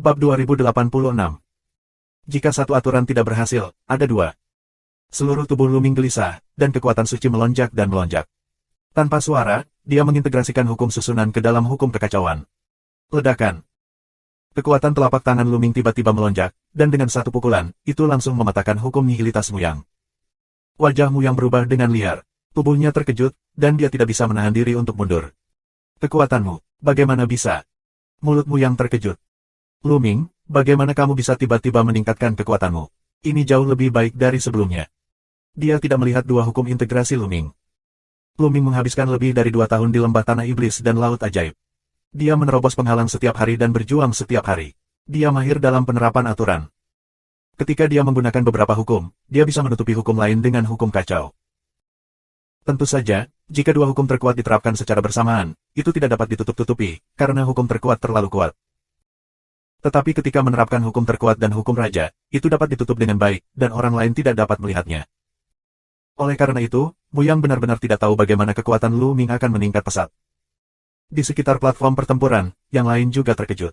Bab 2086. Jika satu aturan tidak berhasil, ada dua. Seluruh tubuh Luming gelisah, dan kekuatan suci melonjak dan melonjak. Tanpa suara, dia mengintegrasikan hukum susunan ke dalam hukum kekacauan. Ledakan. Kekuatan telapak tangan Luming tiba-tiba melonjak, dan dengan satu pukulan, itu langsung mematahkan hukum nihilitas Muyang. Wajah Muyang berubah dengan liar. Tubuhnya terkejut, dan dia tidak bisa menahan diri untuk mundur. Kekuatanmu, bagaimana bisa? Mulut Muyang terkejut. Luming, bagaimana kamu bisa tiba-tiba meningkatkan kekuatanmu? Ini jauh lebih baik dari sebelumnya. Dia tidak melihat dua hukum integrasi Luming. Luming menghabiskan lebih dari 2 tahun di lembah tanah iblis dan laut ajaib. Dia menerobos penghalang setiap hari dan berjuang setiap hari. Dia mahir dalam penerapan aturan. Ketika dia menggunakan beberapa hukum, dia bisa menutupi hukum lain dengan hukum kacau. Tentu saja, jika dua hukum terkuat diterapkan secara bersamaan, itu tidak dapat ditutup-tutupi, karena hukum terkuat terlalu kuat. Tetapi ketika menerapkan hukum terkuat dan hukum raja, itu dapat ditutup dengan baik, dan orang lain tidak dapat melihatnya. Oleh karena itu, Muyang benar-benar tidak tahu bagaimana kekuatan Luming akan meningkat pesat. Di sekitar platform pertempuran, yang lain juga terkejut.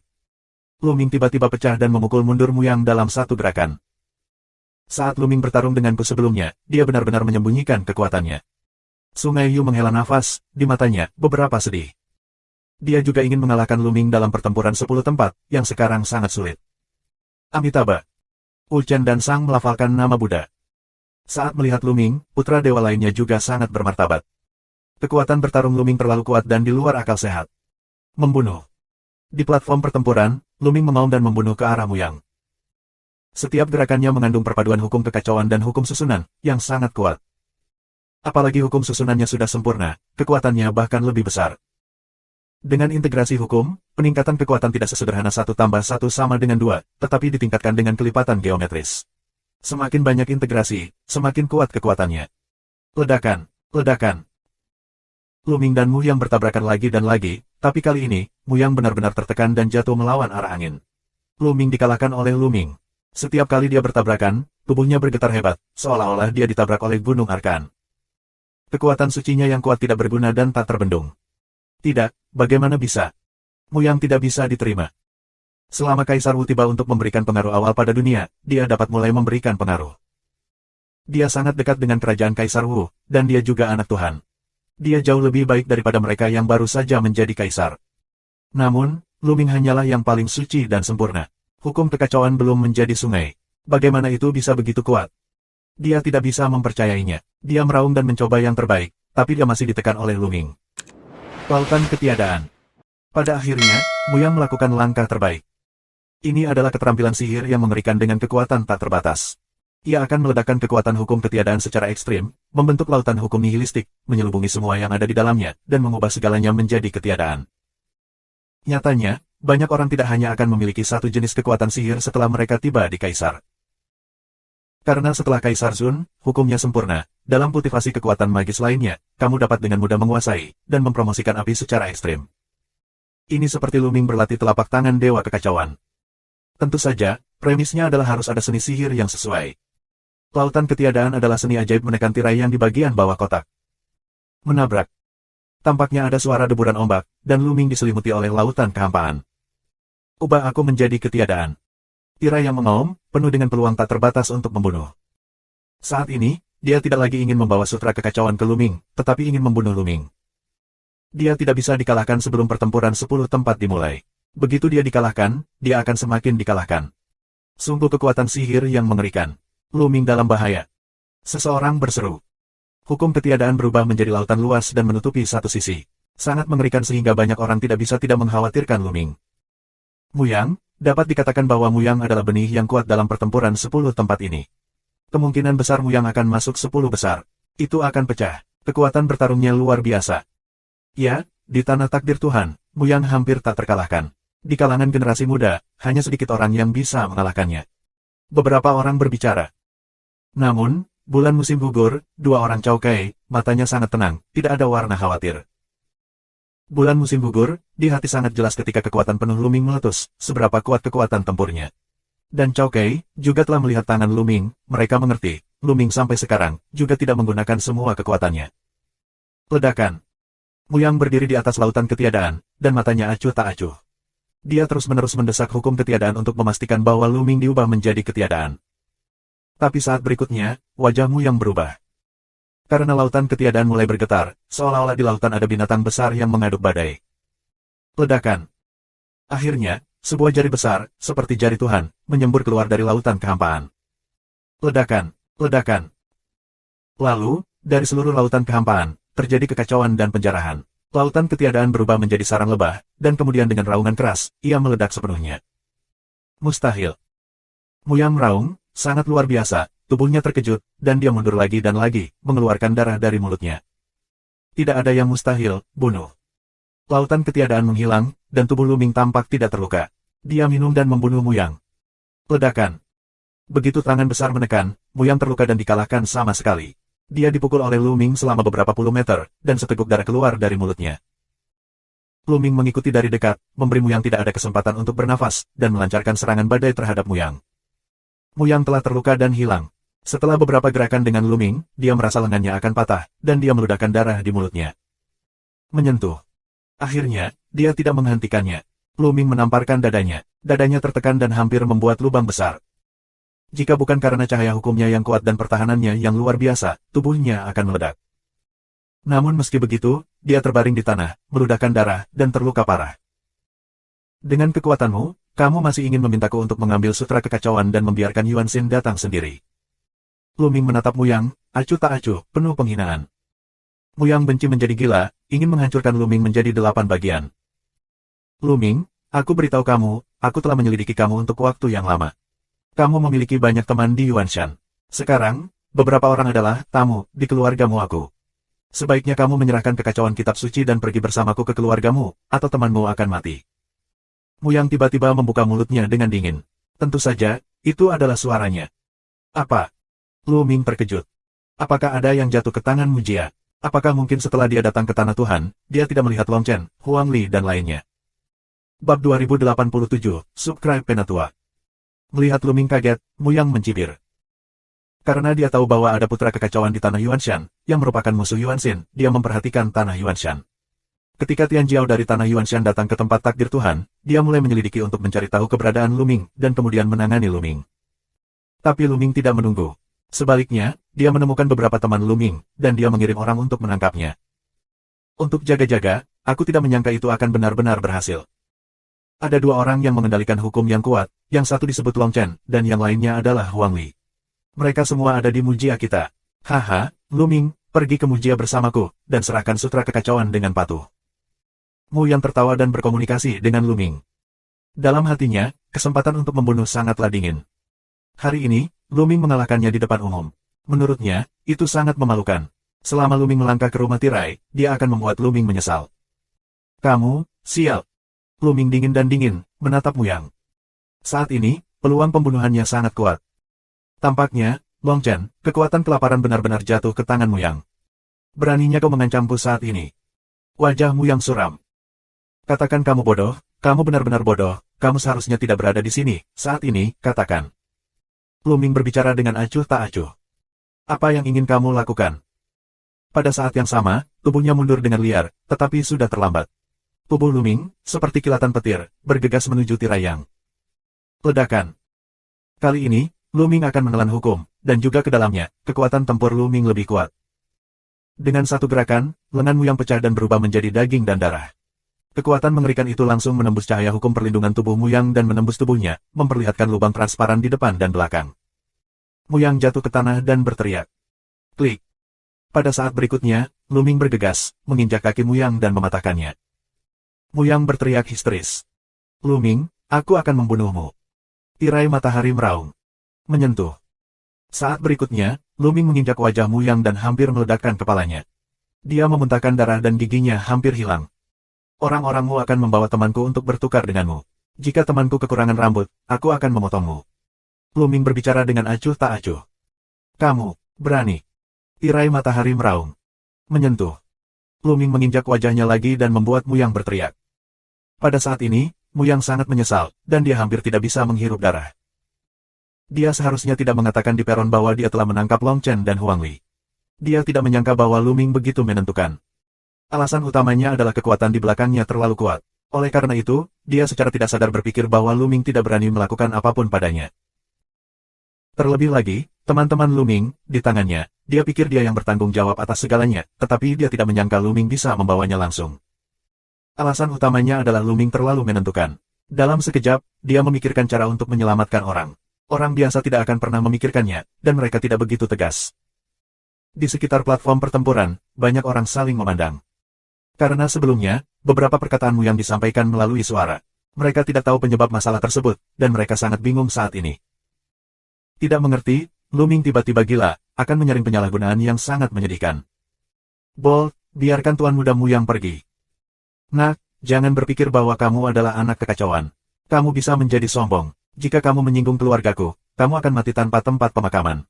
Luming tiba-tiba pecah dan memukul mundur Muyang dalam satu gerakan. Saat Luming bertarung denganku sebelumnya, dia benar-benar menyembunyikan kekuatannya. Sungai Yu menghela nafas, di matanya, beberapa sedih. Dia juga ingin mengalahkan Luming dalam pertempuran 10 tempat, yang sekarang sangat sulit. Amitabha. Ulchen dan Sang melafalkan nama Buddha. Saat melihat Luming, putra dewa lainnya juga sangat bermartabat. Kekuatan bertarung Luming terlalu kuat dan di luar akal sehat. Membunuh. Di platform pertempuran, Luming memaung dan membunuh ke arah Muyang. Setiap gerakannya mengandung perpaduan hukum kekacauan dan hukum susunan, yang sangat kuat. Apalagi hukum susunannya sudah sempurna, kekuatannya bahkan lebih besar. Dengan integrasi hukum, peningkatan kekuatan tidak sesederhana 1 tambah 1 sama dengan 2, tetapi ditingkatkan dengan kelipatan geometris. Semakin banyak integrasi, semakin kuat kekuatannya. Ledakan, ledakan. Luming dan Muyang bertabrakan lagi dan lagi, tapi kali ini, Muyang benar-benar tertekan dan jatuh melawan arah angin. Luming dikalahkan oleh Luming. Setiap kali dia bertabrakan, tubuhnya bergetar hebat, seolah-olah dia ditabrak oleh gunung Arkan. Kekuatan sucinya yang kuat tidak berguna dan tak terbendung. Tidak, bagaimana bisa? Muyang tidak bisa diterima. Selama Kaisar Wu tiba untuk memberikan pengaruh awal pada dunia, dia dapat mulai memberikan pengaruh. Dia sangat dekat dengan kerajaan Kaisar Wu, dan dia juga anak Tuhan. Dia jauh lebih baik daripada mereka yang baru saja menjadi kaisar. Namun, Luming hanyalah yang paling suci dan sempurna. Hukum kekacauan belum menjadi sungai. Bagaimana itu bisa begitu kuat? Dia tidak bisa mempercayainya. Dia meraung dan mencoba yang terbaik, tapi dia masih ditekan oleh Luming. Lautan ketiadaan. Pada akhirnya, Muyang melakukan langkah terbaik. Ini adalah keterampilan sihir yang mengerikan dengan kekuatan tak terbatas. Ia akan meledakkan kekuatan hukum ketiadaan secara ekstrim, membentuk lautan hukum nihilistik, menyelubungi semua yang ada di dalamnya, dan mengubah segalanya menjadi ketiadaan. Nyatanya, banyak orang tidak hanya akan memiliki satu jenis kekuatan sihir setelah mereka tiba di Kaisar. Karena setelah Kaisar Zun, hukumnya sempurna, dalam kultivasi kekuatan magis lainnya, kamu dapat dengan mudah menguasai, dan mempromosikan api secara ekstrim. Ini seperti Luming berlatih telapak tangan Dewa Kekacauan. Tentu saja, premisnya adalah harus ada seni sihir yang sesuai. Lautan ketiadaan adalah seni ajaib menekan tirai yang di bagian bawah kotak. Menabrak. Tampaknya ada suara deburan ombak, dan Luming diselimuti oleh lautan kehampaan. Ubah aku menjadi ketiadaan. Tirai yang mengaum, penuh dengan peluang tak terbatas untuk membunuh. Saat ini, dia tidak lagi ingin membawa sutra kekacauan ke Luming, tetapi ingin membunuh Luming. Dia tidak bisa dikalahkan sebelum pertempuran 10 tempat dimulai. Begitu dia dikalahkan, dia akan semakin dikalahkan. Sungguh kekuatan sihir yang mengerikan. Luming dalam bahaya. Seseorang berseru. Hukum ketiadaan berubah menjadi lautan luas dan menutupi satu sisi. Sangat mengerikan sehingga banyak orang tidak bisa tidak mengkhawatirkan Luming. Muyang, dapat dikatakan bahwa Muyang adalah benih yang kuat dalam pertempuran 10 tempat ini. Kemungkinan besar Muyang akan masuk 10 besar. Itu akan pecah. Kekuatan bertarungnya luar biasa. Ya, di tanah takdir Tuhan, Muyang hampir tak terkalahkan. Di kalangan generasi muda, hanya sedikit orang yang bisa mengalahkannya. Beberapa orang berbicara. Namun, bulan musim gugur, 2 orang Cao Kai, matanya sangat tenang, tidak ada warna khawatir. Bulan musim gugur, di hati sangat jelas ketika kekuatan penuh Luming meletus, seberapa kuat kekuatan tempurnya. Dan Cao Kai juga telah melihat tangan Luming, mereka mengerti, Luming sampai sekarang juga tidak menggunakan semua kekuatannya. Ledakan. Muyang berdiri di atas lautan ketiadaan, dan matanya acuh tak acuh. Dia terus-menerus mendesak hukum ketiadaan untuk memastikan bahwa Lu Ming diubah menjadi ketiadaan. Tapi saat berikutnya, wajahmu yang berubah. Karena lautan ketiadaan mulai bergetar, seolah-olah di lautan ada binatang besar yang mengaduk badai. Ledakan. Akhirnya, sebuah jari besar, seperti jari Tuhan, menyembur keluar dari lautan kehampaan. Ledakan, ledakan. Lalu, dari seluruh lautan kehampaan, terjadi kekacauan dan penjarahan. Lautan ketiadaan berubah menjadi sarang lebah, dan kemudian dengan raungan keras, ia meledak sepenuhnya. Mustahil. Muyang meraung, sangat luar biasa, tubuhnya terkejut, dan dia mundur lagi dan lagi, mengeluarkan darah dari mulutnya. Tidak ada yang mustahil, bunuh. Lautan ketiadaan menghilang, dan tubuh Lu Ming tampak tidak terluka. Dia minum dan membunuh Muyang. Ledakan. Begitu tangan besar menekan, Muyang terluka dan dikalahkan sama sekali. Dia dipukul oleh Lu Ming selama beberapa puluh meter, dan seteguk darah keluar dari mulutnya. Lu Ming mengikuti dari dekat, memberi Muyang tidak ada kesempatan untuk bernafas, dan melancarkan serangan badai terhadap Muyang. Muyang telah terluka dan hilang. Setelah beberapa gerakan dengan Lu Ming, dia merasa lengannya akan patah, dan dia meledakkan darah di mulutnya. Menyentuh. Akhirnya, dia tidak menghentikannya. Lu Ming menamparkan dadanya. Dadanya tertekan dan hampir membuat lubang besar. Jika bukan karena cahaya hukumnya yang kuat dan pertahanannya yang luar biasa, tubuhnya akan meledak. Namun meski begitu, dia terbaring di tanah, meludahkan darah, dan terluka parah. Dengan kekuatanmu, kamu masih ingin memintaku untuk mengambil sutra kekacauan dan membiarkan Yuan Xin datang sendiri. Lu Ming menatap Muyang, acuh tak acuh, penuh penghinaan. Muyang benci menjadi gila, ingin menghancurkan Lu Ming menjadi 8 bagian. Lu Ming, aku beritahu kamu, aku telah menyelidiki kamu untuk waktu yang lama. Kamu memiliki banyak teman di Yuanshan. Sekarang, beberapa orang adalah tamu di keluargamu aku. Sebaiknya kamu menyerahkan kekacauan kitab suci dan pergi bersamaku ke keluargamu, atau temanmu akan mati. Muyang tiba-tiba membuka mulutnya dengan dingin. Tentu saja, itu adalah suaranya. Apa? Lu Ming terkejut. Apakah ada yang jatuh ke tangan Mujia? Apakah mungkin setelah dia datang ke tanah Tuhan, dia tidak melihat Long Chen, Huang Li dan lainnya? Bab 2087, Subscribe Penatua. Melihat Lu Ming kaget, Muyang mencibir. Karena dia tahu bahwa ada putra kekacauan di tanah Yuanshan, yang merupakan musuh Yuan Xin, dia memperhatikan tanah Yuanshan. Ketika Tian Jiao dari tanah Yuanshan datang ke tempat takdir Tuhan, dia mulai menyelidiki untuk mencari tahu keberadaan Lu Ming, dan kemudian menangani Lu Ming. Tapi Lu Ming tidak menunggu. Sebaliknya, dia menemukan beberapa teman Lu Ming, dan dia mengirim orang untuk menangkapnya. Untuk jaga-jaga, aku tidak menyangka itu akan benar-benar berhasil. Ada 2 orang yang mengendalikan hukum yang kuat, yang satu disebut Long Chen, dan yang lainnya adalah Huang Li. Mereka semua ada di Mujia kita. Haha, Lu Ming, pergi ke Mujia bersamaku, dan serahkan sutra kekacauan dengan patuh. Muyang tertawa dan berkomunikasi dengan Lu Ming. Dalam hatinya, kesempatan untuk membunuh sangatlah dingin. Hari ini, Lu Ming mengalahkannya di depan umum. Menurutnya, itu sangat memalukan. Selama Lu Ming melangkah ke rumah tirai, dia akan membuat Lu Ming menyesal. Kamu, sial. Lu Ming dingin dan dingin, menatap Muyang. Saat ini, peluang pembunuhannya sangat kuat. Tampaknya, Long Chen, kekuatan kelaparan benar-benar jatuh ke tangan Muyang. Beraninya kau mengancamku saat ini. Wajah Muyang suram. Katakan kamu bodoh, kamu benar-benar bodoh, kamu seharusnya tidak berada di sini, saat ini, katakan. Lu Ming berbicara dengan acuh tak acuh. Apa yang ingin kamu lakukan? Pada saat yang sama, tubuhnya mundur dengan liar, tetapi sudah terlambat. Tubuh Lu Ming, seperti kilatan petir, bergegas menuju tirai yang. Ledakan. Kali ini, Lu Ming akan menelan hukum, dan juga ke dalamnya, kekuatan tempur Lu Ming lebih kuat. Dengan satu gerakan, lenganmu yang pecah dan berubah menjadi daging dan darah. Kekuatan mengerikan itu langsung menembus cahaya hukum perlindungan tubuh Muyang dan menembus tubuhnya, memperlihatkan lubang transparan di depan dan belakang. Muyang jatuh ke tanah dan berteriak. Klik. Pada saat berikutnya, Lu Ming bergegas, menginjak kaki Muyang dan mematahkannya. Muyang berteriak histeris. Lu Ming, aku akan membunuhmu. Tirai matahari meraung. Menyentuh. Saat berikutnya, Lu Ming menginjak wajah Muyang dan hampir meledakkan kepalanya. Dia memuntahkan darah dan giginya hampir hilang. Orang-orangmu akan membawa temanku untuk bertukar denganmu. Jika temanku kekurangan rambut, aku akan memotongmu. Lu Ming berbicara dengan acuh tak acuh. Kamu, berani. Tirai matahari meraung. Menyentuh. Lu Ming menginjak wajahnya lagi dan membuat Muyang berteriak. Pada saat ini, Muyang sangat menyesal, dan dia hampir tidak bisa menghirup darah. Dia seharusnya tidak mengatakan di peron bahwa dia telah menangkap Long Chen dan Huang Li. Dia tidak menyangka bahwa Lu Ming begitu menentukan. Alasan utamanya adalah kekuatan di belakangnya terlalu kuat. Oleh karena itu, dia secara tidak sadar berpikir bahwa Lu Ming tidak berani melakukan apapun padanya. Terlebih lagi, teman-teman Lu Ming, di tangannya, dia pikir dia yang bertanggung jawab atas segalanya, tetapi dia tidak menyangka Lu Ming bisa membawanya langsung. Alasan utamanya adalah Lu Ming terlalu menentukan. Dalam sekejap, dia memikirkan cara untuk menyelamatkan orang. Orang biasa tidak akan pernah memikirkannya, dan mereka tidak begitu tegas. Di sekitar platform pertempuran, banyak orang saling memandang. Karena sebelumnya, beberapa perkataanmu yang disampaikan melalui suara. Mereka tidak tahu penyebab masalah tersebut, dan mereka sangat bingung saat ini. Tidak mengerti, Lu Ming tiba-tiba gila, akan menyaring penyalahgunaan yang sangat menyedihkan. Bolt, biarkan tuan mudamu yang pergi. Nak, jangan berpikir bahwa kamu adalah anak kekacauan. Kamu bisa menjadi sombong. Jika kamu menyinggung keluargaku, kamu akan mati tanpa tempat pemakaman.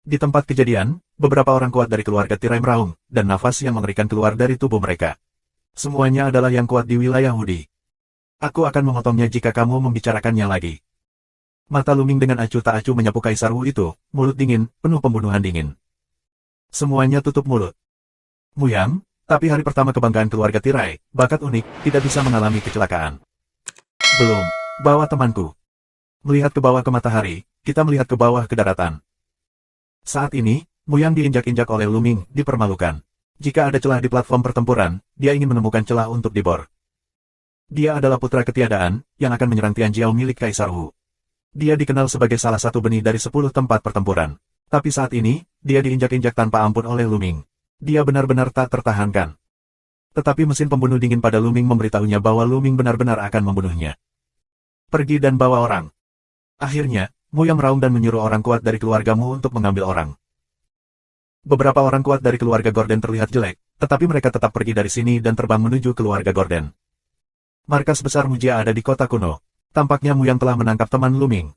Di tempat kejadian, beberapa orang kuat dari keluarga tirai meraung, dan nafas yang mengerikan keluar dari tubuh mereka. Semuanya adalah yang kuat di wilayah Hudi. Aku akan memotongnya jika kamu membicarakannya lagi. Mata Lu Ming dengan acuh tak acuh menyapu Kaisar Wu itu, mulut dingin, penuh pembunuhan dingin. Semuanya tutup mulut. Muyang, tapi hari pertama kebanggaan keluarga tirai, bakat unik, tidak bisa mengalami kecelakaan. Belum, bawa temanku. Melihat ke bawah ke matahari, kita melihat ke bawah ke daratan. Saat ini, Muyang diinjak-injak oleh Lu Ming, dipermalukan. Jika ada celah di platform pertempuran, dia ingin menemukan celah untuk dibor. Dia adalah putra ketiadaan, yang akan menyerang Tianjiao milik Kaisar Wu. Dia dikenal sebagai salah satu benih dari 10 tempat pertempuran. Tapi saat ini, dia diinjak-injak tanpa ampun oleh Lu Ming. Dia benar-benar tak tertahankan. Tetapi mesin pembunuh dingin pada Lu Ming memberitahunya bahwa Lu Ming benar-benar akan membunuhnya. Pergi dan bawa orang. Akhirnya, Muyang meraung dan menyuruh orang kuat dari keluargamu untuk mengambil orang. Beberapa orang kuat dari keluarga Gordon terlihat jelek, tetapi mereka tetap pergi dari sini dan terbang menuju keluarga Gordon. Markas besar Mujia ada di kota kuno. Tampaknya Muyang telah menangkap teman Lu Ming.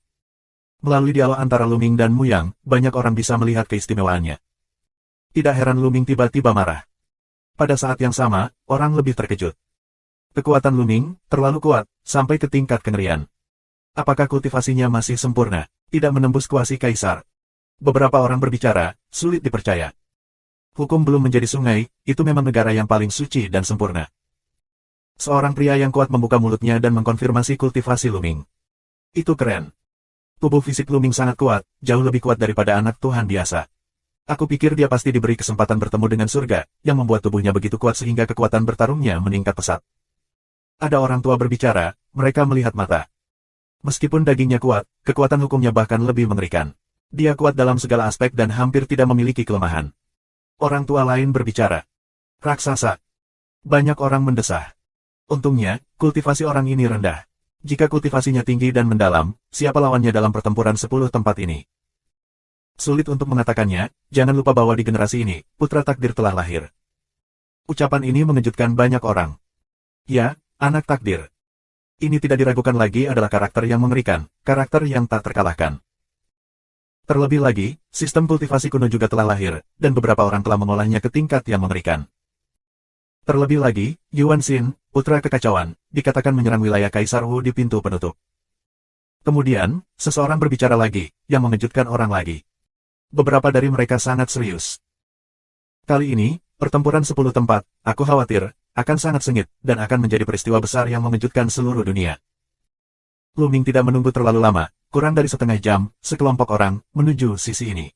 Melalui dialog antara Lu Ming dan Muyang, banyak orang bisa melihat keistimewaannya. Tidak heran Lu Ming tiba-tiba marah. Pada saat yang sama, orang lebih terkejut. Kekuatan Lu Ming terlalu kuat, sampai ke tingkat kengerian. Apakah kultivasinya masih sempurna, tidak menembus kuasi kaisar? Beberapa orang berbicara, sulit dipercaya. Hukum belum menjadi sungai, itu memang negara yang paling suci dan sempurna. Seorang pria yang kuat membuka mulutnya dan mengkonfirmasi kultivasi Lu Ming. Itu keren. Tubuh fisik Lu Ming sangat kuat, jauh lebih kuat daripada anak Tuhan biasa. Aku pikir dia pasti diberi kesempatan bertemu dengan surga, yang membuat tubuhnya begitu kuat sehingga kekuatan bertarungnya meningkat pesat. Ada orang tua berbicara, mereka melihat mata. Meskipun dagingnya kuat, kekuatan hukumnya bahkan lebih mengerikan. Dia kuat dalam segala aspek dan hampir tidak memiliki kelemahan. Orang tua lain berbicara. Raksasa. Banyak orang mendesah. Untungnya, kultivasi orang ini rendah. Jika kultivasinya tinggi dan mendalam, siapa lawannya dalam pertempuran 10 tempat ini? Sulit untuk mengatakannya, jangan lupa bahwa di generasi ini, putra takdir telah lahir. Ucapan ini mengejutkan banyak orang. Ya, anak takdir. Ini tidak diragukan lagi adalah karakter yang mengerikan, karakter yang tak terkalahkan. Terlebih lagi, sistem kultivasi kuno juga telah lahir, dan beberapa orang telah mengolahnya ke tingkat yang mengerikan. Terlebih lagi, Yuan Xin, putra kekacauan, dikatakan menyerang wilayah Kaisar Wu di pintu penutup. Kemudian, seseorang berbicara lagi, yang mengejutkan orang lagi. Beberapa dari mereka sangat serius. Kali ini, pertempuran 10 tempat, aku khawatir, akan sangat sengit, dan akan menjadi peristiwa besar yang mengejutkan seluruh dunia. Lu Ming tidak menunggu terlalu lama, kurang dari setengah jam, sekelompok orang, menuju sisi ini.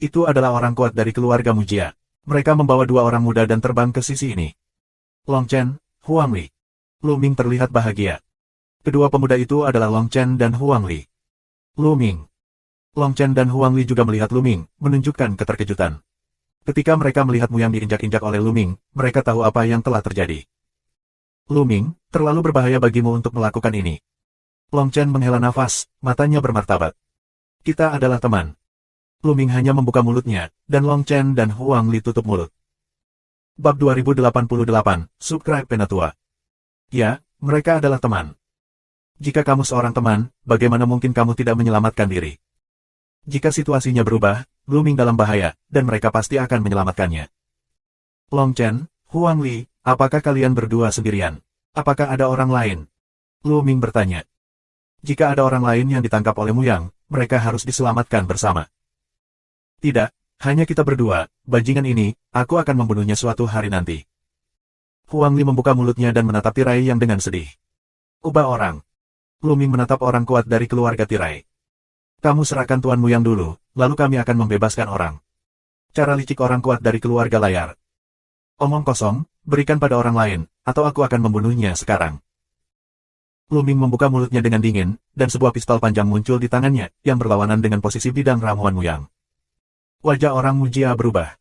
Itu adalah orang kuat dari keluarga Mujia. Mereka membawa 2 orang muda dan terbang ke sisi ini. Long Chen, Huang Li. Lu Ming terlihat bahagia. Kedua pemuda itu adalah Long Chen dan Huang Li. Lu Ming. Long Chen dan Huang Li juga melihat Lu Ming, menunjukkan keterkejutan. Ketika mereka melihat Muyang diinjak-injak oleh Lu Ming, mereka tahu apa yang telah terjadi. Lu Ming, terlalu berbahaya bagimu untuk melakukan ini. Long Chen menghela nafas, matanya bermartabat. Kita adalah teman. Lu Ming hanya membuka mulutnya, dan Long Chen dan Huang Li tutup mulut. Bab 2088, Subscribe Penatua. Ya, mereka adalah teman. Jika kamu seorang teman, bagaimana mungkin kamu tidak menyelamatkan diri? Jika situasinya berubah, Lu Ming dalam bahaya, dan mereka pasti akan menyelamatkannya. Long Chen, Huang Li, apakah kalian berdua sendirian? Apakah ada orang lain? Lu Ming bertanya. Jika ada orang lain yang ditangkap oleh Muyang, mereka harus diselamatkan bersama. Tidak, hanya kita berdua, bajingan ini, aku akan membunuhnya suatu hari nanti. Huang Li membuka mulutnya dan menatap tirai yang dengan sedih. Ubah orang. Lu Ming menatap orang kuat dari keluarga tirai. Kamu serahkan tuanmu yang dulu, lalu kami akan membebaskan orang. Cara licik orang kuat dari keluarga layar. Omong kosong, berikan pada orang lain, atau aku akan membunuhnya sekarang. Lu Ming membuka mulutnya dengan dingin, dan sebuah pistol panjang muncul di tangannya, yang berlawanan dengan posisi bidang ramuan Muyang. Wajah orang Mujia berubah.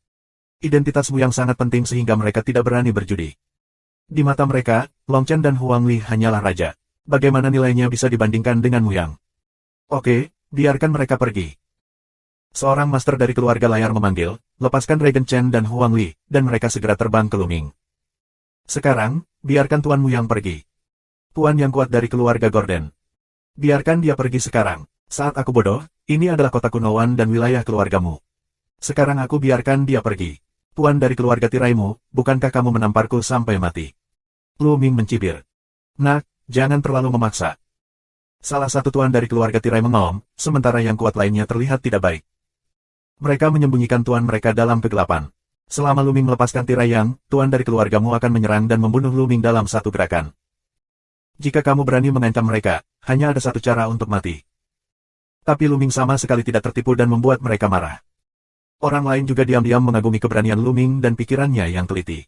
Identitas Muyang sangat penting sehingga mereka tidak berani berjudi. Di mata mereka, Long Chen dan Huang Li hanyalah raja. Bagaimana nilainya bisa dibandingkan dengan Muyang? Oke, biarkan mereka pergi. Seorang master dari keluarga layar memanggil, lepaskan Dragon Chen dan Huang Li, dan mereka segera terbang ke Lu Ming. Sekarang, biarkan Tuan Muyang pergi. Tuan yang kuat dari keluarga Gordon. Biarkan dia pergi sekarang. Saat aku bodoh, ini adalah kota kunoan dan wilayah keluargamu. Sekarang aku biarkan dia pergi. Tuan dari keluarga tiraimu, bukankah kamu menamparku sampai mati? Lu Ming mencibir. Nak, jangan terlalu memaksa. Salah satu tuan dari keluarga tirai mengaum, sementara yang kuat lainnya terlihat tidak baik. Mereka menyembunyikan tuan mereka dalam kegelapan. Selama Lu Ming melepaskan tirai yang, tuan dari keluargamu akan menyerang dan membunuh Lu Ming dalam satu gerakan. Jika kamu berani mengancam mereka, hanya ada satu cara untuk mati. Tapi Lu Ming sama sekali tidak tertipu dan membuat mereka marah. Orang lain juga diam-diam mengagumi keberanian Lu Ming dan pikirannya yang teliti.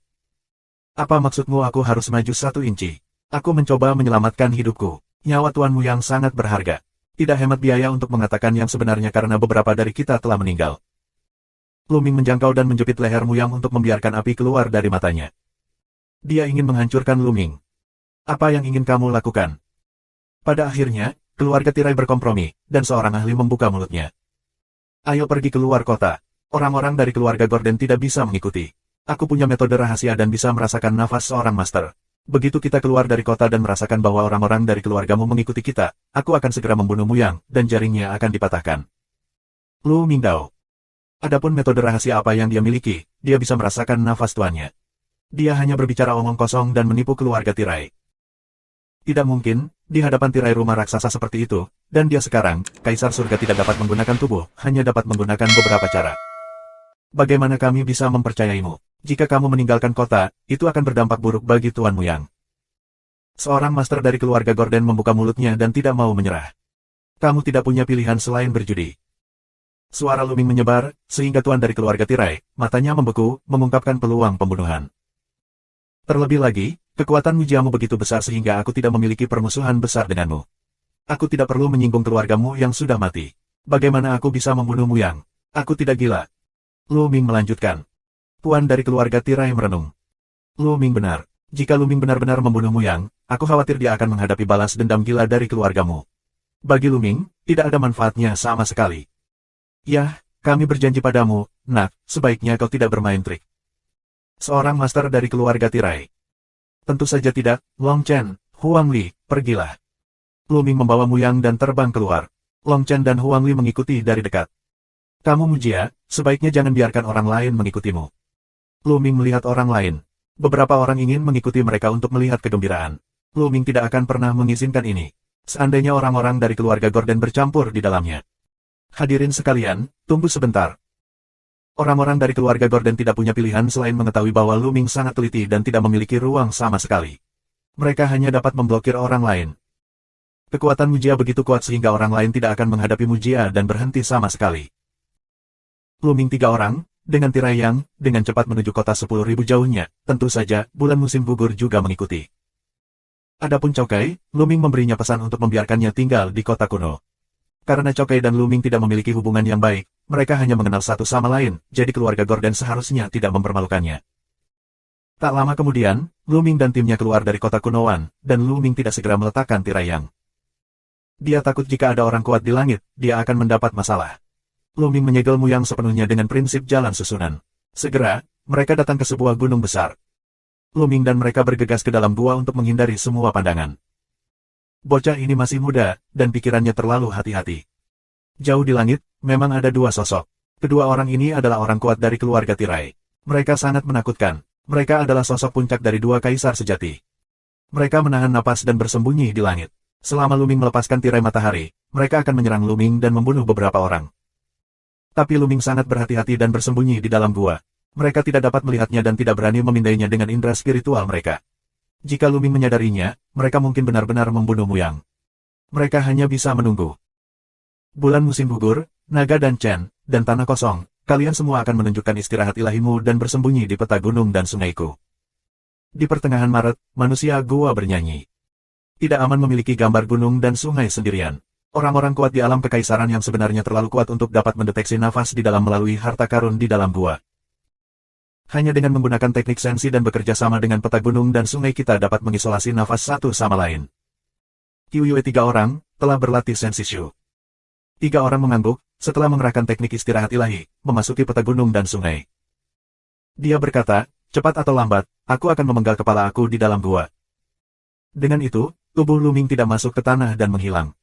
Apa maksudmu aku harus maju 1 inci? Aku mencoba menyelamatkan hidupku. Nyawa tuanmu yang sangat berharga. Tidak hemat biaya untuk mengatakan yang sebenarnya karena beberapa dari kita telah meninggal. Lu Ming menjangkau dan menjepit leher Muyang untuk membiarkan api keluar dari matanya. Dia ingin menghancurkan Lu Ming. Apa yang ingin kamu lakukan? Pada akhirnya, keluarga tirai berkompromi, dan seorang ahli membuka mulutnya. Ayo pergi keluar kota. Orang-orang dari keluarga Gordon tidak bisa mengikuti. Aku punya metode rahasia dan bisa merasakan nafas seorang master. Begitu kita keluar dari kota dan merasakan bahwa orang-orang dari keluargamu mengikuti kita, aku akan segera membunuh Muyang, dan jaringnya akan dipatahkan. Lu Mingdao. Adapun metode rahasia apa yang dia miliki, dia bisa merasakan nafas tuannya. Dia hanya berbicara omong kosong dan menipu keluarga tirai. Tidak mungkin, di hadapan tirai rumah raksasa seperti itu, dan dia sekarang, Kaisar Surga tidak dapat menggunakan tubuh, hanya dapat menggunakan beberapa cara. Bagaimana kami bisa mempercayaimu? Jika kamu meninggalkan kota, itu akan berdampak buruk bagi Tuan Muyang. Seorang master dari keluarga Gordon membuka mulutnya dan tidak mau menyerah. Kamu tidak punya pilihan selain berjudi. Suara Lu Ming menyebar, sehingga tuan dari keluarga tirai, matanya membeku, mengungkapkan peluang pembunuhan. Terlebih lagi, kekuatan mujiamu begitu besar sehingga aku tidak memiliki permusuhan besar denganmu. Aku tidak perlu menyinggung keluargamu yang sudah mati. Bagaimana aku bisa membunuh Muyang? Aku tidak gila. Lu Ming melanjutkan. Tuan dari keluarga tirai merenung. Lu Ming benar. Jika Lu Ming benar-benar membunuh Muyang, aku khawatir dia akan menghadapi balas dendam gila dari keluargamu. Bagi Lu Ming, tidak ada manfaatnya sama sekali. Yah, kami berjanji padamu, nak, sebaiknya kau tidak bermain trik. Seorang master dari keluarga tirai. Tentu saja tidak, Long Chen, Huang Li, pergilah. Lu Ming membawa Muyang dan terbang keluar. Long Chen dan Huang Li mengikuti dari dekat. Kamu Mujia, sebaiknya jangan biarkan orang lain mengikutimu. Lu Ming melihat orang lain. Beberapa orang ingin mengikuti mereka untuk melihat kegembiraan. Lu Ming tidak akan pernah mengizinkan ini. Seandainya orang-orang dari keluarga Gordon bercampur di dalamnya. Hadirin sekalian, tunggu sebentar. Orang-orang dari keluarga Gordon tidak punya pilihan selain mengetahui bahwa Lu Ming sangat teliti dan tidak memiliki ruang sama sekali. Mereka hanya dapat memblokir orang lain. Kekuatan Mujia begitu kuat sehingga orang lain tidak akan menghadapi Mujia dan berhenti sama sekali. Lu Ming 3 orang, dengan tirai yang, dengan cepat menuju kota 10.000 jauhnya, tentu saja, bulan musim gugur juga mengikuti. Adapun Chokai, Lu Ming memberinya pesan untuk membiarkannya tinggal di kota kuno. Karena Chokai dan Lu Ming tidak memiliki hubungan yang baik, mereka hanya mengenal satu sama lain, jadi keluarga Gordon seharusnya tidak mempermalukannya. Tak lama kemudian, Lu Ming dan timnya keluar dari kota kunoan, dan Lu Ming tidak segera meletakkan tirai yang. Dia takut jika ada orang kuat di langit, dia akan mendapat masalah. Lu Ming menyegel Muyang sepenuhnya dengan prinsip jalan susunan. Segera, mereka datang ke sebuah gunung besar. Lu Ming dan mereka bergegas ke dalam gua untuk menghindari semua pandangan. Bocah ini masih muda, dan pikirannya terlalu hati-hati. Jauh di langit, memang ada 2 sosok. Kedua orang ini adalah orang kuat dari keluarga tirai. Mereka sangat menakutkan. Mereka adalah sosok puncak dari 2 kaisar sejati. Mereka menahan napas dan bersembunyi di langit. Selama Lu Ming melepaskan tirai matahari, mereka akan menyerang Lu Ming dan membunuh beberapa orang. Tapi Lu Ming sangat berhati-hati dan bersembunyi di dalam gua. Mereka tidak dapat melihatnya dan tidak berani memindainya dengan indera spiritual mereka. Jika Luming menyadarinya, mereka mungkin benar-benar membunuh Muyang. Mereka hanya bisa menunggu. Bulan musim gugur, naga dan Chen, dan tanah kosong, kalian semua akan menunjukkan istirahat ilahimu dan bersembunyi di peta gunung dan sungaiku. Di pertengahan Maret, manusia gua bernyanyi. Tidak aman memiliki gambar gunung dan sungai sendirian. Orang-orang kuat di alam kekaisaran yang sebenarnya terlalu kuat untuk dapat mendeteksi nafas di dalam melalui harta karun di dalam gua. Hanya dengan menggunakan teknik sensi dan bekerja sama dengan peta gunung dan sungai kita dapat mengisolasi nafas satu sama lain. Qiuyue 3 orang, telah berlatih sensi shu. 3 orang mengangguk, setelah mengerahkan teknik istirahat ilahi, memasuki peta gunung dan sungai. Dia berkata, cepat atau lambat, aku akan memenggal kepala aku di dalam gua. Dengan itu, tubuh Luming tidak masuk ke tanah dan menghilang.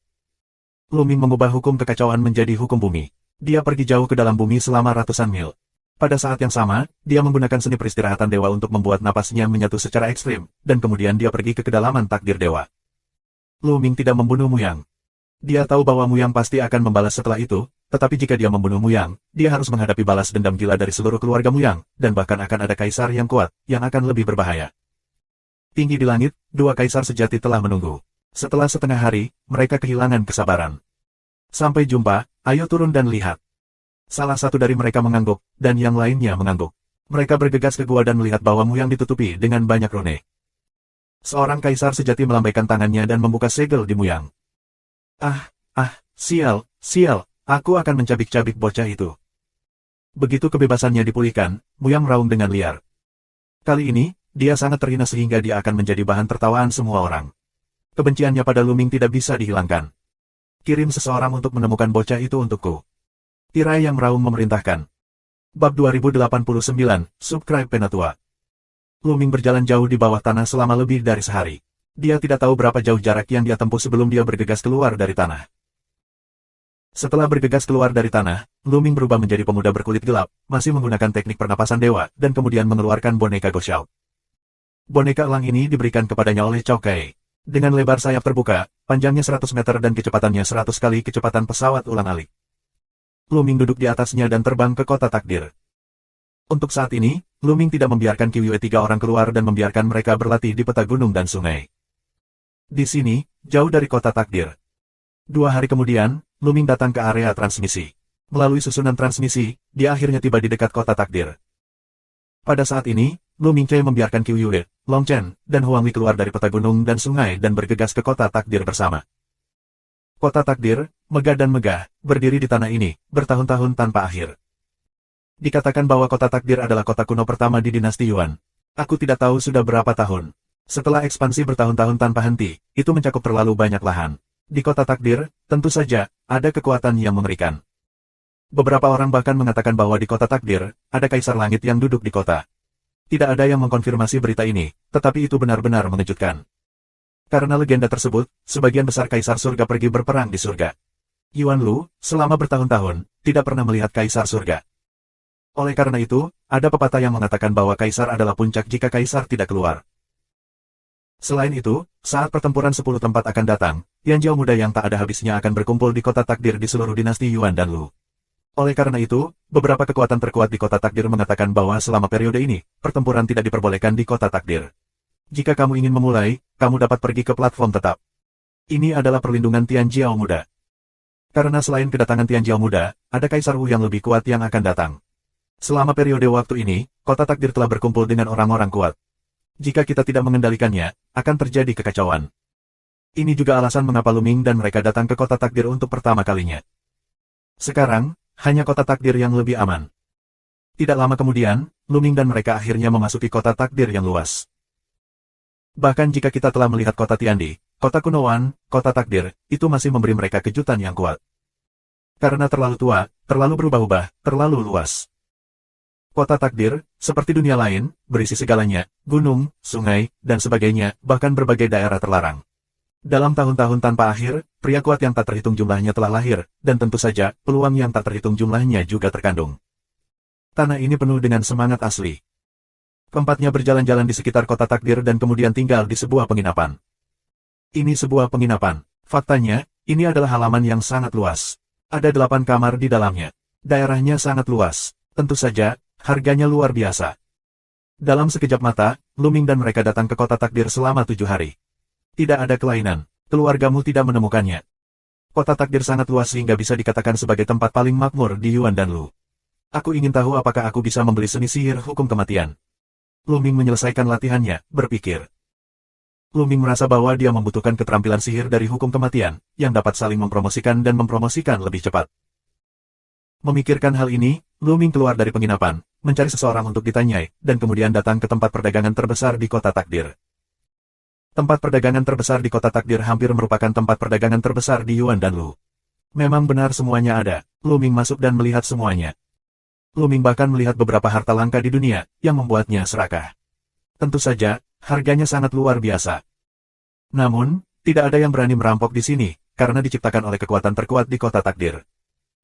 Luming mengubah hukum kekacauan menjadi hukum bumi. Dia pergi jauh ke dalam bumi selama ratusan mil. Pada saat yang sama, dia menggunakan seni peristirahatan dewa untuk membuat napasnya menyatu secara ekstrim, dan kemudian dia pergi ke kedalaman takdir dewa. Luming tidak membunuh Muyang. Dia tahu bahwa Muyang pasti akan membalas setelah itu, tetapi jika dia membunuh Muyang, dia harus menghadapi balas dendam gila dari seluruh keluarga Muyang, dan bahkan akan ada kaisar yang kuat, yang akan lebih berbahaya. Tinggi di langit, 2 kaisar sejati telah menunggu. Setelah setengah hari, mereka kehilangan kesabaran. Sampai jumpa, ayo turun dan lihat. Salah satu dari mereka mengangguk, dan yang lainnya mengangguk. Mereka bergegas ke gua dan melihat bahwa Muyang ditutupi dengan banyak rune. Seorang kaisar sejati melambaikan tangannya dan membuka segel di Muyang. Sial, aku akan mencabik-cabik bocah itu. Begitu kebebasannya dipulihkan, Muyang meraung dengan liar. Kali ini, dia sangat terhina sehingga dia akan menjadi bahan tertawaan semua orang. Kebenciannya pada Luming tidak bisa dihilangkan. Kirim seseorang untuk menemukan bocah itu untukku. Tirai yang meraung memerintahkan. Bab 2089, Subscribe Penatua. Luming berjalan jauh di bawah tanah selama lebih dari sehari. Dia tidak tahu berapa jauh jarak yang dia tempuh sebelum dia bergegas keluar dari tanah. Setelah bergegas keluar dari tanah, Luming berubah menjadi pemuda berkulit gelap, masih menggunakan teknik pernapasan dewa, dan kemudian mengeluarkan boneka Goshao. Boneka elang ini diberikan kepadanya oleh Cao Kai. Dengan lebar sayap terbuka, panjangnya 100 meter dan kecepatannya 100 kali kecepatan pesawat ulang-alik. Luming duduk di atasnya dan terbang ke kota takdir. Untuk saat ini, Luming tidak membiarkan Qiuyue 3 orang keluar dan membiarkan mereka berlatih di peta gunung dan sungai. Di sini, jauh dari kota takdir. 2 hari kemudian, Luming datang ke area transmisi. Melalui susunan transmisi, dia akhirnya tiba di dekat kota takdir. Pada saat ini, Luming Cai membiarkan Qiuyue, Long Chen, dan Huang Li keluar dari peta gunung dan sungai dan bergegas ke kota takdir bersama. Kota takdir, megah dan megah, berdiri di tanah ini, bertahun-tahun tanpa akhir. Dikatakan bahwa kota takdir adalah kota kuno pertama di dinasti Yuan. Aku tidak tahu sudah berapa tahun. Setelah ekspansi bertahun-tahun tanpa henti, itu mencakup terlalu banyak lahan. Di kota takdir, tentu saja, ada kekuatan yang mengerikan. Beberapa orang bahkan mengatakan bahwa di kota takdir, ada kaisar langit yang duduk di kota. Tidak ada yang mengkonfirmasi berita ini, tetapi itu benar-benar mengejutkan. Karena legenda tersebut, sebagian besar kaisar surga pergi berperang di surga. Yuan Lu, selama bertahun-tahun, tidak pernah melihat kaisar surga. Oleh karena itu, ada pepatah yang mengatakan bahwa kaisar adalah puncak jika kaisar tidak keluar. Selain itu, saat pertempuran 10 tempat akan datang, Yanjiao muda yang tak ada habisnya akan berkumpul di kota takdir di seluruh dinasti Yuan dan Lu. Oleh karena itu, beberapa kekuatan terkuat di kota takdir mengatakan bahwa selama periode ini, pertempuran tidak diperbolehkan di kota takdir. Jika kamu ingin memulai, kamu dapat pergi ke platform tetap. Ini adalah perlindungan Tianjiao muda. Karena selain kedatangan Tianjiao muda, ada Kaisar Wu yang lebih kuat yang akan datang. Selama periode waktu ini, kota takdir telah berkumpul dengan orang-orang kuat. Jika kita tidak mengendalikannya, akan terjadi kekacauan. Ini juga alasan mengapa Luming dan mereka datang ke kota takdir untuk pertama kalinya. Sekarang, hanya kota takdir yang lebih aman. Tidak lama kemudian, Luming dan mereka akhirnya memasuki kota takdir yang luas. Bahkan jika kita telah melihat kota Tiandi, kota kunoan, kota takdir, itu masih memberi mereka kejutan yang kuat. Karena terlalu tua, terlalu berubah-ubah, terlalu luas. Kota takdir, seperti dunia lain, berisi segalanya, gunung, sungai, dan sebagainya, bahkan berbagai daerah terlarang. Dalam tahun-tahun tanpa akhir, pria kuat yang tak terhitung jumlahnya telah lahir, dan tentu saja, peluang yang tak terhitung jumlahnya juga terkandung. Tanah ini penuh dengan semangat asli. Keempatnya berjalan-jalan di sekitar kota takdir dan kemudian tinggal di sebuah penginapan. Ini sebuah penginapan. Faktanya, ini adalah halaman yang sangat luas. Ada 8 kamar di dalamnya. Daerahnya sangat luas. Tentu saja, harganya luar biasa. Dalam sekejap mata, Luming dan mereka datang ke kota takdir selama 7 hari. Tidak ada kelainan, keluargamu tidak menemukannya. Kota takdir sangat luas sehingga bisa dikatakan sebagai tempat paling makmur di Yuan dan Lu. Aku ingin tahu apakah aku bisa membeli seni sihir hukum kematian. Luming menyelesaikan latihannya, berpikir. Luming merasa bahwa dia membutuhkan keterampilan sihir dari hukum kematian, yang dapat saling mempromosikan dan mempromosikan lebih cepat. Memikirkan hal ini, Luming keluar dari penginapan, mencari seseorang untuk ditanyai, dan kemudian datang ke tempat perdagangan terbesar di kota takdir. Tempat perdagangan terbesar di kota takdir hampir merupakan tempat perdagangan terbesar di Yuan dan Lu. Memang benar semuanya ada, Luming masuk dan melihat semuanya. Luming bahkan melihat beberapa harta langka di dunia, yang membuatnya serakah. Tentu saja, harganya sangat luar biasa. Namun, tidak ada yang berani merampok di sini, karena diciptakan oleh kekuatan terkuat di kota takdir.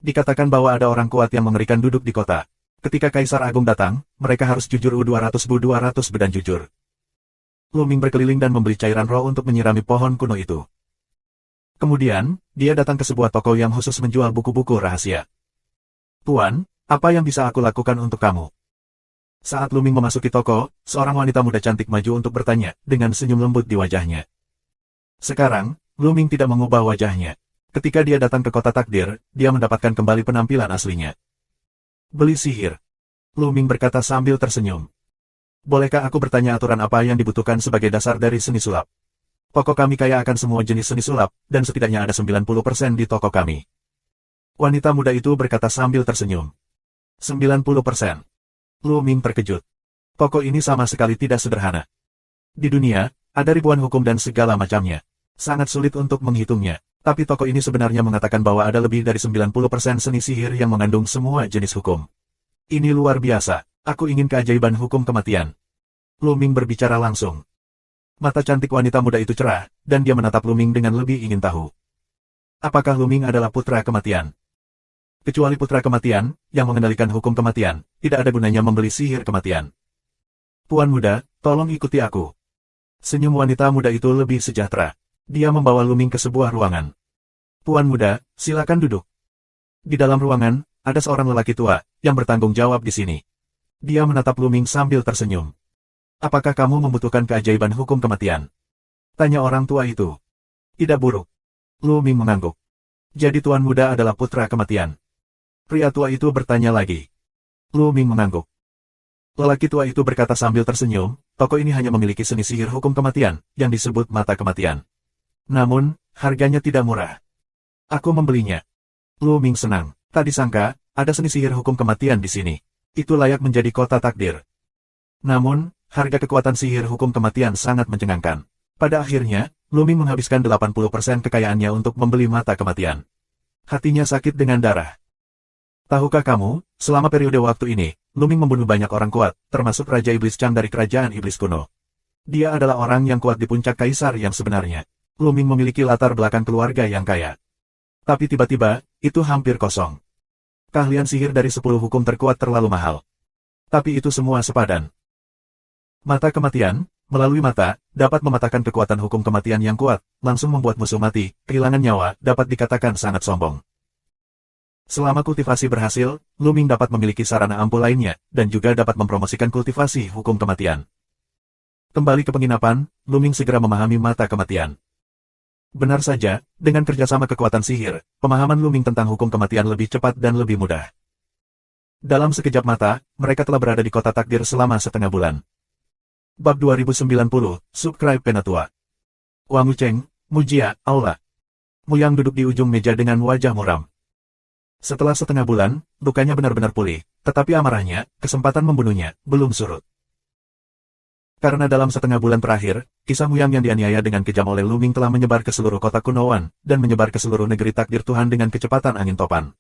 Dikatakan bahwa ada orang kuat yang mengerikan duduk di kota. Ketika Kaisar Agung datang, mereka harus jujur U200 dan jujur. Luming berkeliling dan membeli cairan roh untuk menyirami pohon kuno itu. Kemudian, dia datang ke sebuah toko yang khusus menjual buku-buku rahasia. Tuan, apa yang bisa aku lakukan untuk kamu? Saat Luming memasuki toko, seorang wanita muda cantik maju untuk bertanya, dengan senyum lembut di wajahnya. Sekarang, Luming tidak mengubah wajahnya. Ketika dia datang ke kota takdir, dia mendapatkan kembali penampilan aslinya. Beli sihir. Luming berkata sambil tersenyum. Bolehkah aku bertanya aturan apa yang dibutuhkan sebagai dasar dari seni sulap? Toko kami kaya akan semua jenis seni sulap, dan setidaknya ada 90% di toko kami. Wanita muda itu berkata sambil tersenyum. 90%. Luming terkejut. Toko ini sama sekali tidak sederhana. Di dunia, ada ribuan hukum dan segala macamnya. Sangat sulit untuk menghitungnya. Tapi toko ini sebenarnya mengatakan bahwa ada lebih dari 90% seni sihir yang mengandung semua jenis hukum. Ini luar biasa, aku ingin keajaiban hukum kematian. Luming berbicara langsung. Mata cantik wanita muda itu cerah, dan dia menatap Luming dengan lebih ingin tahu. Apakah Luming adalah putra kematian? Kecuali putra kematian, yang mengendalikan hukum kematian, tidak ada gunanya membeli sihir kematian. Tuan muda, tolong ikuti aku. Senyum wanita muda itu lebih sejahtera. Dia membawa Luming ke sebuah ruangan. Tuan muda, silakan duduk. Di dalam ruangan, ada seorang lelaki tua, yang bertanggung jawab di sini. Dia menatap Luming sambil tersenyum. Apakah kamu membutuhkan keajaiban hukum kematian? Tanya orang tua itu. Tidak buruk. Luming mengangguk. Jadi tuan muda adalah putra kematian. Pria tua itu bertanya lagi. Luming mengangguk. Lelaki tua itu berkata sambil tersenyum, toko ini hanya memiliki seni sihir hukum kematian, yang disebut mata kematian. Namun, harganya tidak murah. Aku membelinya. Luming senang. Tak disangka, ada seni sihir hukum kematian di sini. Itu layak menjadi kota takdir. Namun, harga kekuatan sihir hukum kematian sangat mencengangkan. Pada akhirnya, Luming menghabiskan 80% kekayaannya untuk membeli mata kematian. Hatinya sakit dengan darah. Tahukah kamu, selama periode waktu ini, Luming membunuh banyak orang kuat, termasuk Raja Iblis Chang dari Kerajaan Iblis Kuno. Dia adalah orang yang kuat di puncak kaisar yang sebenarnya. Luming memiliki latar belakang keluarga yang kaya. Tapi tiba-tiba, itu hampir kosong. Keahlian sihir dari 10 hukum terkuat terlalu mahal. Tapi itu semua sepadan. Mata kematian, melalui mata, dapat mematahkan kekuatan hukum kematian yang kuat, langsung membuat musuh mati, kehilangan nyawa, dapat dikatakan sangat sombong. Selama kultivasi berhasil, Luming dapat memiliki sarana ampuh lainnya, dan juga dapat mempromosikan kultivasi hukum kematian. Kembali ke penginapan, Luming segera memahami mata kematian. Benar saja, dengan kerjasama kekuatan sihir, pemahaman Luming tentang hukum kematian lebih cepat dan lebih mudah. Dalam sekejap mata, mereka telah berada di kota takdir selama setengah bulan. Bab 2090, Subscribe Penatua. Wang Wucheng, Mujia, Aula. Muyang duduk di ujung meja dengan wajah muram. Setelah setengah bulan, lukanya benar-benar pulih, tetapi amarahnya, kesempatan membunuhnya, belum surut. Karena dalam setengah bulan terakhir, kisah Muyang yang dianiaya dengan kejam oleh Luming telah menyebar ke seluruh kota Kunoan, dan menyebar ke seluruh negeri takdir Tuhan dengan kecepatan angin topan.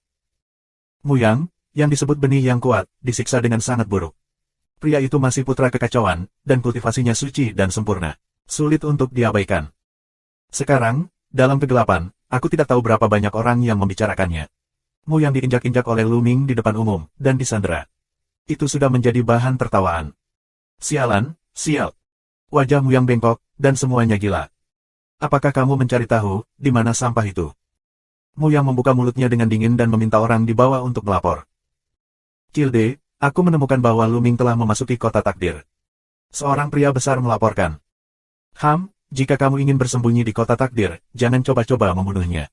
Muyang, yang disebut benih yang kuat, disiksa dengan sangat buruk. Pria itu masih putra kekacauan, dan kultivasinya suci dan sempurna. Sulit untuk diabaikan. Sekarang, dalam kegelapan, aku tidak tahu berapa banyak orang yang membicarakannya. Muyang diinjak-injak oleh Luming di depan umum, dan disandera. Itu sudah menjadi bahan tertawaan. Sialan, sial. Wajah Muyang bengkok, dan semuanya gila. Apakah kamu mencari tahu, di mana sampah itu? Muyang membuka mulutnya dengan dingin dan meminta orang dibawa untuk melapor. Cilde, Aku menemukan bahwa Luming telah memasuki kota takdir. Seorang pria besar melaporkan. Jika kamu ingin bersembunyi di kota takdir, jangan coba-coba membunuhnya.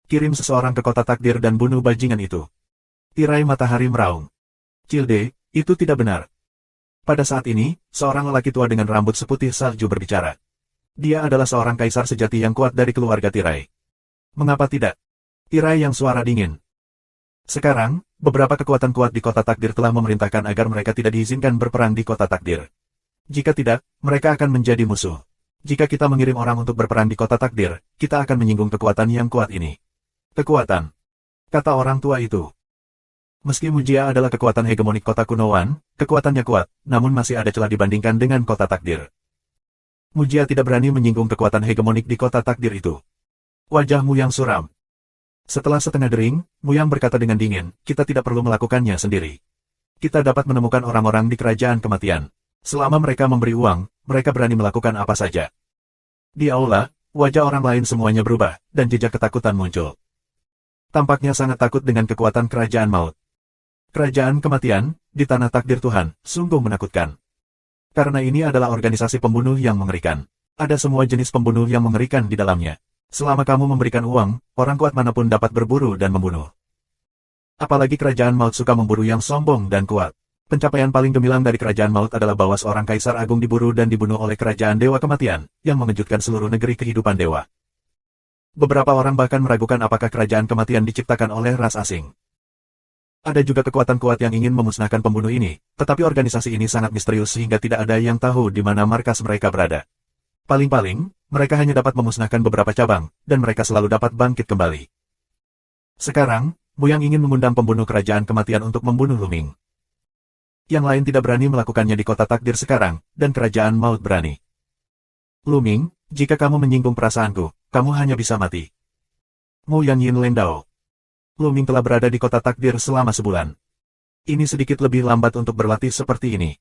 Kirim seseorang ke kota takdir dan bunuh bajingan itu. Tirai matahari meraung. Cilde, itu tidak benar. Pada saat ini, seorang lelaki tua dengan rambut seputih salju berbicara. Dia adalah seorang kaisar sejati yang kuat dari keluarga Tirai. Mengapa tidak? Tirai yang suara dingin. Sekarang, beberapa kekuatan kuat di kota takdir telah memerintahkan agar mereka tidak diizinkan berperang di kota takdir. Jika tidak, mereka akan menjadi musuh. Jika kita mengirim orang untuk berperang di kota takdir, kita akan menyinggung kekuatan yang kuat ini. Kekuatan, kata orang tua itu. Meski Mujia adalah kekuatan hegemonik kota kunoan, kekuatannya kuat, namun masih ada celah dibandingkan dengan kota takdir. Mujia tidak berani menyinggung kekuatan hegemonik di kota takdir itu. Wajah Muyang suram. Setelah setengah dering, Muyang berkata dengan dingin, kita tidak perlu melakukannya sendiri. Kita dapat menemukan orang-orang di kerajaan kematian. Selama mereka memberi uang, mereka berani melakukan apa saja. Di aula, wajah orang lain semuanya berubah, dan jejak ketakutan muncul. Tampaknya sangat takut dengan kekuatan kerajaan maut. Kerajaan kematian, di tanah takdir Tuhan, sungguh menakutkan. Karena ini adalah organisasi pembunuh yang mengerikan. Ada semua jenis pembunuh yang mengerikan di dalamnya. Selama kamu memberikan uang, orang kuat manapun dapat berburu dan membunuh. Apalagi kerajaan maut suka memburu yang sombong dan kuat. Pencapaian paling gemilang dari kerajaan maut adalah bahwa seorang kaisar agung diburu dan dibunuh oleh kerajaan dewa kematian, yang mengejutkan seluruh negeri kehidupan dewa. Beberapa orang bahkan meragukan apakah kerajaan kematian diciptakan oleh ras asing. Ada juga kekuatan kuat yang ingin memusnahkan pembunuh ini, tetapi organisasi ini sangat misterius sehingga tidak ada yang tahu di mana markas mereka berada. Paling-paling, mereka hanya dapat memusnahkan beberapa cabang, dan mereka selalu dapat bangkit kembali. Sekarang, Muyang ingin mengundang pembunuh kerajaan kematian untuk membunuh Luming. Yang lain tidak berani melakukannya di kota takdir sekarang, dan kerajaan maut berani. Luming, jika kamu menyinggung perasaanku, kamu hanya bisa mati. Muyang Yin Lendao. Luming telah berada di kota takdir selama sebulan. Ini sedikit lebih lambat untuk berlatih seperti ini.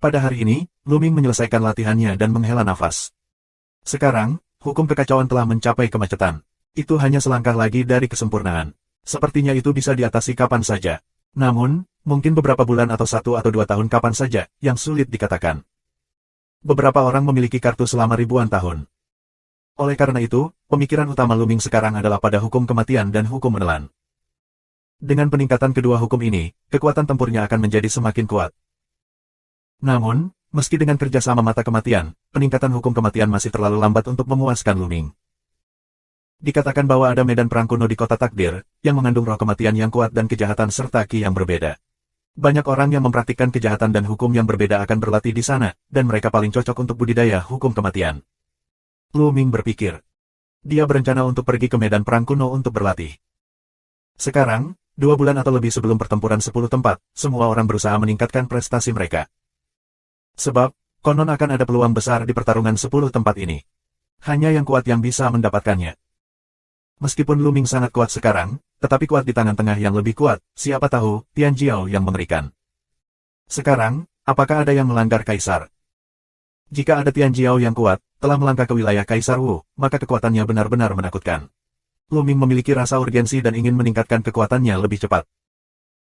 Pada hari ini, Luming menyelesaikan latihannya dan menghela nafas. Sekarang, hukum kekacauan telah mencapai kemacetan. Itu hanya selangkah lagi dari kesempurnaan. Sepertinya itu bisa diatasi kapan saja. Namun, mungkin beberapa bulan atau 1 atau 2 tahun kapan saja, yang sulit dikatakan. Beberapa orang memiliki kartu selama ribuan tahun. Oleh karena itu, pemikiran utama Luming sekarang adalah pada hukum kematian dan hukum menelan. Dengan peningkatan kedua hukum ini, kekuatan tempurnya akan menjadi semakin kuat. Namun, meski dengan kerjasama mata kematian, peningkatan hukum kematian masih terlalu lambat untuk memuaskan Luming. Dikatakan bahwa ada medan perang kuno di kota takdir, yang mengandung roh kematian yang kuat dan kejahatan serta ki yang berbeda. Banyak orang yang mempraktikkan kejahatan dan hukum yang berbeda akan berlatih di sana, dan mereka paling cocok untuk budidaya hukum kematian. Luming berpikir. Dia berencana untuk pergi ke medan perang kuno untuk berlatih. Sekarang, 2 bulan atau lebih sebelum pertempuran 10 tempat, semua orang berusaha meningkatkan prestasi mereka. Sebab, konon akan ada peluang besar di pertarungan 10 tempat ini. Hanya yang kuat yang bisa mendapatkannya. Meskipun Luming sangat kuat sekarang, tetapi kuat di tangan tengah yang lebih kuat, siapa tahu, Tian Jiao yang mengerikan. Sekarang, apakah ada yang melanggar kaisar? Jika ada Tian Jiao yang kuat, telah melangkah ke wilayah Kaisar Wu, maka kekuatannya benar-benar menakutkan. Luming memiliki rasa urgensi dan ingin meningkatkan kekuatannya lebih cepat.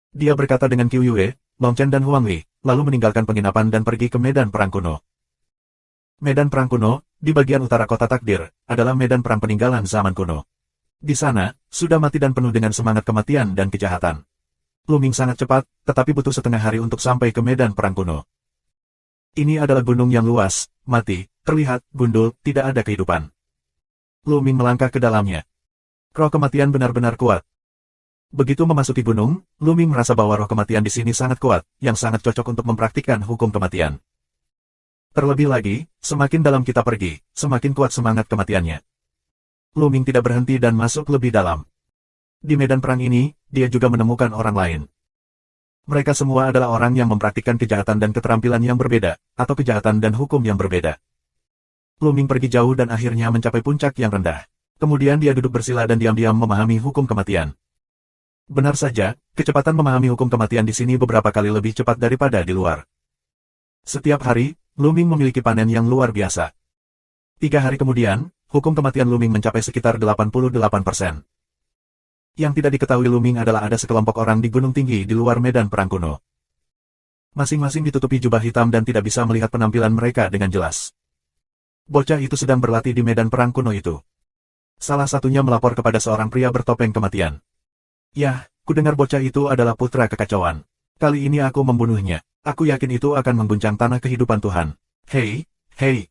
Dia berkata dengan Qiu Yue, Long Chen dan Huang Li, lalu meninggalkan penginapan dan pergi ke medan perang kuno. Medan perang kuno, di bagian utara kota takdir, adalah medan perang peninggalan zaman kuno. Di sana, sudah mati dan penuh dengan semangat kematian dan kejahatan. Luming sangat cepat, tetapi butuh setengah hari untuk sampai ke medan perang kuno. Ini adalah gunung yang luas, mati, terlihat, gundul, tidak ada kehidupan. Luming melangkah ke dalamnya. Roh kematian benar-benar kuat. Begitu memasuki gunung, Luming merasa bahwa roh kematian di sini sangat kuat, yang sangat cocok untuk mempraktikkan hukum kematian. Terlebih lagi, semakin dalam kita pergi, semakin kuat semangat kematiannya. Luming tidak berhenti dan masuk lebih dalam. Di medan perang ini, dia juga menemukan orang lain. Mereka semua adalah orang yang mempraktikkan kejahatan dan keterampilan yang berbeda, atau kejahatan dan hukum yang berbeda. Luming pergi jauh dan akhirnya mencapai puncak yang rendah. Kemudian dia duduk bersila dan diam-diam memahami hukum kematian. Benar saja, kecepatan memahami hukum kematian di sini beberapa kali lebih cepat daripada di luar. Setiap hari, Luming memiliki panen yang luar biasa. 3 hari kemudian, hukum kematian Luming mencapai sekitar 88%. Yang tidak diketahui Luming adalah ada sekelompok orang di gunung tinggi di luar medan perang kuno. Masing-masing ditutupi jubah hitam dan tidak bisa melihat penampilan mereka dengan jelas. Bocah itu sedang berlatih di medan perang kuno itu. Salah satunya melapor kepada seorang pria bertopeng kematian. Yah, kudengar bocah itu adalah putra kekacauan. Kali ini aku membunuhnya. Aku yakin itu akan mengguncang tanah kehidupan Tuhan. Hei, hei.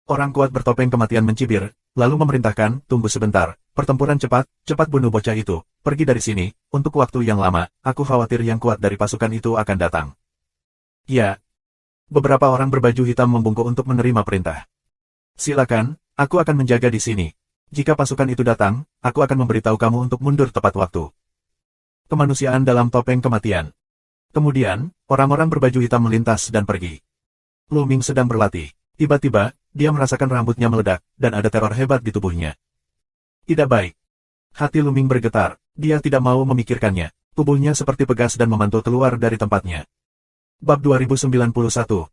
Orang kuat bertopeng kematian mencibir, lalu memerintahkan, tunggu sebentar, pertempuran cepat, cepat bunuh bocah itu, pergi dari sini, untuk waktu yang lama, aku khawatir yang kuat dari pasukan itu akan datang. Ya. Beberapa orang berbaju hitam membungkuk untuk menerima perintah. Silakan, aku akan menjaga di sini. Jika pasukan itu datang, aku akan memberitahu kamu untuk mundur tepat waktu. Kemanusiaan dalam topeng kematian. Kemudian, orang-orang berbaju hitam melintas dan pergi. Lu Ming sedang berlatih. Tiba-tiba, dia merasakan rambutnya meledak, dan ada teror hebat di tubuhnya. Tidak baik. Hati Lu Ming bergetar, dia tidak mau memikirkannya. Tubuhnya seperti pegas dan memantul keluar dari tempatnya. Bab 2091,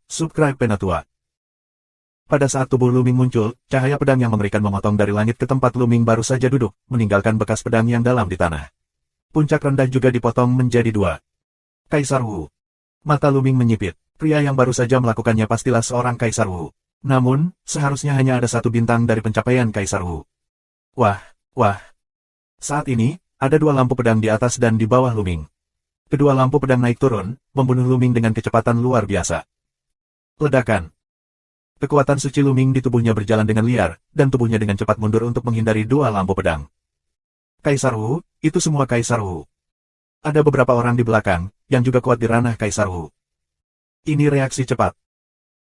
Subscribe Penatua. Pada saat tubuh Lu Ming muncul, cahaya pedang yang mengerikan memotong dari langit ke tempat Lu Ming baru saja duduk, meninggalkan bekas pedang yang dalam di tanah. Puncak rendah juga dipotong menjadi dua. Kaisar Wu. Mata Lu Ming menyipit. Pria yang baru saja melakukannya pastilah seorang Kaisar Wu. Namun, seharusnya hanya ada satu bintang dari pencapaian Kaisar Wu. Wah, wah. Saat ini, ada dua lampu pedang di atas dan di bawah Lu Ming. Kedua lampu pedang naik turun, membunuh Lu Ming dengan kecepatan luar biasa. Ledakan. Kekuatan suci Lu Ming di tubuhnya berjalan dengan liar, dan tubuhnya dengan cepat mundur untuk menghindari dua lampu pedang. Kaisar Wu, itu semua Kaisar Wu. Ada beberapa orang di belakang, yang juga kuat di ranah Kaisar Wu. Ini reaksi cepat.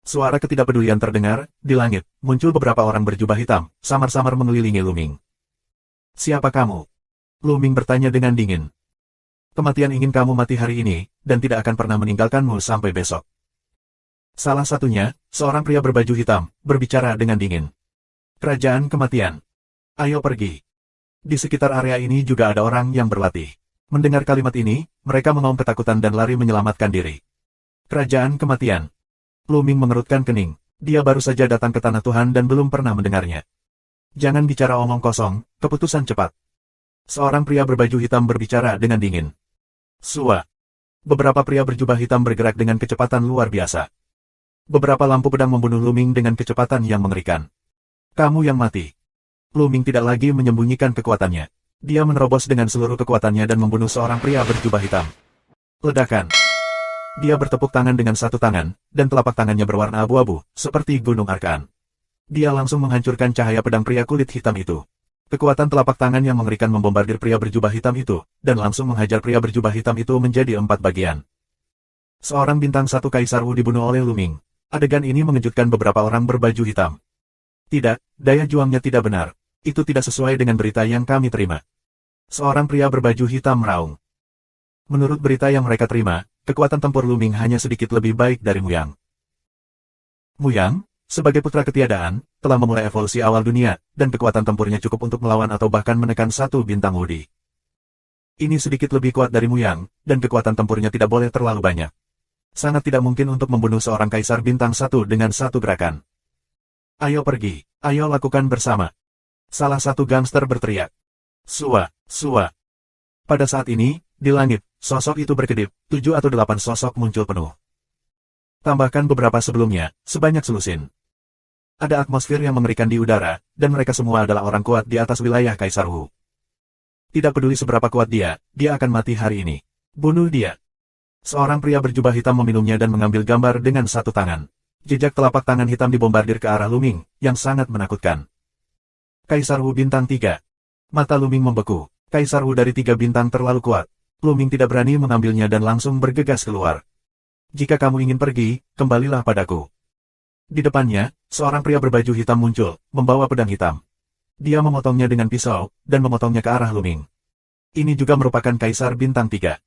Suara ketidakpedulian terdengar, di langit, muncul beberapa orang berjubah hitam, samar-samar mengelilingi Lu Ming. Siapa kamu? Lu Ming bertanya dengan dingin. Kematian ingin kamu mati hari ini, dan tidak akan pernah meninggalkanmu sampai besok. Salah satunya, seorang pria berbaju hitam, berbicara dengan dingin. Kerajaan kematian. Ayo pergi. Di sekitar area ini juga ada orang yang berlatih. Mendengar kalimat ini, mereka mengaum ketakutan dan lari menyelamatkan diri. Kerajaan kematian. Lu Ming mengerutkan kening. Dia baru saja datang ke tanah Tuhan dan belum pernah mendengarnya. Jangan bicara omong kosong, keputusan cepat. Seorang pria berbaju hitam berbicara dengan dingin. Sua. Beberapa pria berjubah hitam bergerak dengan kecepatan luar biasa. Beberapa lampu pedang membunuh Lu Ming dengan kecepatan yang mengerikan. Kamu yang mati. Lu Ming tidak lagi menyembunyikan kekuatannya. Dia menerobos dengan seluruh kekuatannya dan membunuh seorang pria berjubah hitam. Ledakan. Dia bertepuk tangan dengan satu tangan, dan telapak tangannya berwarna abu-abu, seperti gunung Arkan. Dia langsung menghancurkan cahaya pedang pria kulit hitam itu. Kekuatan telapak tangan yang mengerikan membombardir pria berjubah hitam itu, dan langsung menghajar pria berjubah hitam itu menjadi 4 bagian. Seorang bintang satu Kaisar Wu dibunuh oleh Lu Ming. Adegan ini mengejutkan beberapa orang berbaju hitam. Tidak, daya juangnya tidak benar. Itu tidak sesuai dengan berita yang kami terima. Seorang pria berbaju hitam meraung. Menurut berita yang mereka terima, kekuatan tempur Lu Ming hanya sedikit lebih baik dari Muyang. Muyang, sebagai putra ketiadaan, telah memulai evolusi awal dunia, dan kekuatan tempurnya cukup untuk melawan atau bahkan menekan satu bintang Wudi. Ini sedikit lebih kuat dari Muyang, dan kekuatan tempurnya tidak boleh terlalu banyak. Sangat tidak mungkin untuk membunuh seorang kaisar bintang satu dengan satu gerakan. Ayo pergi, ayo lakukan bersama. Salah satu gangster berteriak. Sua, sua. Pada saat ini, di langit, sosok itu berkedip, 7 atau 8 sosok muncul penuh. Tambahkan beberapa sebelumnya, sebanyak selusin. Ada atmosfer yang mengerikan di udara, dan mereka semua adalah orang kuat di atas wilayah Kaisar Wu. Tidak peduli seberapa kuat dia akan mati hari ini. Bunuh dia. Seorang pria berjubah hitam meminumnya dan mengambil gambar dengan satu tangan. Jejak telapak tangan hitam dibombardir ke arah Lu Ming, yang sangat menakutkan. Kaisar Wu bintang 3. Mata Lu Ming membeku. Kaisar Wu dari 3 bintang terlalu kuat. Lu Ming tidak berani mengambilnya dan langsung bergegas keluar. Jika kamu ingin pergi, kembalilah padaku. Di depannya, seorang pria berbaju hitam muncul, membawa pedang hitam. Dia memotongnya dengan pisau, dan memotongnya ke arah Lu Ming. Ini juga merupakan Kaisar bintang 3.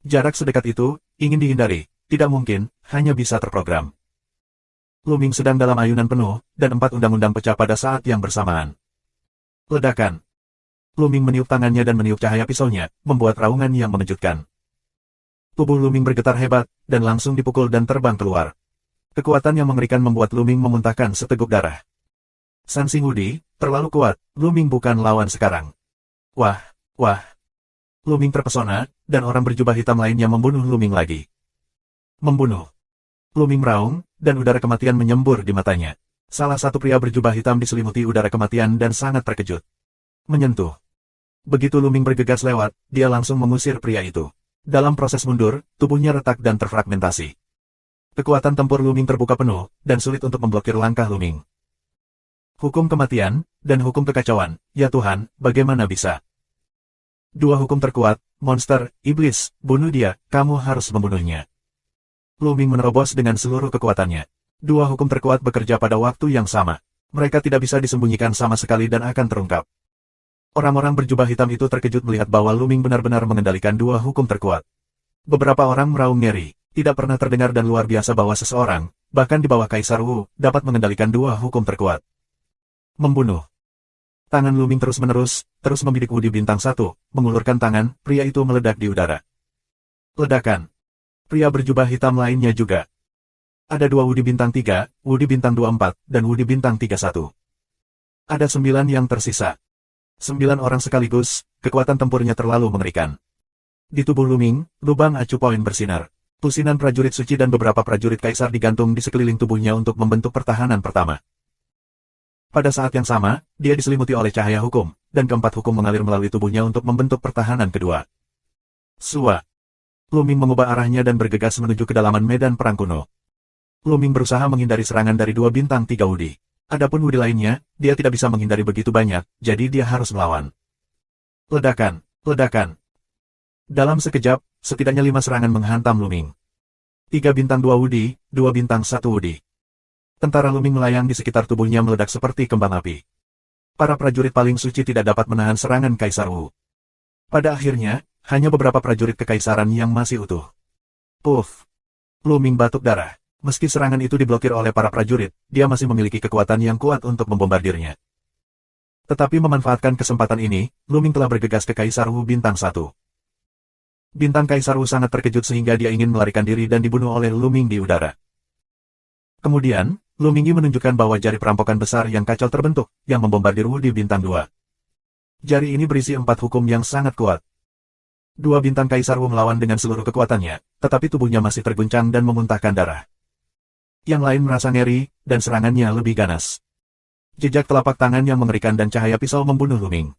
Jarak sedekat itu, ingin dihindari, tidak mungkin, hanya bisa terprogram. Lu Ming sedang dalam ayunan penuh, dan 4 undang-undang pecah pada saat yang bersamaan. Ledakan. Lu Ming meniup tangannya dan meniup cahaya pisaunya, membuat raungan yang mengejutkan. Tubuh Lu Ming bergetar hebat, dan langsung dipukul dan terbang keluar. Kekuatan yang mengerikan membuat Lu Ming memuntahkan seteguk darah. San Xing Wudi, terlalu kuat, Lu Ming bukan lawan sekarang. Wah, wah. Lu Ming terpesona, dan orang berjubah hitam lainnya membunuh Lu Ming lagi. Membunuh. Luming meraung, dan udara kematian menyembur di matanya. Salah satu pria berjubah hitam diselimuti udara kematian dan sangat terkejut. Menyentuh. Begitu Luming bergegas lewat, dia langsung mengusir pria itu. Dalam proses mundur, tubuhnya retak dan terfragmentasi. Kekuatan tempur Luming terbuka penuh, dan sulit untuk memblokir langkah Luming. Hukum kematian, dan hukum kekacauan, ya Tuhan, bagaimana bisa? Dua hukum terkuat, monster, iblis, bunuh dia, kamu harus membunuhnya. Luming menerobos dengan seluruh kekuatannya. Dua hukum terkuat bekerja pada waktu yang sama. Mereka tidak bisa disembunyikan sama sekali dan akan terungkap. Orang-orang berjubah hitam itu terkejut melihat bahwa Luming benar-benar mengendalikan dua hukum terkuat. Beberapa orang meraung ngeri, tidak pernah terdengar dan luar biasa bahwa seseorang, bahkan di bawah Kaisar Wu, dapat mengendalikan dua hukum terkuat. Membunuh. Tangan Luming terus-menerus, terus membidik Wudi Bintang 1, mengulurkan tangan, pria itu meledak di udara. Ledakan. Pria berjubah hitam lainnya juga. Ada dua Wudi Bintang 3, Wudi Bintang 24, dan Wudi Bintang 31. Ada 9 yang tersisa. 9 orang sekaligus, kekuatan tempurnya terlalu mengerikan. Di tubuh Luming, lubang acu poin bersinar. Pusinan prajurit suci dan beberapa prajurit kaisar digantung di sekeliling tubuhnya untuk membentuk pertahanan pertama. Pada saat yang sama, dia diselimuti oleh cahaya hukum, dan keempat hukum mengalir melalui tubuhnya untuk membentuk pertahanan kedua. Sua. Luming mengubah arahnya dan bergegas menuju kedalaman medan perang kuno. Luming berusaha menghindari serangan dari dua bintang 3 Wudi. Adapun Wudi lainnya, dia tidak bisa menghindari begitu banyak, jadi dia harus melawan. Ledakan, ledakan. Dalam sekejap, setidaknya 5 serangan menghantam Luming. 3 bintang 2 Wudi, 2 bintang 1 Wudi. Tentara Luming melayang di sekitar tubuhnya meledak seperti kembang api. Para prajurit paling suci tidak dapat menahan serangan Kaisar Wu. Pada akhirnya, hanya beberapa prajurit kekaisaran yang masih utuh. Puff. Luming batuk darah. Meski serangan itu diblokir oleh para prajurit, dia masih memiliki kekuatan yang kuat untuk membombardirnya. Tetapi memanfaatkan kesempatan ini, Luming telah bergegas ke Kaisar Wu Bintang 1. Bintang Kaisar Wu sangat terkejut sehingga dia ingin melarikan diri dan dibunuh oleh Luming di udara. Kemudian, Luming menunjukkan bahwa jari perampokan besar yang kacau terbentuk, yang membombardir Wu di Bintang 2. Jari ini berisi 4 hukum yang sangat kuat. 2 bintang Kaisar Wu melawan dengan seluruh kekuatannya, tetapi tubuhnya masih terguncang dan memuntahkan darah. Yang lain merasa ngeri, dan serangannya lebih ganas. Jejak telapak tangan yang mengerikan dan cahaya pisau membunuh Luming.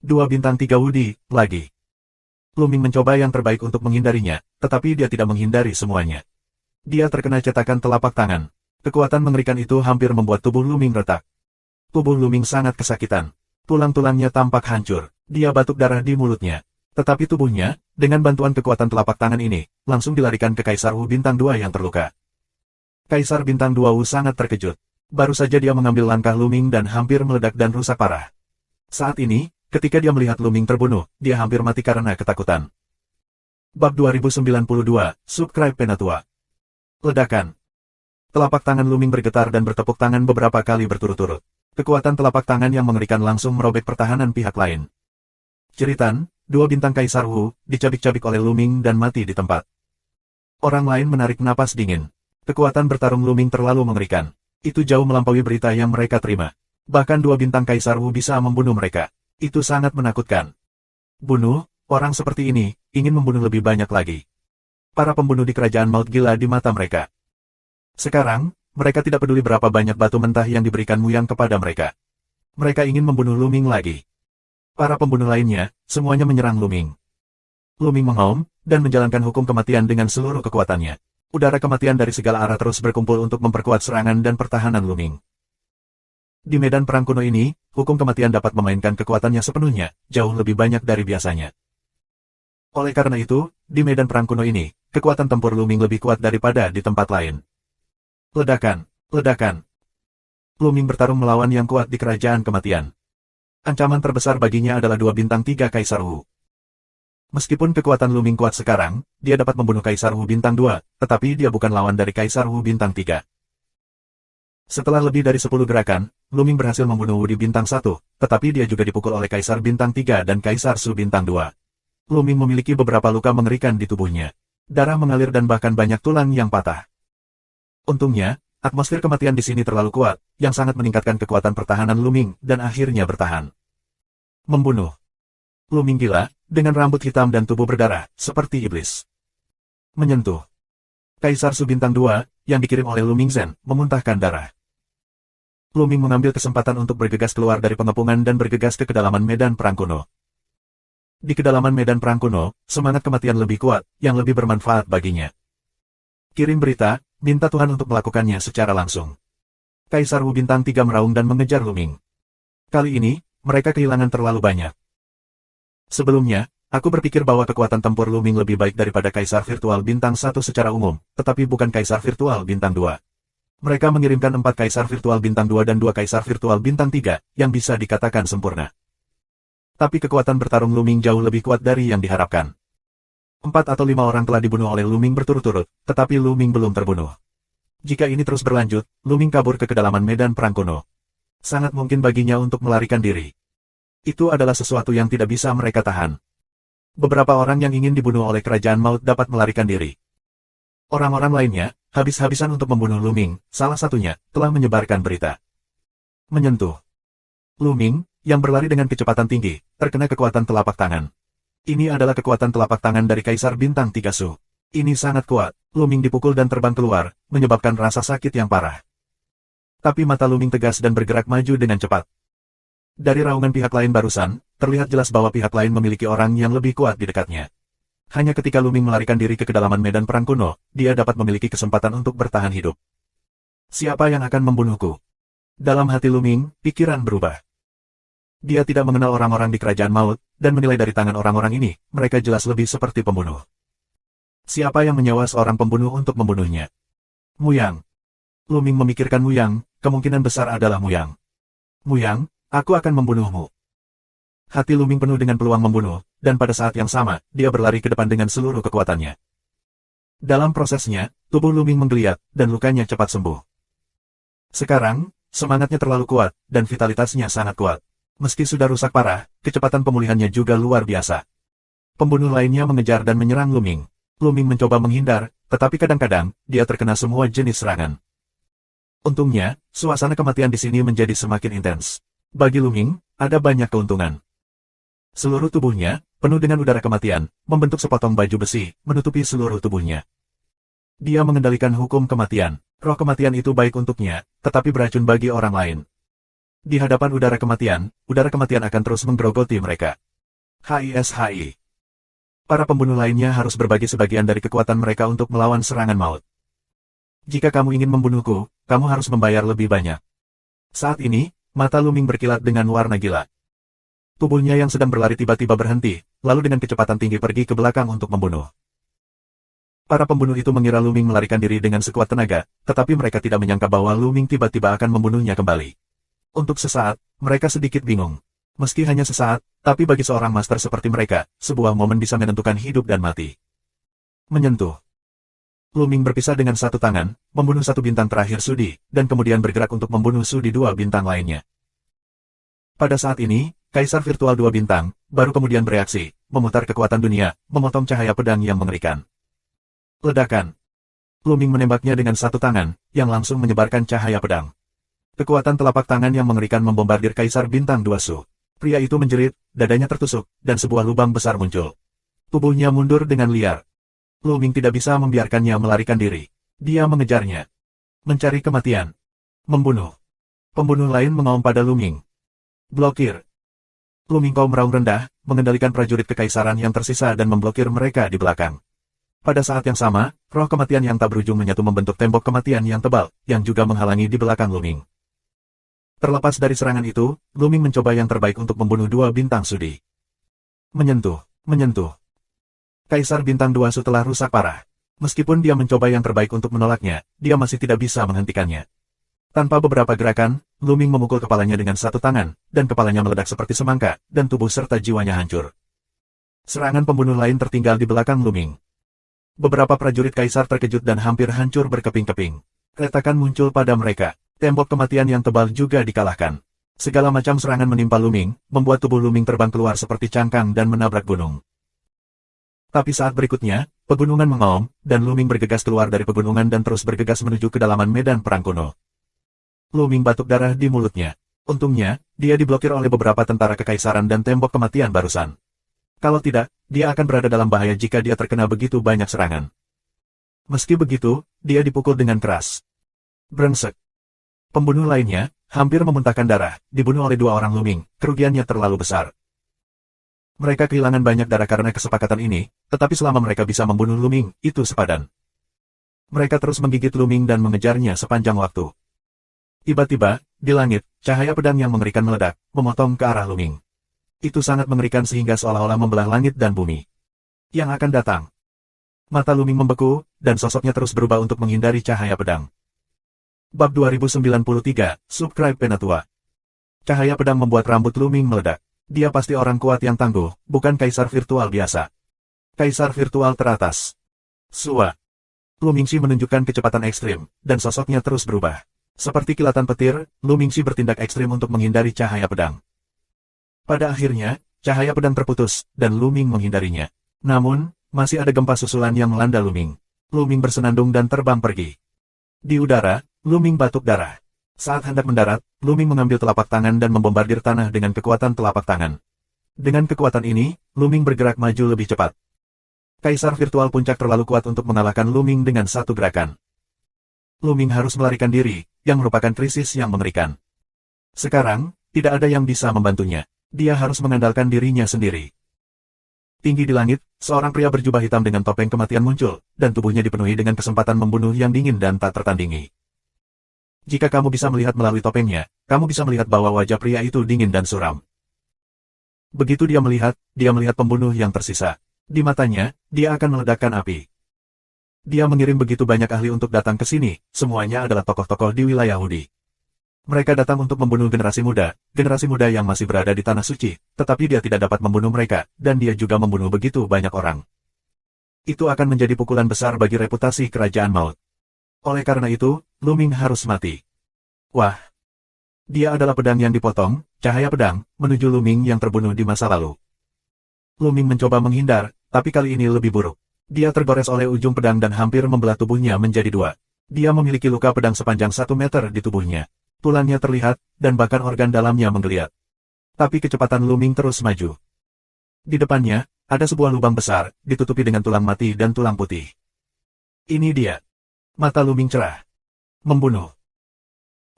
2 bintang 3 Wudi, lagi. Luming mencoba yang terbaik untuk menghindarinya, tetapi dia tidak menghindari semuanya. Dia terkena cetakan telapak tangan. Kekuatan mengerikan itu hampir membuat tubuh Luming retak. Tubuh Luming sangat kesakitan. Tulang-tulangnya tampak hancur. Dia batuk darah di mulutnya. Tetapi tubuhnya, dengan bantuan kekuatan telapak tangan ini, langsung dilarikan ke Kaisar Wu Bintang 2 yang terluka. Kaisar Bintang 2 Wu sangat terkejut. Baru saja dia mengambil langkah Luming dan hampir meledak dan rusak parah. Saat ini, ketika dia melihat Luming terbunuh, dia hampir mati karena ketakutan. Bab 2092, Subscribe Penatua. Ledakan. Telapak tangan Luming bergetar dan bertepuk tangan beberapa kali berturut-turut. Kekuatan telapak tangan yang mengerikan langsung merobek pertahanan pihak lain. Jeritan, 2 bintang Kaisar Wu, dicabik-cabik oleh Luming dan mati di tempat. Orang lain menarik napas dingin. Kekuatan bertarung Luming terlalu mengerikan. Itu jauh melampaui berita yang mereka terima. Bahkan 2 bintang Kaisar Wu bisa membunuh mereka. Itu sangat menakutkan. Bunuh, orang seperti ini, ingin membunuh lebih banyak lagi. Para pembunuh di kerajaan maut gila di mata mereka. Sekarang, mereka tidak peduli berapa banyak batu mentah yang diberikan Muyang kepada mereka. Mereka ingin membunuh Luming lagi. Para pembunuh lainnya, semuanya menyerang Luming. Luming mengaum, dan menjalankan hukum kematian dengan seluruh kekuatannya. Udara kematian dari segala arah terus berkumpul untuk memperkuat serangan dan pertahanan Luming. Di medan perang kuno ini, hukum kematian dapat memainkan kekuatannya sepenuhnya, jauh lebih banyak dari biasanya. Oleh karena itu, di medan perang kuno ini, kekuatan tempur Luming lebih kuat daripada di tempat lain. Ledakan, ledakan. Luming bertarung melawan yang kuat di kerajaan kematian. Ancaman terbesar baginya adalah 2 bintang 3 Kaisar Wu. Meskipun kekuatan Luming kuat sekarang, dia dapat membunuh Kaisar Wu Bintang 2, tetapi dia bukan lawan dari Kaisar Wu Bintang 3. Setelah lebih dari 10 gerakan, Luming berhasil membunuh Wu di Bintang 1, tetapi dia juga dipukul oleh Kaisar Bintang 3 dan Kaisar Su Bintang 2. Luming memiliki beberapa luka mengerikan di tubuhnya. Darah mengalir dan bahkan banyak tulang yang patah. Untungnya, atmosfer kematian di sini terlalu kuat, yang sangat meningkatkan kekuatan pertahanan Luming, dan akhirnya bertahan. Membunuh. Luming gila, dengan rambut hitam dan tubuh berdarah, seperti iblis. Menyentuh. Kaisar Su Bintang 2, yang dikirim oleh Lu Mingzhen, memuntahkan darah. Lu Ming mengambil kesempatan untuk bergegas keluar dari pengepungan dan bergegas ke kedalaman medan perang kuno. Di kedalaman medan perang kuno, semangat kematian lebih kuat, yang lebih bermanfaat baginya. Kirim berita, minta Tuhan untuk melakukannya secara langsung. Kaisar Wu Bintang 3 meraung dan mengejar Lu Ming. Kali ini, mereka kehilangan terlalu banyak. Sebelumnya, aku berpikir bahwa kekuatan tempur Lu Ming lebih baik daripada Kaisar Virtual Bintang 1 secara umum, tetapi bukan Kaisar Virtual Bintang 2. Mereka mengirimkan 4 Kaisar Virtual Bintang 2 dan 2 Kaisar Virtual Bintang 3, yang bisa dikatakan sempurna. Tapi kekuatan bertarung Lu Ming jauh lebih kuat dari yang diharapkan. 4 atau 5 orang telah dibunuh oleh Lu Ming berturut-turut, tetapi Lu Ming belum terbunuh. Jika ini terus berlanjut, Lu Ming kabur ke kedalaman medan perang kuno. Sangat mungkin baginya untuk melarikan diri. Itu adalah sesuatu yang tidak bisa mereka tahan. Beberapa orang yang ingin dibunuh oleh kerajaan maut dapat melarikan diri. Orang-orang lainnya, habis-habisan untuk membunuh Lu Ming, salah satunya, telah menyebarkan berita. Menyentuh. Lu Ming, yang berlari dengan kecepatan tinggi, terkena kekuatan telapak tangan. Ini adalah kekuatan telapak tangan dari Kaisar Bintang 3 Su. Ini sangat kuat. Lu Ming dipukul dan terbang keluar, menyebabkan rasa sakit yang parah. Tapi mata Lu Ming tegas dan bergerak maju dengan cepat. Dari raungan pihak lain barusan, terlihat jelas bahwa pihak lain memiliki orang yang lebih kuat di dekatnya. Hanya ketika Lu Ming melarikan diri ke kedalaman medan perang kuno, dia dapat memiliki kesempatan untuk bertahan hidup. Siapa yang akan membunuhku? Dalam hati Lu Ming, pikiran berubah. Dia tidak mengenal orang-orang di kerajaan maut, dan menilai dari tangan orang-orang ini, mereka jelas lebih seperti pembunuh. Siapa yang menyewa seorang pembunuh untuk membunuhnya? Muyang. Lu Ming memikirkan Muyang, kemungkinan besar adalah Muyang. Muyang, aku akan membunuhmu. Hati Lu Ming penuh dengan peluang membunuh, dan pada saat yang sama, dia berlari ke depan dengan seluruh kekuatannya. Dalam prosesnya, tubuh Lu Ming menggeliat, dan lukanya cepat sembuh. Sekarang, semangatnya terlalu kuat, dan vitalitasnya sangat kuat. Meski sudah rusak parah, kecepatan pemulihannya juga luar biasa. Pembunuh lainnya mengejar dan menyerang Lu Ming. Lu Ming mencoba menghindar, tetapi kadang-kadang, dia terkena semua jenis serangan. Untungnya, suasana kematian di sini menjadi semakin intens. Bagi Lu Ming, ada banyak keuntungan. Seluruh tubuhnya, penuh dengan udara kematian, membentuk sepotong baju besi, menutupi seluruh tubuhnya. Dia mengendalikan hukum kematian. Roh kematian itu baik untuknya, tetapi beracun bagi orang lain. Di hadapan udara kematian akan terus menggerogoti mereka. HISHI. Para pembunuh lainnya harus berbagi sebagian dari kekuatan mereka untuk melawan serangan maut. Jika kamu ingin membunuhku, kamu harus membayar lebih banyak. Saat ini, mata Lu Ming berkilat dengan warna gila. Tubuhnya yang sedang berlari tiba-tiba berhenti, lalu dengan kecepatan tinggi pergi ke belakang untuk membunuh. Para pembunuh itu mengira Lu Ming melarikan diri dengan sekuat tenaga, tetapi mereka tidak menyangka bahwa Lu Ming tiba-tiba akan membunuhnya kembali. Untuk sesaat, mereka sedikit bingung. Meski hanya sesaat, tapi bagi seorang master seperti mereka, sebuah momen bisa menentukan hidup dan mati. Menyentuh. Lu Ming berpisah dengan satu tangan, membunuh satu bintang terakhir Sudi, dan kemudian bergerak untuk membunuh Sudi 2 bintang lainnya. Pada saat ini, Kaisar Virtual 2 bintang, baru kemudian bereaksi, memutar kekuatan dunia, memotong cahaya pedang yang mengerikan. Ledakan. Lu Ming menembaknya dengan satu tangan, yang langsung menyebarkan cahaya pedang. Kekuatan telapak tangan yang mengerikan membombardir Kaisar Bintang 2 Su. Pria itu menjerit, dadanya tertusuk, dan sebuah lubang besar muncul. Tubuhnya mundur dengan liar. Lu Ming tidak bisa membiarkannya melarikan diri. Dia mengejarnya. Mencari kematian. Membunuh. Pembunuh lain mengaum pada Lu Ming. Blokir. Lu Ming kaum meraung rendah, mengendalikan prajurit kekaisaran yang tersisa dan memblokir mereka di belakang. Pada saat yang sama, roh kematian yang tak berujung menyatu membentuk tembok kematian yang tebal, yang juga menghalangi di belakang Lu Ming. Terlepas dari serangan itu, Lu Ming mencoba yang terbaik untuk membunuh 2 bintang Sudi. Menyentuh. Kaisar Bintang 2 Su telah rusak parah. Meskipun dia mencoba yang terbaik untuk menolaknya, dia masih tidak bisa menghentikannya. Tanpa beberapa gerakan, Lu Ming memukul kepalanya dengan satu tangan, dan kepalanya meledak seperti semangka, dan tubuh serta jiwanya hancur. Serangan pembunuh lain tertinggal di belakang Lu Ming. Beberapa prajurit kaisar terkejut dan hampir hancur berkeping-keping. Retakan muncul pada mereka. Tembok kematian yang tebal juga dikalahkan. Segala macam serangan menimpa Lu Ming, membuat tubuh Lu Ming terbang keluar seperti cangkang dan menabrak gunung. Tapi saat berikutnya, pegunungan mengaum, dan Lu Ming bergegas keluar dari pegunungan dan terus bergegas menuju kedalaman medan perang kuno. Lu Ming batuk darah di mulutnya. Untungnya, dia diblokir oleh beberapa tentara kekaisaran dan tembok kematian barusan. Kalau tidak, dia akan berada dalam bahaya jika dia terkena begitu banyak serangan. Meski begitu, dia dipukul dengan keras. Brengsek. Pembunuh lainnya, hampir memuntahkan darah, dibunuh oleh 2 orang Luming, kerugiannya terlalu besar. Mereka kehilangan banyak darah karena kesepakatan ini, tetapi selama mereka bisa membunuh Luming, itu sepadan. Mereka terus menggigit Luming dan mengejarnya sepanjang waktu. Tiba-tiba, di langit, cahaya pedang yang mengerikan meledak, memotong ke arah Luming. Itu sangat mengerikan sehingga seolah-olah membelah langit dan bumi. Yang akan datang. Mata Luming membeku, dan sosoknya terus berubah untuk menghindari cahaya pedang. Bab 2093, Subscribe Penatua. Cahaya pedang membuat rambut Luming meledak. Dia pasti orang kuat yang tangguh, bukan kaisar virtual biasa. Kaisar virtual teratas. Sua. Lu Mingxi menunjukkan kecepatan ekstrim, dan sosoknya terus berubah. Seperti kilatan petir, Lu Mingxi bertindak ekstrim untuk menghindari cahaya pedang. Pada akhirnya, cahaya pedang terputus, dan Lu Ming menghindarinya. Namun, masih ada gempa susulan yang melanda Lu Ming. Lu Ming bersenandung dan terbang pergi. Di udara, Lu Ming batuk darah. Saat hendak mendarat, Lu Ming mengambil telapak tangan dan membombardir tanah dengan kekuatan telapak tangan. Dengan kekuatan ini, Lu Ming bergerak maju lebih cepat. Kaisar virtual puncak terlalu kuat untuk mengalahkan Lu Ming dengan satu gerakan. Lu Ming harus melarikan diri, yang merupakan krisis yang mengerikan. Sekarang, tidak ada yang bisa membantunya. Dia harus mengandalkan dirinya sendiri. Tinggi di langit, seorang pria berjubah hitam dengan topeng kematian muncul, dan tubuhnya dipenuhi dengan kesempatan membunuh yang dingin dan tak tertandingi. Jika kamu bisa melihat melalui topengnya, kamu bisa melihat bahwa wajah pria itu dingin dan suram. Begitu dia melihat pembunuh yang tersisa. Di matanya, dia akan meledakkan api. Dia mengirim begitu banyak ahli untuk datang ke sini, semuanya adalah tokoh-tokoh di wilayah Hudi. Mereka datang untuk membunuh generasi muda yang masih berada di Tanah Suci, tetapi dia tidak dapat membunuh mereka, dan dia juga membunuh begitu banyak orang. Itu akan menjadi pukulan besar bagi reputasi Kerajaan Maut. Oleh karena itu, Lu Ming harus mati. Wah! Dia adalah pedang yang dipotong, cahaya pedang, menuju Lu Ming yang terbunuh di masa lalu. Lu Ming mencoba menghindar, tapi kali ini lebih buruk. Dia tergores oleh ujung pedang dan hampir membelah tubuhnya menjadi 2. Dia memiliki luka pedang sepanjang 1 meter di tubuhnya. Tulangnya terlihat, dan bahkan organ dalamnya menggeliat. Tapi kecepatan Lu Ming terus maju. Di depannya, ada sebuah lubang besar, ditutupi dengan tulang mati dan tulang putih. Ini dia. Mata Lu Ming cerah. Membunuh.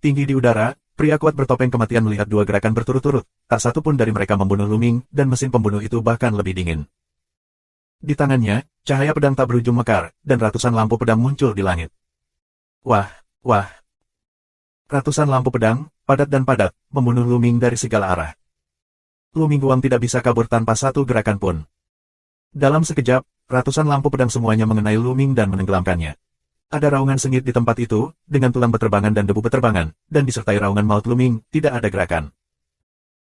Tinggi di udara, pria kuat bertopeng kematian melihat 2 gerakan berturut-turut, tak satu pun dari mereka membunuh Lu Ming, dan mesin pembunuh itu bahkan lebih dingin. Di tangannya, cahaya pedang tak berujung mekar, dan ratusan lampu pedang muncul di langit. Wah, wah. Ratusan lampu pedang, padat dan padat, membunuh Lu Ming dari segala arah. Lu Ming Guang tidak bisa kabur tanpa satu gerakan pun. Dalam sekejap, ratusan lampu pedang semuanya mengenai Lu Ming dan menenggelamkannya. Ada raungan sengit di tempat itu, dengan tulang beterbangan dan debu beterbangan, dan disertai raungan maut Lu Ming, tidak ada gerakan.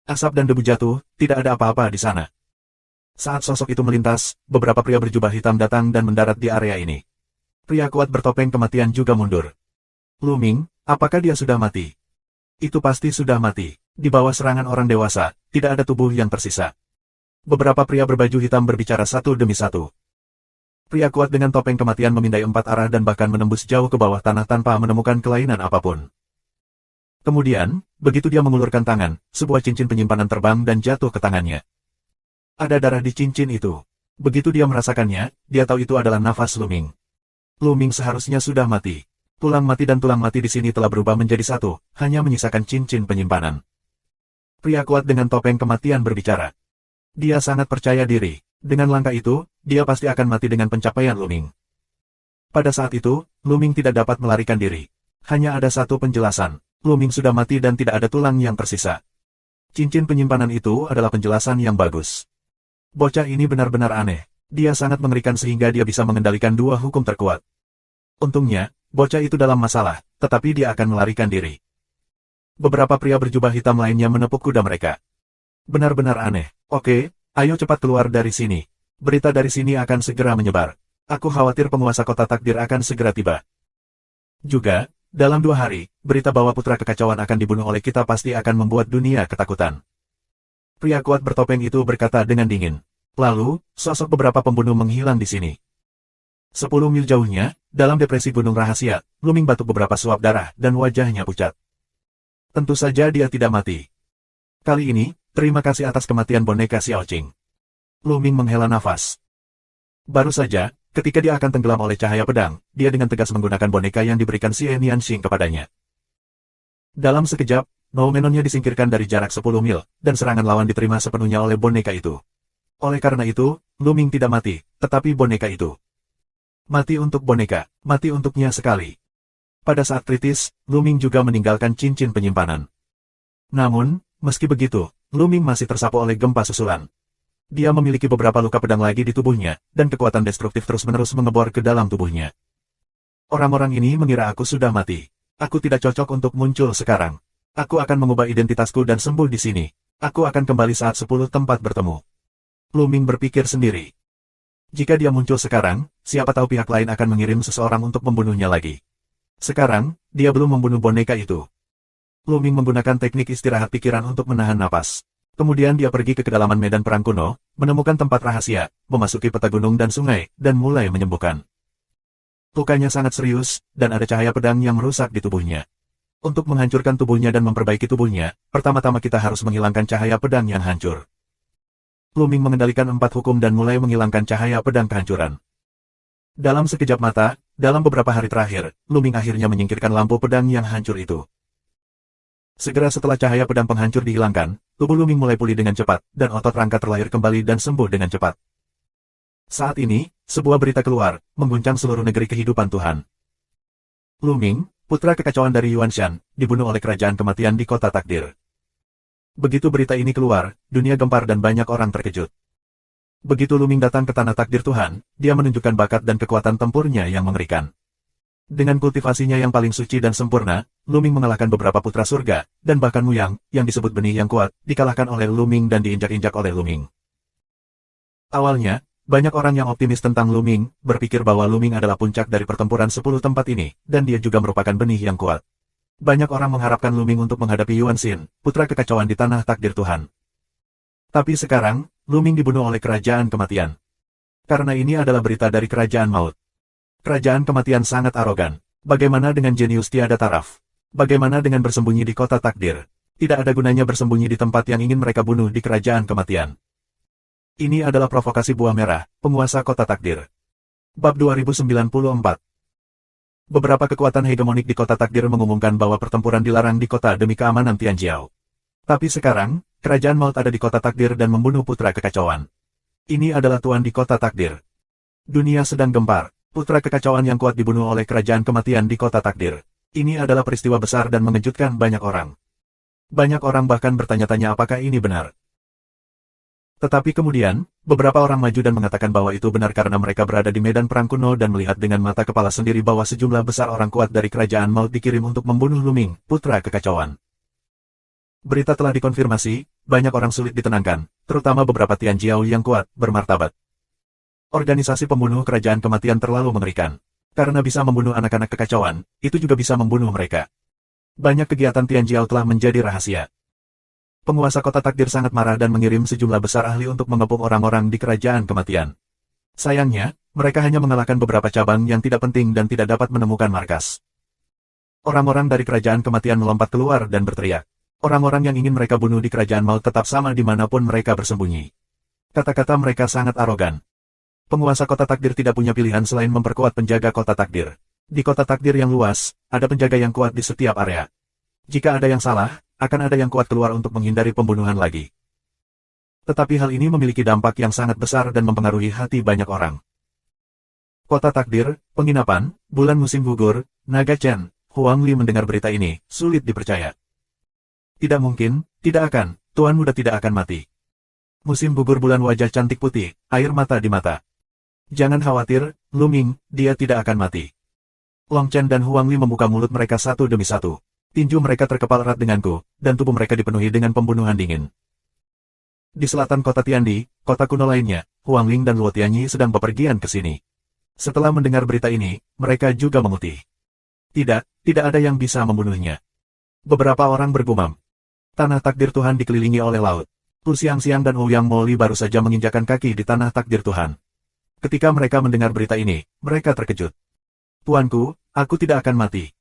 Asap dan debu jatuh, tidak ada apa-apa di sana. Saat sosok itu melintas, beberapa pria berjubah hitam datang dan mendarat di area ini. Pria kuat bertopeng kematian juga mundur. Lu Ming, apakah dia sudah mati? Itu pasti sudah mati. Di bawah serangan orang dewasa, tidak ada tubuh yang tersisa. Beberapa pria berbaju hitam berbicara satu demi satu. Pria kuat dengan topeng kematian memindai 4 arah dan bahkan menembus jauh ke bawah tanah tanpa menemukan kelainan apapun. Kemudian, begitu dia mengulurkan tangan, sebuah cincin penyimpanan terbang dan jatuh ke tangannya. Ada darah di cincin itu. Begitu dia merasakannya, dia tahu itu adalah nafas Lu Ming. Lu Ming seharusnya sudah mati. Tulang mati dan tulang mati di sini telah berubah menjadi satu, hanya menyisakan cincin penyimpanan. Pria kuat dengan topeng kematian berbicara. Dia sangat percaya diri. Dengan langkah itu, dia pasti akan mati dengan pencapaian Lu Ming. Pada saat itu, Lu Ming tidak dapat melarikan diri. Hanya ada satu penjelasan. Lu Ming sudah mati dan tidak ada tulang yang tersisa. Cincin penyimpanan itu adalah penjelasan yang bagus. Bocah ini benar-benar aneh. Dia sangat mengerikan sehingga dia bisa mengendalikan 2 hukum terkuat. Untungnya, bocah itu dalam masalah, tetapi dia akan melarikan diri. Beberapa pria berjubah hitam lainnya menepuk kuda mereka. Benar-benar aneh. Oke, ayo cepat keluar dari sini. Berita dari sini akan segera menyebar. Aku khawatir penguasa kota takdir akan segera tiba. Juga, dalam 2 hari, berita bahwa putra kekacauan akan dibunuh oleh kita pasti akan membuat dunia ketakutan. Pria kuat bertopeng itu berkata dengan dingin. Lalu, sosok beberapa pembunuh menghilang di sini. 10 mil jauhnya, dalam depresi gunung rahasia, Lu Ming batuk beberapa suap darah dan wajahnya pucat. Tentu saja dia tidak mati. Kali ini, terima kasih atas kematian boneka Xiao Qing. Lu Ming menghela nafas. Baru saja, Ketika dia akan tenggelam oleh cahaya pedang, dia dengan tegas menggunakan boneka yang diberikan Xie Nianxing kepadanya. Dalam sekejap, Noumenonnya disingkirkan dari jarak 10 mil, dan serangan lawan diterima sepenuhnya oleh boneka itu. Oleh karena itu, Lu Ming tidak mati, tetapi boneka itu mati untuk boneka, mati untuknya sekali. Pada saat kritis, Lu Ming juga meninggalkan cincin penyimpanan. Namun, meski begitu, Lu Ming masih tersapu oleh gempa susulan. Dia memiliki beberapa luka pedang lagi di tubuhnya, dan kekuatan destruktif terus-menerus mengebor ke dalam tubuhnya. Orang-orang ini mengira aku sudah mati. Aku tidak cocok untuk muncul sekarang. Aku akan mengubah identitasku dan sembuh di sini. Aku akan kembali saat 10 tempat bertemu. Lu Ming berpikir sendiri. Jika dia muncul sekarang, siapa tahu pihak lain akan mengirim seseorang untuk membunuhnya lagi. Sekarang, dia belum membunuh boneka itu. Lu Ming menggunakan teknik istirahat pikiran untuk menahan napas. Kemudian dia pergi ke kedalaman medan perang kuno, menemukan tempat rahasia, memasuki peta gunung dan sungai, dan mulai menyembuhkan. Lukanya sangat serius, dan ada cahaya pedang yang rusak di tubuhnya. Untuk menghancurkan tubuhnya dan memperbaiki tubuhnya, pertama-tama kita harus menghilangkan cahaya pedang yang hancur. Lu Ming mengendalikan 4 hukum dan mulai menghilangkan cahaya pedang kehancuran. Dalam sekejap mata, dalam beberapa hari terakhir, Lu Ming akhirnya menyingkirkan lampu pedang yang hancur itu. Segera setelah cahaya pedang penghancur dihilangkan, tubuh Lu Ming mulai pulih dengan cepat, dan otot rangka terlahir kembali dan sembuh dengan cepat. Saat ini, sebuah berita keluar, mengguncang seluruh negeri kehidupan Tuhan. Lu Ming, putra kekacauan dari Yuanshan, dibunuh oleh kerajaan kematian di kota takdir. Begitu berita ini keluar, dunia gempar dan banyak orang terkejut. Begitu Lu Ming datang ke tanah takdir Tuhan, dia menunjukkan bakat dan kekuatan tempurnya yang mengerikan. Dengan kultivasinya yang paling suci dan sempurna, Lu Ming mengalahkan beberapa putra surga, dan bahkan Muyang, yang disebut benih yang kuat, dikalahkan oleh Lu Ming dan diinjak-injak oleh Lu Ming. Awalnya, banyak orang yang optimis tentang Lu Ming, berpikir bahwa Lu Ming adalah puncak dari pertempuran 10 tempat ini, dan dia juga merupakan benih yang kuat. Banyak orang mengharapkan Lu Ming untuk menghadapi Yuan Xin, putra kekacauan di tanah takdir Tuhan. Tapi sekarang, Lu Ming dibunuh oleh kerajaan kematian. Karena ini adalah berita dari kerajaan maut. Kerajaan kematian sangat arogan. Bagaimana dengan jenius tiada taraf? Bagaimana dengan bersembunyi di kota takdir? Tidak ada gunanya bersembunyi di tempat yang ingin mereka bunuh di kerajaan kematian. Ini adalah provokasi buah merah, penguasa kota takdir. Bab 2094. Beberapa kekuatan hegemonik di kota takdir mengumumkan bahwa pertempuran dilarang di kota demi keamanan Tianjiao. Tapi sekarang, kerajaan maut ada di kota takdir dan membunuh putra kekacauan. Ini adalah tuan di kota takdir. Dunia sedang gempar. Putra kekacauan yang kuat dibunuh oleh kerajaan kematian di kota takdir. Ini adalah peristiwa besar dan mengejutkan banyak orang. Banyak orang bahkan bertanya-tanya apakah ini benar. Tetapi kemudian, beberapa orang maju dan mengatakan bahwa itu benar karena mereka berada di medan perang kuno dan melihat dengan mata kepala sendiri bahwa sejumlah besar orang kuat dari kerajaan maut dikirim untuk membunuh Lu Ming, putra kekacauan. Berita telah dikonfirmasi, banyak orang sulit ditenangkan, terutama beberapa Tianjiao yang kuat, bermartabat. Organisasi pembunuh kerajaan kematian terlalu mengerikan. Karena bisa membunuh anak-anak kekacauan, itu juga bisa membunuh mereka. Banyak kegiatan Tianjiao telah menjadi rahasia. Penguasa kota takdir sangat marah dan mengirim sejumlah besar ahli untuk mengepung orang-orang di kerajaan kematian. Sayangnya, mereka hanya mengalahkan beberapa cabang yang tidak penting dan tidak dapat menemukan markas. Orang-orang dari kerajaan kematian melompat keluar dan berteriak. Orang-orang yang ingin mereka bunuh di kerajaan maut tetap sama dimanapun mereka bersembunyi. Kata-kata mereka sangat arogan. Penguasa kota takdir tidak punya pilihan selain memperkuat penjaga kota takdir. Di kota takdir yang luas, ada penjaga yang kuat di setiap area. Jika ada yang salah, akan ada yang kuat keluar untuk menghindari pembunuhan lagi. Tetapi hal ini memiliki dampak yang sangat besar dan mempengaruhi hati banyak orang. Kota takdir, penginapan, bulan musim gugur, Naga Chen, Huang Li mendengar berita ini, sulit dipercaya. Tidak mungkin, tidak akan, Tuan Muda tidak akan mati. Musim gugur bulan wajah cantik putih, air mata di mata. Jangan khawatir, Lu Ming, dia tidak akan mati. Long Chen dan Huang Li membuka mulut mereka satu demi satu. Tinju mereka terkepal erat denganku, dan tubuh mereka dipenuhi dengan pembunuhan dingin. Di selatan kota Tiandi, kota kuno lainnya, Huang Ling dan Luo Tianyi sedang bepergian ke sini. Setelah mendengar berita ini, mereka juga memutih. Tidak ada yang bisa membunuhnya. Beberapa orang bergumam. Tanah takdir Tuhan dikelilingi oleh laut. Lu Xiangxiang dan Ouyang Moli baru saja menginjakan kaki di tanah takdir Tuhan. Ketika mereka mendengar berita ini, mereka terkejut. Tuanku, aku tidak akan mati.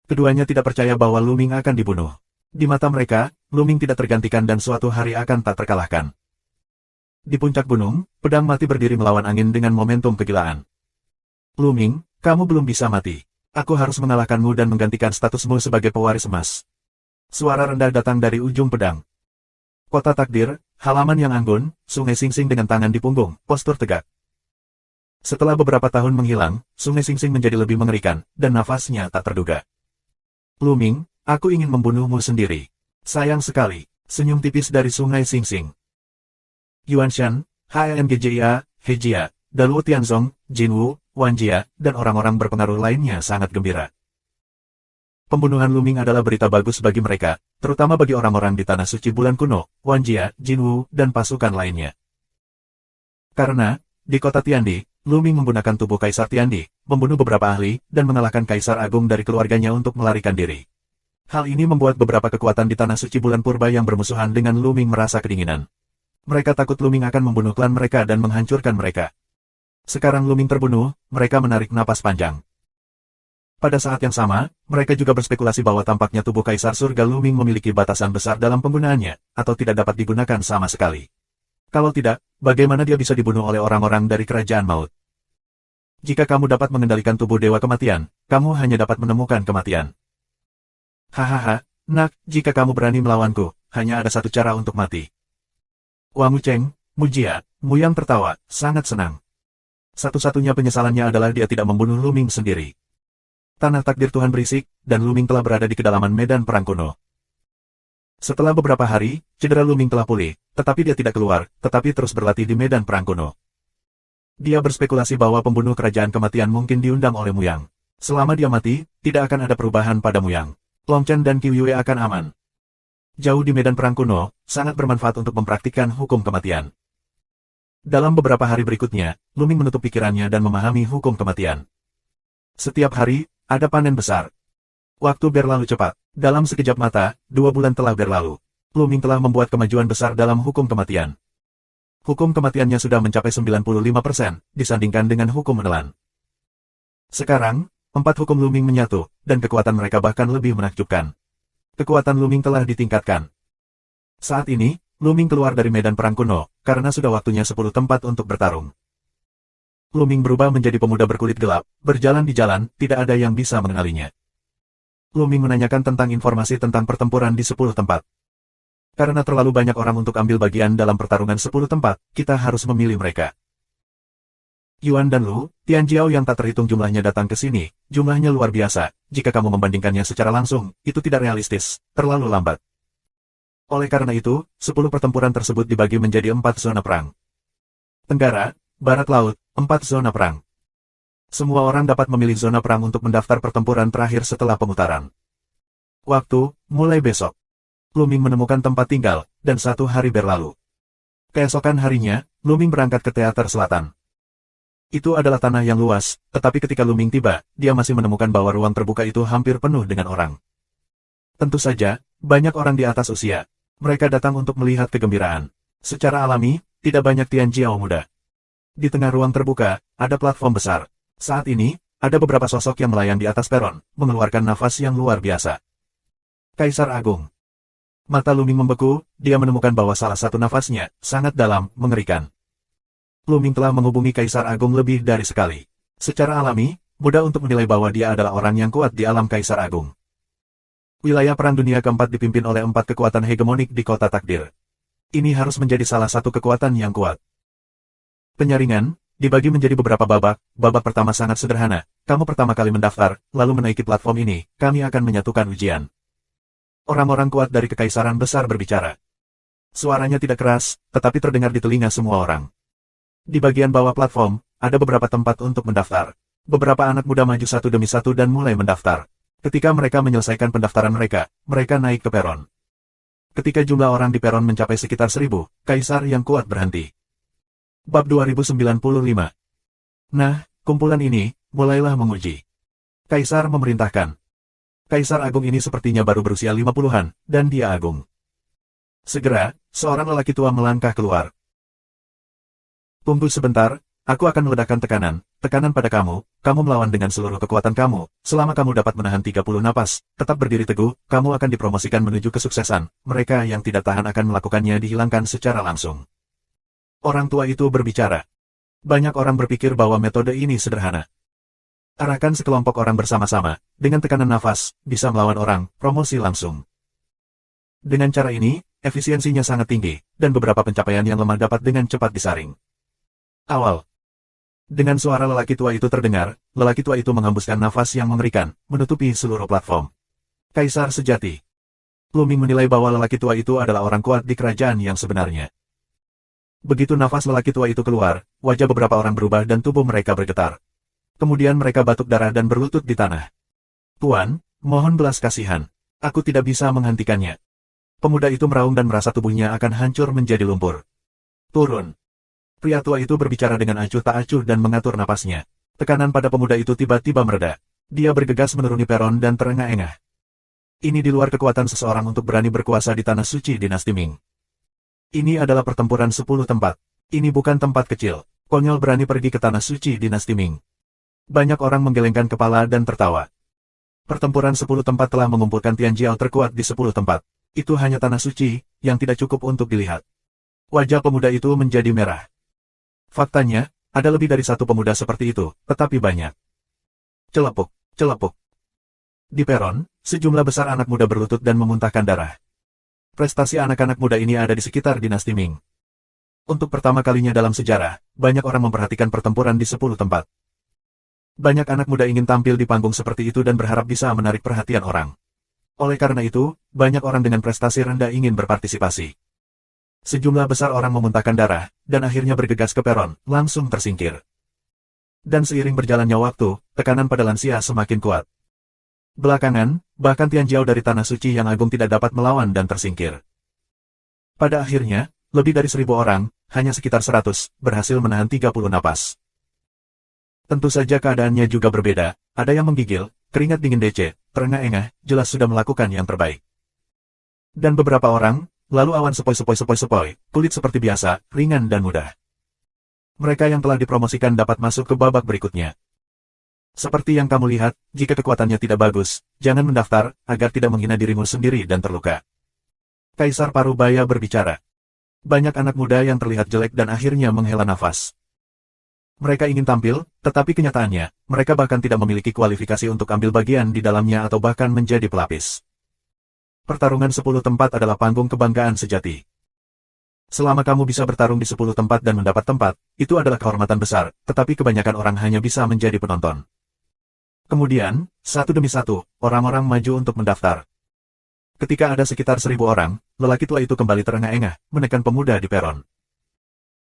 Keduanya tidak percaya bahwa Lu Ming akan dibunuh. Di mata mereka, Lu Ming tidak tergantikan dan suatu hari akan tak terkalahkan. Di puncak gunung, pedang mati berdiri melawan angin dengan momentum kegilaan. Luming, kamu belum bisa mati. Aku harus mengalahkanmu dan menggantikan statusmu sebagai pewaris emas. Suara rendah datang dari ujung pedang. Kota takdir, halaman yang anggun, Sungai Singsing dengan tangan di punggung, postur tegak. Setelah beberapa tahun menghilang, Sungai Singsing menjadi lebih mengerikan, dan nafasnya tak terduga. Luming, aku ingin membunuhmu sendiri. Sayang sekali, senyum tipis dari Sungai Singsing. Yuan Shan, HMGJIA, Hejia, Daluo Tianzong, Jinwu, Wan Jia, dan orang-orang berpengaruh lainnya sangat gembira. Pembunuhan Luming adalah berita bagus bagi mereka, terutama bagi orang-orang di Tanah Suci Bulan Kuno, Wan Jia, Jinwu, dan pasukan lainnya. Karena, di kota Tiandi, Luming menggunakan tubuh Kaisar Tiandi, membunuh beberapa ahli, dan mengalahkan Kaisar Agung dari keluarganya untuk melarikan diri. Hal ini membuat beberapa kekuatan di Tanah Suci Bulan Purba yang bermusuhan dengan Luming merasa kedinginan. Mereka takut Luming akan membunuh klan mereka dan menghancurkan mereka. Sekarang Luming terbunuh, mereka menarik napas panjang. Pada saat yang sama, mereka juga berspekulasi bahwa tampaknya tubuh Kaisar Surga Luming memiliki batasan besar dalam penggunaannya, atau tidak dapat digunakan sama sekali. Kalau tidak, bagaimana dia bisa dibunuh oleh orang-orang dari Kerajaan Maut? Jika kamu dapat mengendalikan tubuh Dewa Kematian, kamu hanya dapat menemukan kematian. Hahaha, nak, jika kamu berani melawanku, hanya ada satu cara untuk mati. Wang Wucheng, Mujia, Muyang tertawa, sangat senang. Satu-satunya penyesalannya adalah dia tidak membunuh Luming sendiri. Tanah takdir Tuhan berisik, dan Luming telah berada di kedalaman medan perang kuno. Setelah beberapa hari, cedera Luming telah pulih, tetapi dia tidak keluar, tetapi terus berlatih di medan perang kuno. Dia berspekulasi bahwa pembunuh kerajaan kematian mungkin diundang oleh Muyang. Selama dia mati, tidak akan ada perubahan pada Muyang. Long Chen dan Qiu Yue akan aman. Jauh di medan perang kuno, sangat bermanfaat untuk mempraktikkan hukum kematian. Dalam beberapa hari berikutnya, Luming menutup pikirannya dan memahami hukum kematian. Setiap hari, ada panen besar. Waktu berlalu cepat. Dalam sekejap mata, 2 bulan telah berlalu. Luming telah membuat kemajuan besar dalam hukum kematian. Hukum kematiannya sudah mencapai 95%, disandingkan dengan hukum menelan. Sekarang, 4 hukum Luming menyatu, dan kekuatan mereka bahkan lebih menakjubkan. Kekuatan Luming telah ditingkatkan. Saat ini, Luming keluar dari medan perang kuno, karena sudah waktunya 10 tempat untuk bertarung. Luming berubah menjadi pemuda berkulit gelap, berjalan di jalan, tidak ada yang bisa mengenalinya. Luming menanyakan tentang informasi tentang pertempuran di 10 tempat. Karena terlalu banyak orang untuk ambil bagian dalam pertarungan 10 tempat, kita harus memilih mereka. Yuan dan Lu, Tianjiao yang tak terhitung jumlahnya datang ke sini, jumlahnya luar biasa, jika kamu membandingkannya secara langsung, itu tidak realistis, terlalu lambat. Oleh karena itu, 10 pertempuran tersebut dibagi menjadi 4 zona perang. Tenggara, Barat Laut, 4 zona perang. Semua orang dapat memilih zona perang untuk mendaftar pertempuran terakhir setelah pemutaran. Waktu, mulai besok. Luming menemukan tempat tinggal, dan 1 hari berlalu. Keesokan harinya, Luming berangkat ke Teater Selatan. Itu adalah tanah yang luas, tetapi ketika Luming tiba, dia masih menemukan bahwa ruang terbuka itu hampir penuh dengan orang. Tentu saja, banyak orang di atas usia. Mereka datang untuk melihat kegembiraan. Secara alami, tidak banyak Tianjiao muda. Di tengah ruang terbuka, ada platform besar. Saat ini, ada beberapa sosok yang melayang di atas peron, mengeluarkan nafas yang luar biasa. Kaisar Agung. Mata Luming membeku, dia menemukan bahwa salah satu nafasnya, sangat dalam, mengerikan. Luming telah menghubungi Kaisar Agung lebih dari sekali. Secara alami, mudah untuk menilai bahwa dia adalah orang yang kuat di alam Kaisar Agung. Wilayah Perang Dunia keempat dipimpin oleh 4 kekuatan hegemonik di Kota Takdir. Ini harus menjadi salah satu kekuatan yang kuat. Penyaringan dibagi menjadi beberapa babak. Babak pertama sangat sederhana. Kamu pertama kali mendaftar, lalu menaiki platform ini, kami akan menyatukan ujian. Orang-orang kuat dari Kekaisaran Besar berbicara. Suaranya tidak keras, tetapi terdengar di telinga semua orang. Di bagian bawah platform, ada beberapa tempat untuk mendaftar. Beberapa anak muda maju satu demi satu dan mulai mendaftar. Ketika mereka menyelesaikan pendaftaran mereka, mereka naik ke peron. Ketika jumlah orang di peron mencapai sekitar 1000, Kaisar yang kuat berhenti. Bab 2095. Nah, kumpulan ini, mulailah menguji. Kaisar memerintahkan. Kaisar Agung ini sepertinya baru berusia 50-an, dan dia agung. Segera, seorang lelaki tua melangkah keluar. Tunggu sebentar, aku akan meledakkan tekanan pada kamu melawan dengan seluruh kekuatan kamu, selama kamu dapat menahan 30 napas, tetap berdiri teguh, kamu akan dipromosikan menuju kesuksesan, mereka yang tidak tahan akan melakukannya dihilangkan secara langsung. Orang tua itu berbicara. Banyak orang berpikir bahwa metode ini sederhana. Arahkan sekelompok orang bersama-sama, dengan tekanan nafas, bisa melawan orang, promosi langsung. Dengan cara ini, efisiensinya sangat tinggi, dan beberapa pencapaian yang lemah dapat dengan cepat disaring. Awal. Dengan suara lelaki tua itu terdengar, lelaki tua itu menghembuskan nafas yang mengerikan, menutupi seluruh platform. Kaisar sejati. Lu Ming menilai bahwa lelaki tua itu adalah orang kuat di kerajaan yang sebenarnya. Begitu nafas lelaki tua itu keluar, wajah beberapa orang berubah dan tubuh mereka bergetar. Kemudian mereka batuk darah dan berlutut di tanah. Tuan, mohon belas kasihan. Aku tidak bisa menghentikannya. Pemuda itu meraung dan merasa tubuhnya akan hancur menjadi lumpur. Turun. Pria tua itu berbicara dengan acuh tak acuh dan mengatur napasnya. Tekanan pada pemuda itu tiba-tiba mereda. Dia bergegas menuruni peron dan terengah-engah. Ini di luar kekuatan seseorang untuk berani berkuasa di tanah suci dinasti Ming. Ini adalah pertempuran 10 tempat. Ini bukan tempat kecil. Konyol berani pergi ke tanah suci dinasti Ming. Banyak orang menggelengkan kepala dan tertawa. Pertempuran 10 tempat telah mengumpulkan Tian Jiao terkuat di 10 tempat. Itu hanya tanah suci, yang tidak cukup untuk dilihat. Wajah pemuda itu menjadi merah. Faktanya, ada lebih dari satu pemuda seperti itu, tetapi banyak. Celepuk, celepuk. Di peron, sejumlah besar anak muda berlutut dan memuntahkan darah. Prestasi anak-anak muda ini ada di sekitar dinasti Ming. Untuk pertama kalinya dalam sejarah, banyak orang memperhatikan pertempuran di 10 tempat. Banyak anak muda ingin tampil di panggung seperti itu dan berharap bisa menarik perhatian orang. Oleh karena itu, banyak orang dengan prestasi rendah ingin berpartisipasi. Sejumlah besar orang memuntahkan darah, dan akhirnya bergegas ke peron, langsung tersingkir. Dan seiring berjalannya waktu, tekanan pada lansia semakin kuat. Belakangan, bahkan Tian Jiao dari Tanah Suci yang agung tidak dapat melawan dan tersingkir. Pada akhirnya, lebih dari 1.000 orang, hanya sekitar 100, berhasil menahan 30 napas. Tentu saja keadaannya juga berbeda, ada yang menggigil, keringat dingin DC, terengah-engah, jelas sudah melakukan yang terbaik. Dan beberapa orang, lalu awan sepoi-sepoi-sepoi-sepoi, kulit seperti biasa, ringan dan mudah. Mereka yang telah dipromosikan dapat masuk ke babak berikutnya. Seperti yang kamu lihat, jika kekuatannya tidak bagus, jangan mendaftar, agar tidak menghina dirimu sendiri dan terluka. Kaisar Parubaya berbicara. Banyak anak muda yang terlihat jelek dan akhirnya menghela nafas. Mereka ingin tampil, tetapi kenyataannya, mereka bahkan tidak memiliki kualifikasi untuk ambil bagian di dalamnya atau bahkan menjadi pelapis. Pertarungan 10 tempat adalah panggung kebanggaan sejati. Selama kamu bisa bertarung di 10 tempat dan mendapat tempat, itu adalah kehormatan besar, tetapi kebanyakan orang hanya bisa menjadi penonton. Kemudian, satu demi satu, orang-orang maju untuk mendaftar. Ketika ada sekitar 1.000 orang, lelaki tua itu kembali terengah-engah, menekan pemuda di peron.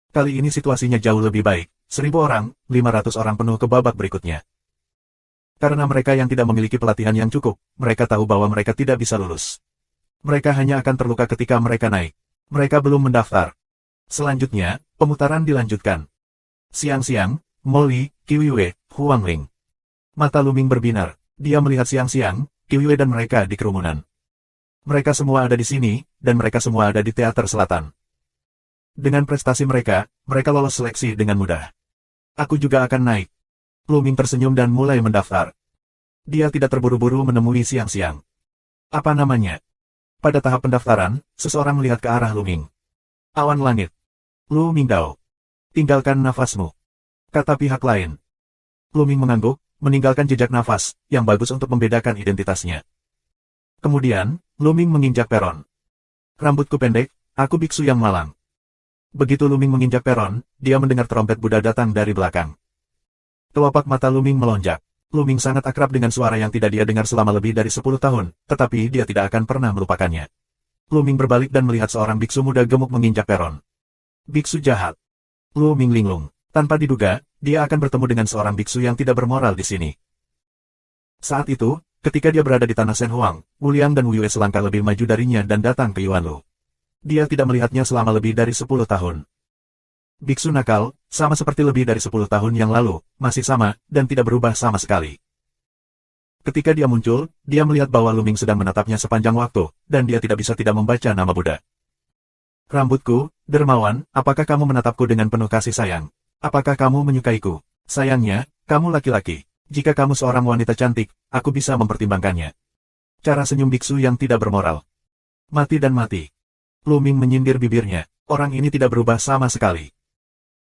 Kali ini situasinya jauh lebih baik, 1.000 orang, 500 orang penuh ke babak berikutnya. Karena mereka yang tidak memiliki pelatihan yang cukup, mereka tahu bahwa mereka tidak bisa lulus. Mereka hanya akan terluka ketika mereka naik. Mereka belum mendaftar. Selanjutnya, pemutaran dilanjutkan. Siang-siang, Molly, Qiuiwei, Huang Ling. Mata Lu Ming berbinar. Dia melihat siang-siang, Qiuiwei dan mereka di kerumunan. Mereka semua ada di sini, dan mereka semua ada di teater selatan. Dengan prestasi mereka, mereka lolos seleksi dengan mudah. Aku juga akan naik. Lu Ming tersenyum dan mulai mendaftar. Dia tidak terburu-buru menemui siang-siang. Apa namanya? Pada tahap pendaftaran, seseorang melihat ke arah Lu Ming. Awan langit. Lu Mingdao. Tinggalkan nafasmu. Kata pihak lain. Lu Ming mengangguk, meninggalkan jejak nafas, yang bagus untuk membedakan identitasnya. Kemudian, Lu Ming menginjak peron. Rambutku pendek, aku biksu yang malang. Begitu Lu Ming menginjak peron, dia mendengar trompet Buddha datang dari belakang. Kelopak mata Lu Ming melonjak. Lu Ming sangat akrab dengan suara yang tidak dia dengar selama lebih dari 10 tahun, tetapi dia tidak akan pernah melupakannya. Lu Ming berbalik dan melihat seorang biksu muda gemuk menginjak peron. Biksu jahat. Lu Ming linglung. Tanpa diduga, dia akan bertemu dengan seorang biksu yang tidak bermoral di sini. Saat itu, ketika dia berada di tanah Shen Huang, Wu Liang dan Wu Yue selangkah lebih maju darinya dan datang ke Yuan Lu. Dia tidak melihatnya selama lebih dari 10 tahun. Biksu nakal, sama seperti lebih dari 10 tahun yang lalu, masih sama, dan tidak berubah sama sekali. Ketika dia muncul, dia melihat bahwa Lu Ming sedang menatapnya sepanjang waktu, dan dia tidak bisa tidak membaca nama Buddha. Rambutku, dermawan, apakah kamu menatapku dengan penuh kasih sayang? Apakah kamu menyukaiku? Sayangnya, kamu laki-laki. Jika kamu seorang wanita cantik, aku bisa mempertimbangkannya. Cara senyum biksu yang tidak bermoral. Mati dan mati. Lu Ming menyindir bibirnya. Orang ini tidak berubah sama sekali.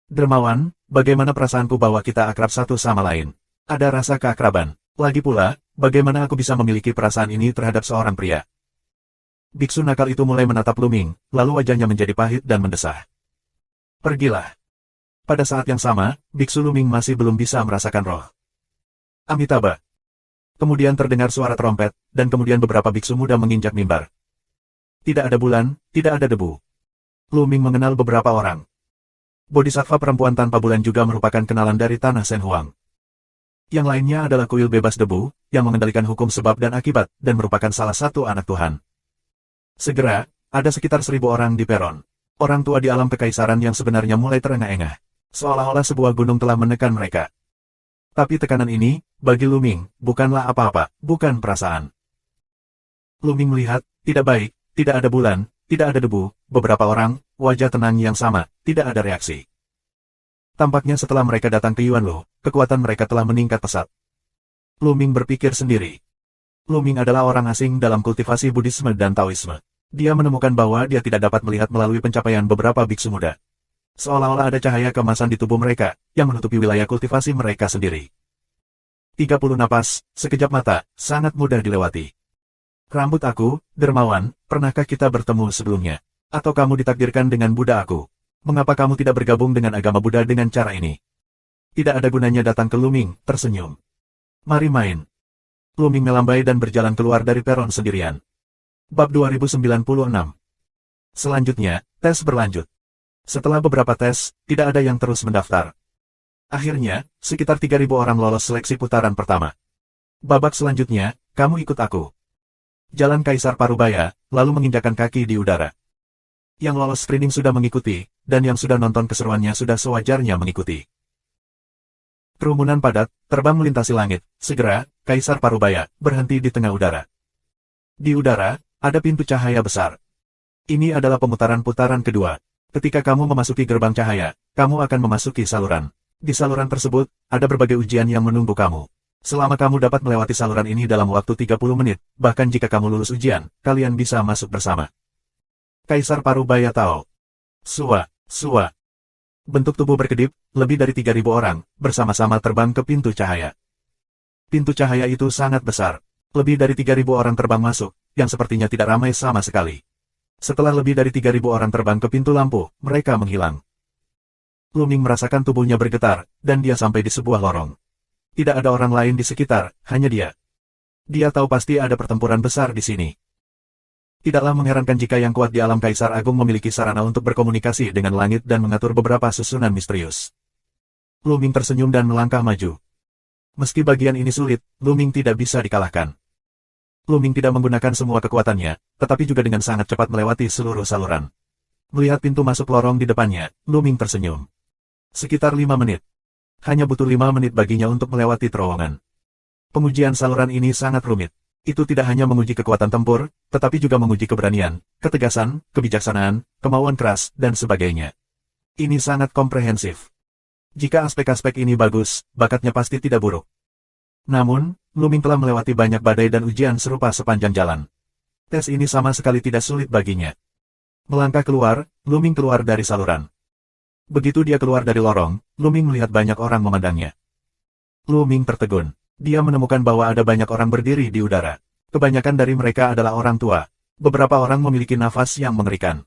Dermawan, bagaimana perasaanku bahwa kita akrab satu sama lain? Ada rasa keakraban. Lagi pula, bagaimana aku bisa memiliki perasaan ini terhadap seorang pria? Biksu nakal itu mulai menatap Lu Ming, lalu wajahnya menjadi pahit dan mendesah. Pergilah. Pada saat yang sama, Biksu Lu Ming masih belum bisa merasakan roh. Amitabha. Kemudian terdengar suara trompet, dan kemudian beberapa biksu muda menginjak mimbar. Tidak ada bulan, tidak ada debu. Lu Ming mengenal beberapa orang. Bodhisattva perempuan tanpa bulan juga merupakan kenalan dari tanah Shen Huang. Yang lainnya adalah kuil bebas debu, yang mengendalikan hukum sebab dan akibat, dan merupakan salah satu anak Tuhan. Segera, ada sekitar 1.000 orang di peron. Orang tua di alam kekaisaran yang sebenarnya mulai terengah-engah. Seolah-olah sebuah gunung telah menekan mereka. Tapi tekanan ini, bagi Lu Ming, bukanlah apa-apa, bukan perasaan. Lu Ming melihat, tidak baik, tidak ada bulan, tidak ada debu, beberapa orang, wajah tenang yang sama, tidak ada reaksi. Tampaknya setelah mereka datang ke Yuanlu, kekuatan mereka telah meningkat pesat. Lu Ming berpikir sendiri. Lu Ming adalah orang asing dalam kultivasi Buddhisme dan Taoisme. Dia menemukan bahwa dia tidak dapat melihat melalui pencapaian beberapa biksu muda. Seolah-olah ada cahaya kemasan di tubuh mereka, yang menutupi wilayah kultivasi mereka sendiri. 30 napas, sekejap mata, sangat mudah dilewati. Rambut aku, dermawan, pernahkah kita bertemu sebelumnya? Atau kamu ditakdirkan dengan Buddha aku? Mengapa kamu tidak bergabung dengan agama Buddha dengan cara ini? Tidak ada gunanya datang ke Lu Ming, tersenyum. Mari main. Lu Ming melambai dan berjalan keluar dari peron sendirian. Bab 2096. Selanjutnya, tes berlanjut. Setelah beberapa tes, tidak ada yang terus mendaftar. Akhirnya, sekitar 3.000 orang lolos seleksi putaran pertama. Babak selanjutnya, kamu ikut aku. Jalan Kaisar Parubaya, lalu menginjakkan kaki di udara. Yang lolos screening sudah mengikuti, dan yang sudah nonton keseruannya sudah sewajarnya mengikuti. Kerumunan padat, terbang melintasi langit. Segera, Kaisar Parubaya berhenti di tengah udara. Di udara, ada pintu cahaya besar. Ini adalah pemutaran-putaran kedua. Ketika kamu memasuki gerbang cahaya, kamu akan memasuki saluran. Di saluran tersebut, ada berbagai ujian yang menunggu kamu. Selama kamu dapat melewati saluran ini dalam waktu 30 menit, bahkan jika kamu lulus ujian, kalian bisa masuk bersama. Kaisar Parubaya tahu. Sua. Bentuk tubuh berkedip, lebih dari 3.000 orang, bersama-sama terbang ke pintu cahaya. Pintu cahaya itu sangat besar. Lebih dari 3.000 orang terbang masuk, yang sepertinya tidak ramai sama sekali. Setelah lebih dari 3.000 orang terbang ke pintu lampu, mereka menghilang. Lu Ming merasakan tubuhnya bergetar, dan dia sampai di sebuah lorong. Tidak ada orang lain di sekitar, hanya dia. Dia tahu pasti ada pertempuran besar di sini. Tidaklah mengherankan jika yang kuat di alam Kaisar Agung memiliki sarana untuk berkomunikasi dengan langit dan mengatur beberapa susunan misterius. Lu Ming tersenyum dan melangkah maju. Meski bagian ini sulit, Lu Ming tidak bisa dikalahkan. Lu Ming tidak menggunakan semua kekuatannya, tetapi juga dengan sangat cepat melewati seluruh saluran. Melihat pintu masuk lorong di depannya, Lu Ming tersenyum. Sekitar 5 menit. Hanya butuh 5 menit baginya untuk melewati terowongan. Pengujian saluran ini sangat rumit. Itu tidak hanya menguji kekuatan tempur, tetapi juga menguji keberanian, ketegasan, kebijaksanaan, kemauan keras, dan sebagainya. Ini sangat komprehensif. Jika aspek-aspek ini bagus, bakatnya pasti tidak buruk. Namun, Lu Ming telah melewati banyak badai dan ujian serupa sepanjang jalan. Tes ini sama sekali tidak sulit baginya. Melangkah keluar, Lu Ming keluar dari saluran. Begitu dia keluar dari lorong, Lu Ming melihat banyak orang memandangnya. Lu Ming tertegun. Dia menemukan bahwa ada banyak orang berdiri di udara. Kebanyakan dari mereka adalah orang tua. Beberapa orang memiliki nafas yang mengerikan.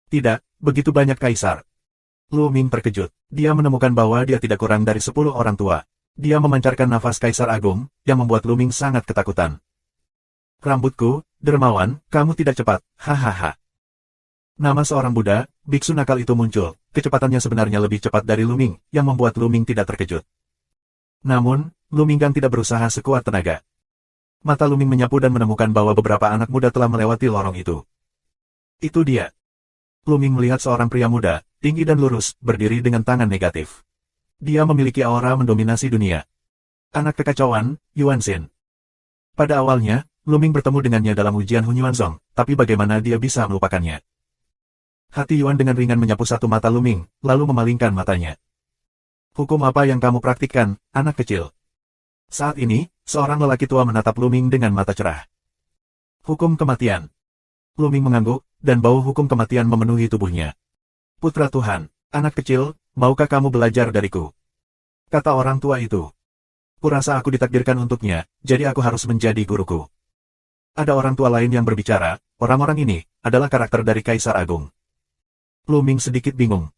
Tidak, begitu banyak kaisar. Lu Ming terkejut. Dia menemukan bahwa dia tidak kurang dari 10 orang tua. Dia memancarkan nafas Kaisar Agung, yang membuat Lu Ming sangat ketakutan. Rambutku, dermawan, kamu tidak cepat, hahaha. Nama seorang Buddha, biksu nakal itu muncul, kecepatannya sebenarnya lebih cepat dari Lu Ming, yang membuat Lu Ming tidak terkejut. Namun, Lu Ming tidak berusaha sekuat tenaga. Mata Lu Ming menyapu dan menemukan bahwa beberapa anak muda telah melewati lorong itu. Itu dia. Lu Ming melihat seorang pria muda, tinggi dan lurus, berdiri dengan tangan negatif. Dia memiliki aura mendominasi dunia. Anak kekacauan, Yuan Xin. Pada awalnya, Lu Ming bertemu dengannya dalam ujian Hunyuanzong, tapi bagaimana dia bisa melupakannya? Hati Yuan dengan ringan menyapu satu mata Lu Ming, lalu memalingkan matanya. Hukum apa yang kamu praktikkan, anak kecil? Saat ini, seorang lelaki tua menatap Lu Ming dengan mata cerah. Hukum kematian. Lu Ming mengangguk, dan bau hukum kematian memenuhi tubuhnya. Putra Tuhan, anak kecil, maukah kamu belajar dariku? Kata orang tua itu. Kurasa aku ditakdirkan untuknya, jadi aku harus menjadi guruku. Ada orang tua lain yang berbicara, orang-orang ini adalah karakter dari Kaisar Agung. Lu Ming sedikit bingung.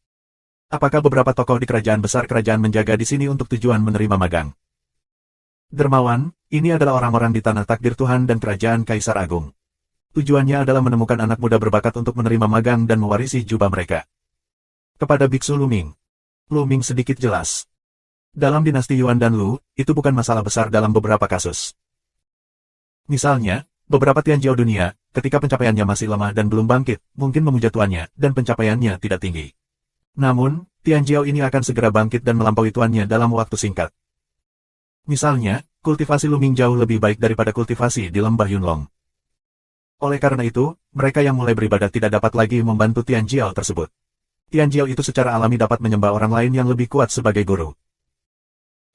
Apakah beberapa tokoh di kerajaan besar kerajaan menjaga di sini untuk tujuan menerima magang? Dermawan, ini adalah orang-orang di tanah takdir Tuhan dan kerajaan Kaisar Agung. Tujuannya adalah menemukan anak muda berbakat untuk menerima magang dan mewarisi jubah mereka. Kepada Biksu Lu Ming sedikit jelas. Dalam dinasti Yuan dan Lu, itu bukan masalah besar dalam beberapa kasus. Misalnya, beberapa Tianjiao dunia, ketika pencapaiannya masih lemah dan belum bangkit, mungkin memuja tuannya, dan pencapaiannya tidak tinggi. Namun, Tianjiao ini akan segera bangkit dan melampaui tuannya dalam waktu singkat. Misalnya, kultivasi Lu Ming jauh lebih baik daripada kultivasi di lembah Yunlong. Oleh karena itu, mereka yang mulai beribadah tidak dapat lagi membantu Tianjiao tersebut. Tianjiao itu secara alami dapat menyembah orang lain yang lebih kuat sebagai guru.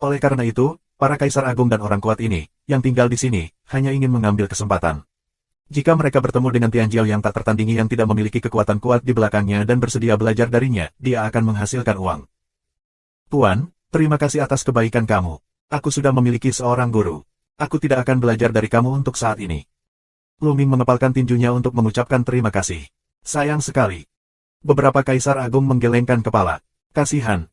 Oleh karena itu, para Kaisar Agung dan orang kuat ini, yang tinggal di sini, hanya ingin mengambil kesempatan. Jika mereka bertemu dengan Tianjiao yang tak tertandingi yang tidak memiliki kekuatan kuat di belakangnya dan bersedia belajar darinya, dia akan menghasilkan uang. Tuan, terima kasih atas kebaikan kamu. Aku sudah memiliki seorang guru. Aku tidak akan belajar dari kamu untuk saat ini. Lu Ming mengepalkan tinjunya untuk mengucapkan terima kasih. Sayang sekali. Beberapa Kaisar Agung menggelengkan kepala. Kasihan.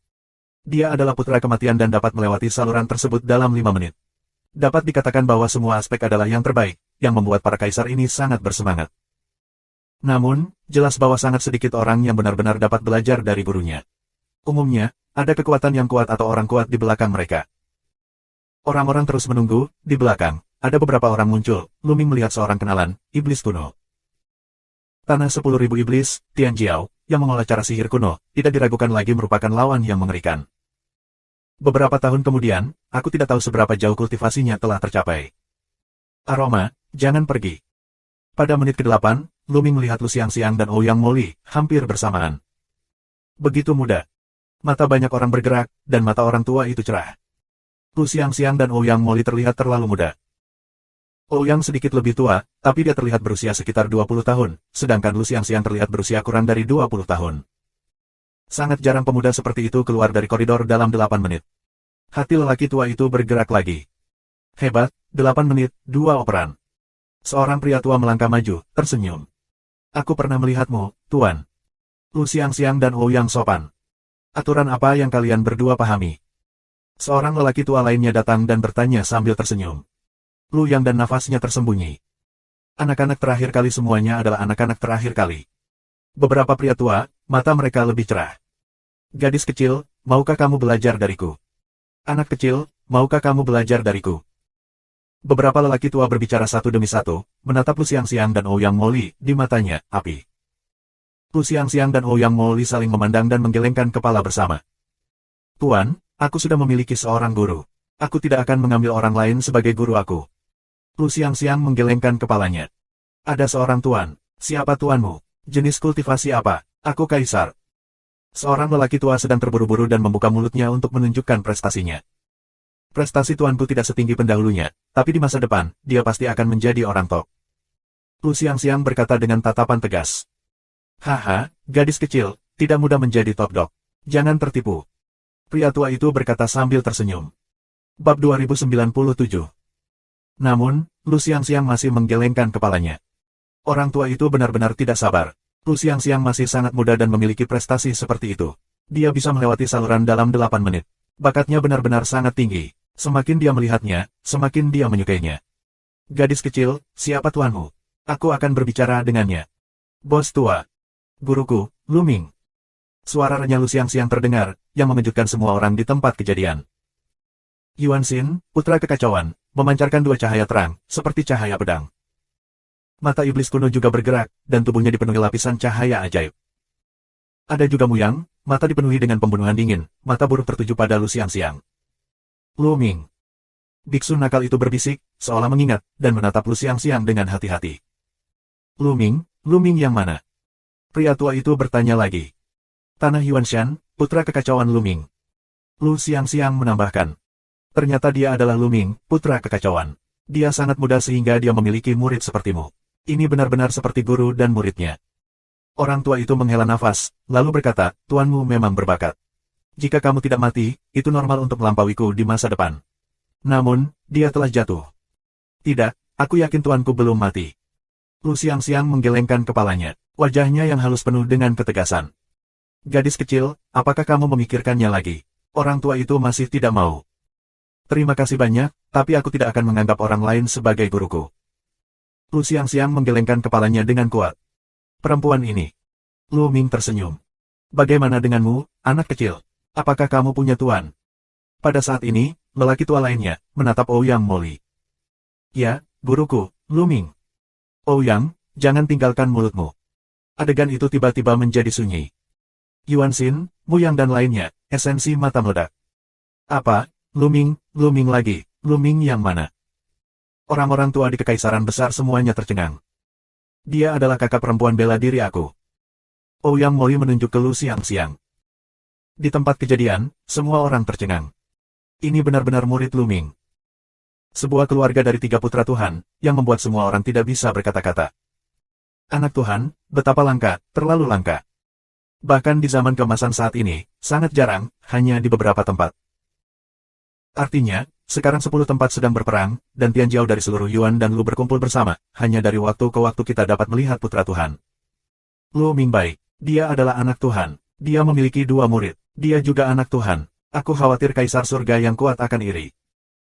Dia adalah putra kematian dan dapat melewati saluran tersebut dalam 5 menit. Dapat dikatakan bahwa semua aspek adalah yang terbaik, yang membuat para kaisar ini sangat bersemangat. Namun, jelas bahwa sangat sedikit orang yang benar-benar dapat belajar dari gurunya. Umumnya, ada kekuatan yang kuat atau orang kuat di belakang mereka. Orang-orang terus menunggu, di belakang, ada beberapa orang muncul. Lu Ming melihat seorang kenalan, iblis kuno. Tanah 10.000 iblis, Tianjiao, yang mengolah cara sihir kuno, tidak diragukan lagi merupakan lawan yang mengerikan. Beberapa tahun kemudian, aku tidak tahu seberapa jauh kultivasinya telah tercapai. Aroma, jangan pergi. Pada menit ke-8, Lu Ming melihat Lu Xiangxiang dan Ouyang Moli, hampir bersamaan. Begitu muda. Mata banyak orang bergerak, dan mata orang tua itu cerah. Lu Xiangxiang dan Ouyang Moli terlihat terlalu muda. Ouyang sedikit lebih tua, tapi dia terlihat berusia sekitar 20 tahun, sedangkan Lu Xiangxiang terlihat berusia kurang dari 20 tahun. Sangat jarang pemuda seperti itu keluar dari koridor dalam 8 menit. Hati lelaki tua itu bergerak lagi. Hebat, 8 menit, 2 operan. Seorang pria tua melangkah maju, tersenyum. Aku pernah melihatmu, Tuan. Lu Xiangxiang dan Ouyang sopan. Aturan apa yang kalian berdua pahami? Seorang lelaki tua lainnya datang dan bertanya sambil tersenyum. Lu Yang dan nafasnya tersembunyi. Anak-anak terakhir kali semuanya adalah anak-anak terakhir kali. Beberapa pria tua, mata mereka lebih cerah. Gadis kecil, maukah kamu belajar dariku? Anak kecil, maukah kamu belajar dariku? Beberapa lelaki tua berbicara satu demi satu, menatap Lu Xiangxiang dan Ouyang Moli, di matanya, api. Lu Xiangxiang dan Ouyang Moli saling memandang dan menggelengkan kepala bersama. Tuan, aku sudah memiliki seorang guru. Aku tidak akan mengambil orang lain sebagai guru aku. Lu Xiangxiang menggelengkan kepalanya. Ada seorang tuan. Siapa tuanmu? Jenis kultivasi apa? Aku kaisar. Seorang lelaki tua sedang terburu-buru dan membuka mulutnya untuk menunjukkan prestasinya. Prestasi tuanku tidak setinggi pendahulunya, tapi di masa depan, dia pasti akan menjadi orang top. Lu Xiangxiang berkata dengan tatapan tegas. Haha, gadis kecil, tidak mudah menjadi top dog. Jangan tertipu. Pria tua itu berkata sambil tersenyum. Bab 2097. Namun, Lu Xiangxiang masih menggelengkan kepalanya. Orang tua itu benar-benar tidak sabar. Lu Xiangxiang masih sangat muda dan memiliki prestasi seperti itu. Dia bisa melewati saluran dalam 8 menit. Bakatnya benar-benar sangat tinggi. Semakin dia melihatnya, semakin dia menyukainya. Gadis kecil, siapa tuanmu? Aku akan berbicara dengannya. Bos tua. Guruku, Lu Ming. Suara renyah Lu Xiangxiang terdengar, yang mengejutkan semua orang di tempat kejadian. Yuan Xin, putra kekacauan, memancarkan 2 cahaya terang, seperti cahaya pedang. Mata iblis kuno juga bergerak, dan tubuhnya dipenuhi lapisan cahaya ajaib. Ada juga Muyang, mata dipenuhi dengan pembunuhan dingin, mata buruk tertuju pada Lu Xiangxiang. Lu Ming. Biksu nakal itu berbisik, seolah mengingat, dan menatap Lu Xiangxiang dengan hati-hati. Lu Ming yang mana? Pria tua itu bertanya lagi. Tanah Yuanshan, putra kekacauan Lu Ming. Lu Xiangxiang menambahkan. Ternyata dia adalah Lu Ming, putra kekacauan. Dia sangat muda sehingga dia memiliki murid sepertimu. Ini benar-benar seperti guru dan muridnya. Orang tua itu menghela nafas, lalu berkata, tuanmu memang berbakat. Jika kamu tidak mati, itu normal untuk melampauiku di masa depan. Namun, dia telah jatuh. Tidak, aku yakin tuanku belum mati. Lu Xiangxiang menggelengkan kepalanya, wajahnya yang halus penuh dengan ketegasan. Gadis kecil, apakah kamu memikirkannya lagi? Orang tua itu masih tidak mau. Terima kasih banyak, tapi aku tidak akan menganggap orang lain sebagai guruku. Lu Xiangxiang menggelengkan kepalanya dengan kuat. Perempuan ini. Lu Ming tersenyum. Bagaimana denganmu, anak kecil? Apakah kamu punya tuan? Pada saat ini, lelaki tua lainnya menatap Ouyang Moli. Ya, guruku, Lu Ming. Ouyang, jangan tinggalkan mulutmu. Adegan itu tiba-tiba menjadi sunyi. Yuan Xin, Muyang dan lainnya, esensi mata meledak. Apa? Lu Ming lagi, Lu Ming yang mana? Orang-orang tua di Kekaisaran Besar semuanya tercengang. Dia adalah kakak perempuan bela diri aku. Ouyang Moli menunjuk ke Lu Xiangxiang. Di tempat kejadian, semua orang tercengang. Ini benar-benar murid Lu Ming. Sebuah keluarga dari 3 putra Tuhan, yang membuat semua orang tidak bisa berkata-kata. Anak Tuhan, betapa langka, terlalu langka. Bahkan di zaman keemasan saat ini, sangat jarang, hanya di beberapa tempat. Artinya, sekarang 10 tempat sedang berperang, dan Tianjiao dari seluruh Yuan dan Lu berkumpul bersama, hanya dari waktu ke waktu kita dapat melihat putra Tuhan. Lu Mingbai, dia adalah anak Tuhan, dia memiliki 2 murid, dia juga anak Tuhan. Aku khawatir Kaisar Surga yang kuat akan iri.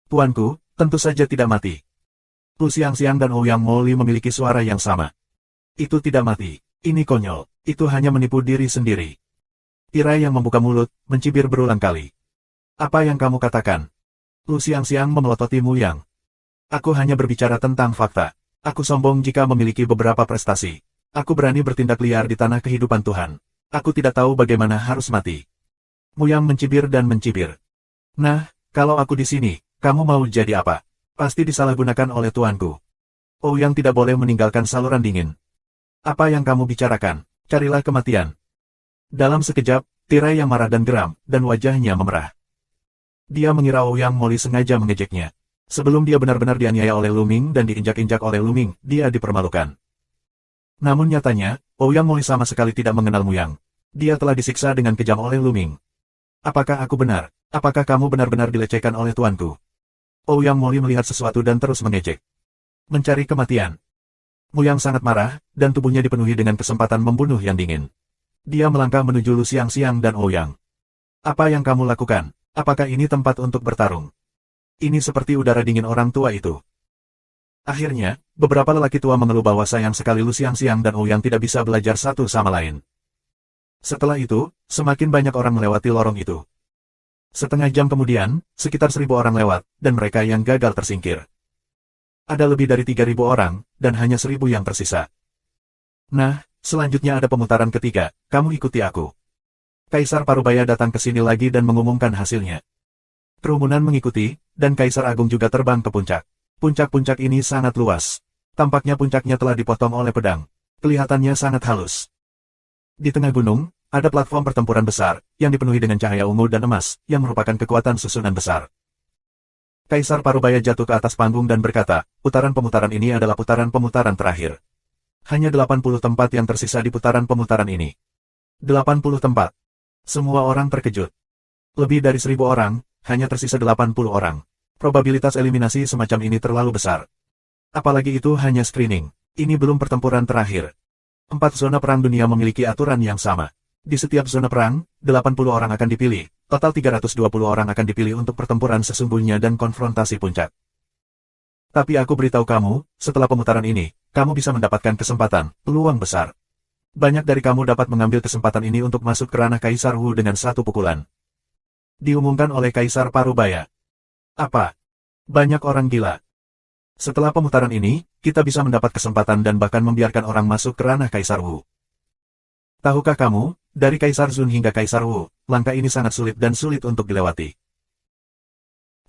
Tuanku, tentu saja tidak mati. Lu Xiangxiang dan Ouyang Moli memiliki suara yang sama. Itu tidak mati, ini konyol, itu hanya menipu diri sendiri. Tirai yang membuka mulut, mencibir berulang kali. Apa yang kamu katakan? Lu Xiangxiang memelototi Muyang. Aku hanya berbicara tentang fakta. Aku sombong jika memiliki beberapa prestasi. Aku berani bertindak liar di tanah kehidupan Tuhan. Aku tidak tahu bagaimana harus mati. Muyang mencibir dan mencibir. Nah, kalau aku di sini, kamu mau jadi apa? Pasti disalahgunakan oleh tuanku. Ouyang tidak boleh meninggalkan saluran dingin. Apa yang kamu bicarakan? Carilah kematian. Dalam sekejap, tirai yang marah dan geram, dan wajahnya memerah. Dia mengira Ouyang Moli sengaja mengejeknya. Sebelum dia benar-benar dianiaya oleh Lu Ming dan diinjak-injak oleh Lu Ming, dia dipermalukan. Namun nyatanya, Ouyang Moli sama sekali tidak mengenal Muyang. Dia telah disiksa dengan kejam oleh Lu Ming. Apakah aku benar? Apakah kamu benar-benar dilecehkan oleh tuanku? Ouyang Moli melihat sesuatu dan terus mengejek. Mencari kematian. Muyang sangat marah, dan tubuhnya dipenuhi dengan kesempatan membunuh yang dingin. Dia melangkah menuju Lu Xiangxiang dan Ouyang. Apa yang kamu lakukan? Apakah ini tempat untuk bertarung? Ini seperti udara dingin orang tua itu. Akhirnya, beberapa lelaki tua mengeluh bahwa sayang sekali Lu Xiangxiang dan Ouyang tidak bisa belajar satu sama lain. Setelah itu, semakin banyak orang melewati lorong itu. Setengah jam kemudian, sekitar 1.000 orang lewat, dan mereka yang gagal tersingkir. Ada lebih dari 3.000 orang, dan hanya 1.000 yang tersisa. Nah, selanjutnya ada pemutaran ketiga, kamu ikuti aku. Kaisar Parubaya datang ke sini lagi dan mengumumkan hasilnya. Kerumunan mengikuti, dan Kaisar Agung juga terbang ke puncak. Puncak-puncak ini sangat luas. Tampaknya puncaknya telah dipotong oleh pedang. Kelihatannya sangat halus. Di tengah gunung, ada platform pertempuran besar, yang dipenuhi dengan cahaya ungu dan emas, yang merupakan kekuatan susunan besar. Kaisar Parubaya jatuh ke atas panggung dan berkata, putaran-pemutaran ini adalah putaran-pemutaran terakhir. Hanya 80 tempat yang tersisa di putaran pemutaran ini. 80 tempat. Semua orang terkejut. Lebih dari 1.000 orang, hanya tersisa 80 orang. Probabilitas eliminasi semacam ini terlalu besar. Apalagi itu hanya screening. Ini belum pertempuran terakhir. 4 zona perang dunia memiliki aturan yang sama. Di setiap zona perang, 80 orang akan dipilih. Total 320 orang akan dipilih untuk pertempuran sesungguhnya dan konfrontasi puncak. Tapi aku beritahu kamu, setelah pemutaran ini, kamu bisa mendapatkan kesempatan, peluang besar. Banyak dari kamu dapat mengambil kesempatan ini untuk masuk ke ranah Kaisar Wu dengan 1 pukulan. Diumumkan oleh Kaisar Parubaya. Apa? Banyak orang gila. Setelah pemutaran ini, kita bisa mendapat kesempatan dan bahkan membiarkan orang masuk ke ranah Kaisar Wu. Tahukah kamu, dari Kaisar Zun hingga Kaisar Wu, langkah ini sangat sulit dan sulit untuk dilewati.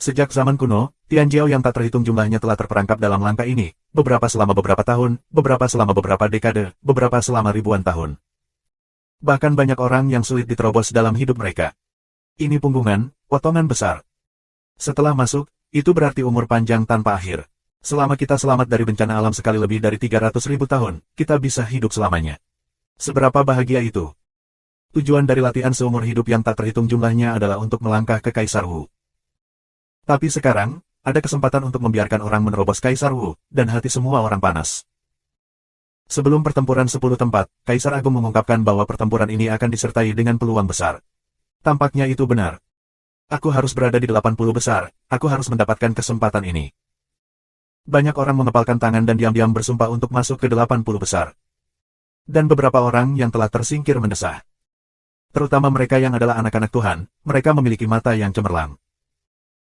Sejak zaman kuno, Tianjiao yang tak terhitung jumlahnya telah terperangkap dalam langkah ini, beberapa selama beberapa tahun, beberapa selama beberapa dekade, beberapa selama ribuan tahun. Bahkan banyak orang yang sulit diterobos dalam hidup mereka. Ini punggungan, potongan besar. Setelah masuk, itu berarti umur panjang tanpa akhir. Selama kita selamat dari bencana alam sekali lebih dari 300.000 tahun, kita bisa hidup selamanya. Seberapa bahagia itu? Tujuan dari latihan seumur hidup yang tak terhitung jumlahnya adalah untuk melangkah ke Kaisar Wu. Tapi sekarang, ada kesempatan untuk membiarkan orang menerobos Kaisar Wu, dan hati semua orang panas. Sebelum pertempuran 10 tempat, Kaisar Agung mengungkapkan bahwa pertempuran ini akan disertai dengan peluang besar. Tampaknya itu benar. Aku harus berada di 80 besar, aku harus mendapatkan kesempatan ini. Banyak orang mengepalkan tangan dan diam-diam bersumpah untuk masuk ke 80 besar. Dan beberapa orang yang telah tersingkir mendesah. Terutama mereka yang adalah anak-anak Tuhan, mereka memiliki mata yang cemerlang.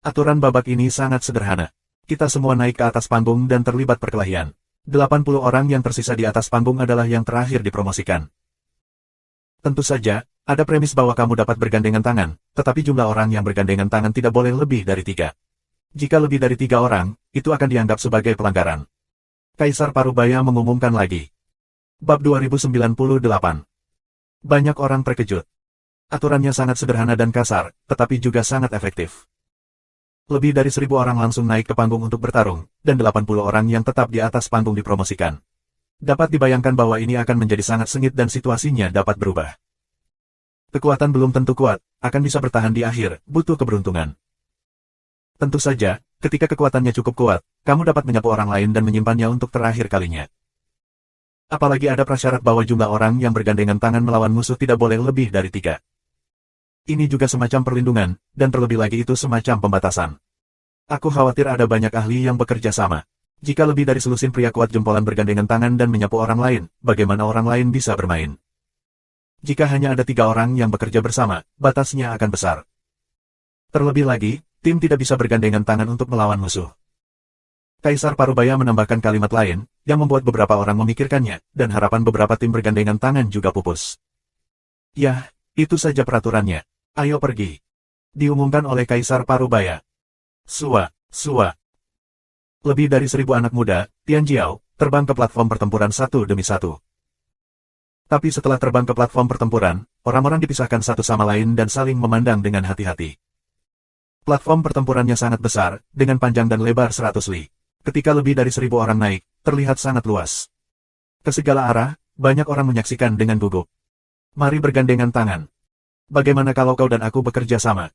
Aturan babak ini sangat sederhana. Kita semua naik ke atas panggung dan terlibat perkelahian. 80 orang yang tersisa di atas panggung adalah yang terakhir dipromosikan. Tentu saja, ada premis bahwa kamu dapat bergandengan tangan, tetapi jumlah orang yang bergandengan tangan tidak boleh lebih dari 3. Jika lebih dari 3 orang, itu akan dianggap sebagai pelanggaran. Kaisar Parubaya mengumumkan lagi. Bab 2098. Banyak orang terkejut. Aturannya sangat sederhana dan kasar, tetapi juga sangat efektif. Lebih dari 1000 orang langsung naik ke panggung untuk bertarung, dan 80 orang yang tetap di atas panggung dipromosikan. Dapat dibayangkan bahwa ini akan menjadi sangat sengit dan situasinya dapat berubah. Kekuatan belum tentu kuat, akan bisa bertahan di akhir, butuh keberuntungan. Tentu saja, ketika kekuatannya cukup kuat, kamu dapat menyapu orang lain dan menyimpannya untuk terakhir kalinya. Apalagi ada prasyarat bahwa jumlah orang yang bergandengan tangan melawan musuh tidak boleh lebih dari 3. Ini juga semacam perlindungan, dan terlebih lagi itu semacam pembatasan. Aku khawatir ada banyak ahli yang bekerja sama. Jika lebih dari selusin pria kuat jempolan bergandengan tangan dan menyapu orang lain, bagaimana orang lain bisa bermain? Jika hanya ada 3 orang yang bekerja bersama, batasnya akan besar. Terlebih lagi, tim tidak bisa bergandengan tangan untuk melawan musuh. Kaisar Parubaya menambahkan kalimat lain, yang membuat beberapa orang memikirkannya, dan harapan beberapa tim bergandengan tangan juga pupus. Yah, itu saja peraturannya. Ayo pergi. Diumumkan oleh Kaisar Parubaya. Sua. Lebih dari 1000 anak muda, Tian Jiao, terbang ke platform pertempuran satu demi satu. Tapi setelah terbang ke platform pertempuran, orang-orang dipisahkan satu sama lain dan saling memandang dengan hati-hati. Platform pertempurannya sangat besar, dengan panjang dan lebar 100 li. Ketika lebih dari 1000 orang naik, terlihat sangat luas. Ke segala arah, banyak orang menyaksikan dengan gugup. Mari bergandengan tangan. Bagaimana kalau kau dan aku bekerja sama?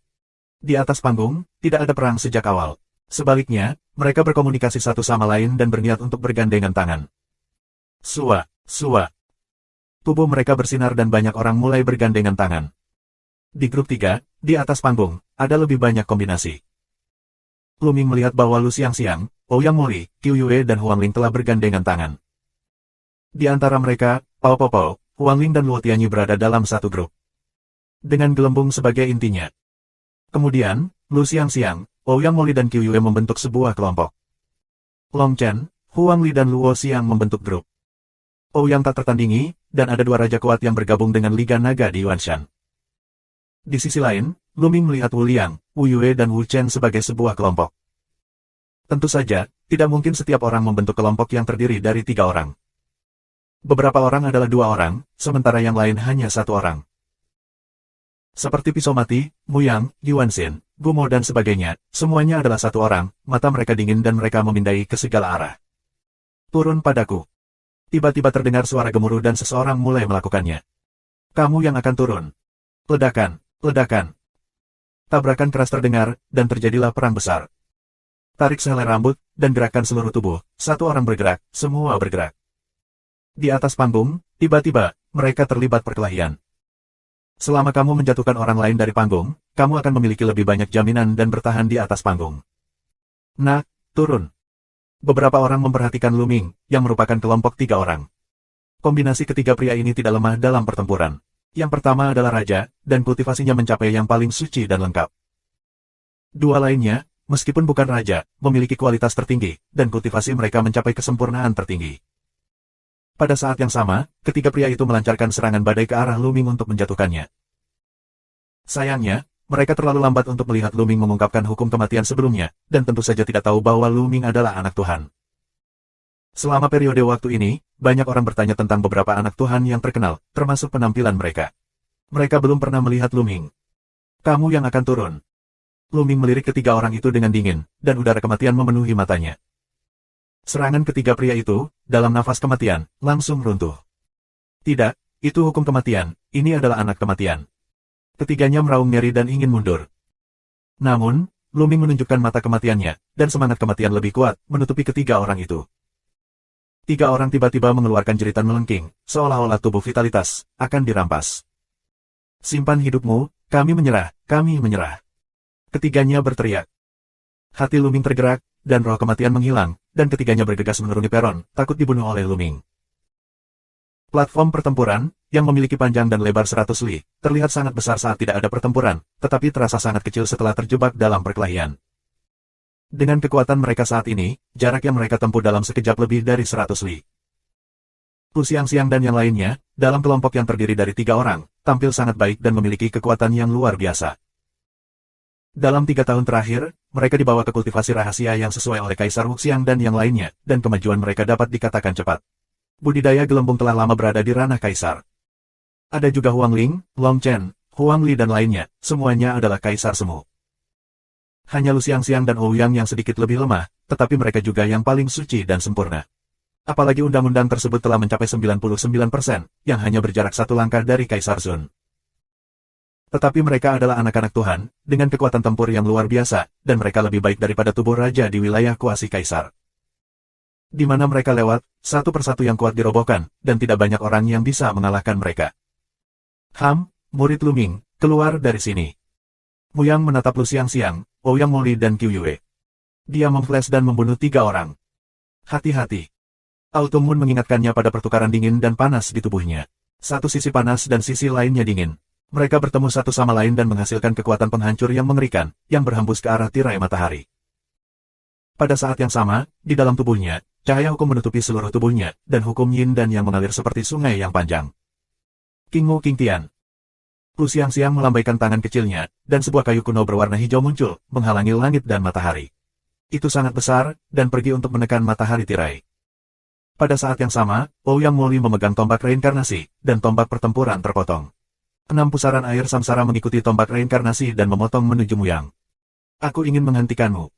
Di atas panggung, tidak ada perang sejak awal. Sebaliknya, mereka berkomunikasi satu sama lain dan berniat untuk bergandengan tangan. Sua. Tubuh mereka bersinar dan banyak orang mulai bergandengan tangan. Di grup 3, di atas panggung, ada lebih banyak kombinasi. Lu Ming melihat bahwa Lu Xiangxiang, Ouyang Moli, Qiu Yue dan Huang Ling telah bergandengan tangan. Di antara mereka, Pao Po, Huang Ling dan Luo Tianyi berada dalam satu grup. Dengan gelembung sebagai intinya. Kemudian, Lu Xiangxiang, Ouyang Moli dan Qiu Yue membentuk sebuah kelompok. Long Chen, Huang Li dan Luo Xiang membentuk grup. Ouyang tak tertandingi, dan ada 2 raja kuat yang bergabung dengan Liga Naga di Yuanshan. Di sisi lain, Lu Ming melihat Wu Liang, Wu Yue dan Wu Chen sebagai sebuah kelompok. Tentu saja, tidak mungkin setiap orang membentuk kelompok yang terdiri dari 3 orang. Beberapa orang adalah 2 orang, sementara yang lain hanya 1 orang. Seperti Pisomati, Muyang, Yuanxin, Gumo dan sebagainya, semuanya adalah 1 orang, mata mereka dingin dan mereka memindai ke segala arah. Turun padaku. Tiba-tiba terdengar suara gemuruh dan seseorang mulai melakukannya. Kamu yang akan turun. Ledakan. Tabrakan keras terdengar, dan terjadilah perang besar. Tarik sehelai rambut, dan gerakan seluruh tubuh, 1 orang bergerak, semua bergerak. Di atas panggung, tiba-tiba, mereka terlibat perkelahian. Selama kamu menjatuhkan orang lain dari panggung, kamu akan memiliki lebih banyak jaminan dan bertahan di atas panggung. Nah, turun. Beberapa orang memperhatikan Lu Ming, yang merupakan kelompok 3 orang. Kombinasi ketiga pria ini tidak lemah dalam pertempuran. Yang pertama adalah raja, dan kultivasinya mencapai yang paling suci dan lengkap. 2 lainnya, meskipun bukan raja, memiliki kualitas tertinggi, dan kultivasi mereka mencapai kesempurnaan tertinggi. Pada saat yang sama, ketiga pria itu melancarkan serangan badai ke arah Lu Ming untuk menjatuhkannya. Sayangnya, mereka terlalu lambat untuk melihat Lu Ming mengungkapkan hukum kematian sebelumnya, dan tentu saja tidak tahu bahwa Lu Ming adalah anak Tuhan. Selama periode waktu ini, banyak orang bertanya tentang beberapa anak Tuhan yang terkenal, termasuk penampilan mereka. Mereka belum pernah melihat Lu Ming. Kamu yang akan turun. Lu Ming melirik ketiga orang itu dengan dingin, dan udara kematian memenuhi matanya. Serangan ketiga pria itu, dalam nafas kematian, langsung runtuh. Tidak, itu hukum kematian, ini adalah anak kematian. Ketiganya meraung nyeri dan ingin mundur. Namun, Luming menunjukkan mata kematiannya, dan semangat kematian lebih kuat, menutupi ketiga orang itu. Tiga orang tiba-tiba mengeluarkan jeritan melengking, seolah-olah tubuh vitalitas akan dirampas. Simpan hidupmu, kami menyerah, kami menyerah. Ketiganya berteriak. Hati Luming tergerak, dan roh kematian menghilang, dan ketiganya bergegas menuruni peron, takut dibunuh oleh Luming. Platform pertempuran, yang memiliki panjang dan lebar 100 li, terlihat sangat besar saat tidak ada pertempuran, tetapi terasa sangat kecil setelah terjebak dalam perkelahian. Dengan kekuatan mereka saat ini, jarak yang mereka tempuh dalam sekejap lebih dari 100 li. Lu Xiangxiang dan yang lainnya, dalam kelompok yang terdiri dari 3 orang, tampil sangat baik dan memiliki kekuatan yang luar biasa. Dalam 3 tahun terakhir, mereka dibawa ke kultivasi rahasia yang sesuai oleh Kaisar Wuxiang dan yang lainnya, dan kemajuan mereka dapat dikatakan cepat. Budidaya gelembung telah lama berada di ranah Kaisar. Ada juga Huang Ling, Long Chen, Huang Li dan lainnya, semuanya adalah Kaisar semu. Hanya Lu Xiangxiang dan Ouyang yang sedikit lebih lemah, tetapi mereka juga yang paling suci dan sempurna. Apalagi undang-undang tersebut telah mencapai 99%, yang hanya berjarak 1 langkah dari Kaisar Zun. Tetapi mereka adalah anak-anak Tuhan, dengan kekuatan tempur yang luar biasa, dan mereka lebih baik daripada tubuh raja di wilayah kuasi Kaisar. Di mana mereka lewat, satu persatu yang kuat dirobohkan, dan tidak banyak orang yang bisa mengalahkan mereka. Murid Luming, keluar dari sini. Muyang menatap Lu Xiangxiang, Ouyang Moli dan Qiu Yue. Dia memflash dan membunuh 3 orang. Hati-hati. Autumn Moon mengingatkannya pada pertukaran dingin dan panas di tubuhnya. Satu sisi panas dan sisi lainnya dingin. Mereka bertemu satu sama lain dan menghasilkan kekuatan penghancur yang mengerikan, yang berhembus ke arah tirai matahari. Pada saat yang sama, di dalam tubuhnya, cahaya hukum menutupi seluruh tubuhnya, dan hukum yin dan yang mengalir seperti sungai yang panjang. King Wu King Tian. Lu Xiangxiang melambaikan tangan kecilnya, dan sebuah kayu kuno berwarna hijau muncul, menghalangi langit dan matahari. Itu sangat besar, dan pergi untuk menekan matahari tirai. Pada saat yang sama, Ouyang Moli memegang tombak reinkarnasi, dan tombak pertempuran terpotong. 6 pusaran air samsara mengikuti tombak reinkarnasi dan memotong menuju Muyang. Aku ingin menghentikanmu.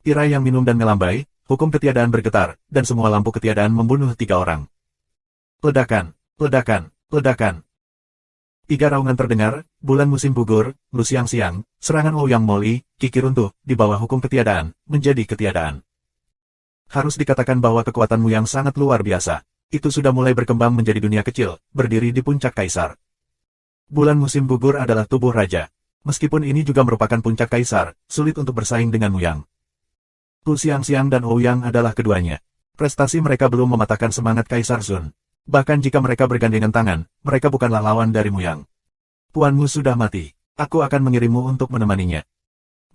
Tirai yang minum dan melambai, hukum ketiadaan bergetar, dan semua lampu ketiadaan membunuh 3 orang. Ledakan, ledakan, ledakan. 3 raungan terdengar, bulan musim gugur, Lu Xiangxiang, serangan Ouyang Moli, Kiki runtuh, di bawah hukum ketiadaan, menjadi ketiadaan. Harus dikatakan bahwa kekuatan Muyang sangat luar biasa. Itu sudah mulai berkembang menjadi dunia kecil, berdiri di puncak Kaisar. Bulan musim gugur adalah tubuh raja. Meskipun ini juga merupakan puncak Kaisar, sulit untuk bersaing dengan Muyang. Lu Xiangxiang dan Ouyang adalah keduanya. Prestasi mereka belum mematahkan semangat Kaisar Zun. Bahkan jika mereka bergandengan tangan, mereka bukanlah lawan dari Muyang. Tuanmu sudah mati. Aku akan mengirimmu untuk menemaninya.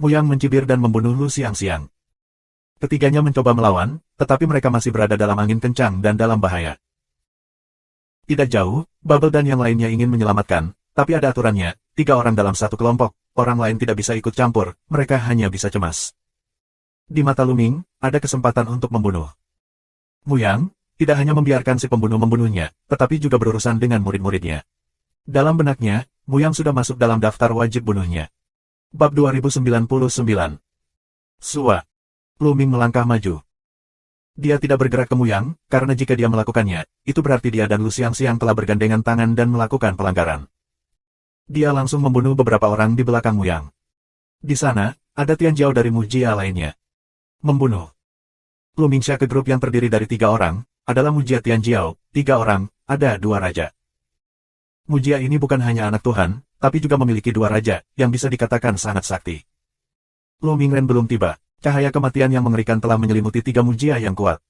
Muyang mencibir dan membunuh Lu Xiangxiang. Ketiganya mencoba melawan, tetapi mereka masih berada dalam angin kencang dan dalam bahaya. Tidak jauh, Bubble dan yang lainnya ingin menyelamatkan, tapi ada aturannya, 3 orang dalam satu kelompok, orang lain tidak bisa ikut campur, mereka hanya bisa cemas. Di mata Luming, ada kesempatan untuk membunuh. Muyang, tidak hanya membiarkan si pembunuh membunuhnya, tetapi juga berurusan dengan murid-muridnya. Dalam benaknya, Muyang sudah masuk dalam daftar wajib bunuhnya. Bab 2099. Sua. Luming melangkah maju. Dia tidak bergerak ke Muyang, karena jika dia melakukannya, itu berarti dia dan Lu Xiangxiang telah bergandengan tangan dan melakukan pelanggaran. Dia langsung membunuh beberapa orang di belakang Muyang. Di sana, ada Tian Jiao dari Mujia lainnya. Membunuh. Lu Mingxia ke grup yang terdiri dari 3 orang, adalah Mujia Tian Jiao, 3 orang, ada 2 raja. Mujia ini bukan hanya anak Tuhan, tapi juga memiliki 2 raja, yang bisa dikatakan sangat sakti. Lu Mingren belum tiba, cahaya kematian yang mengerikan telah menyelimuti 3 Mujia yang kuat.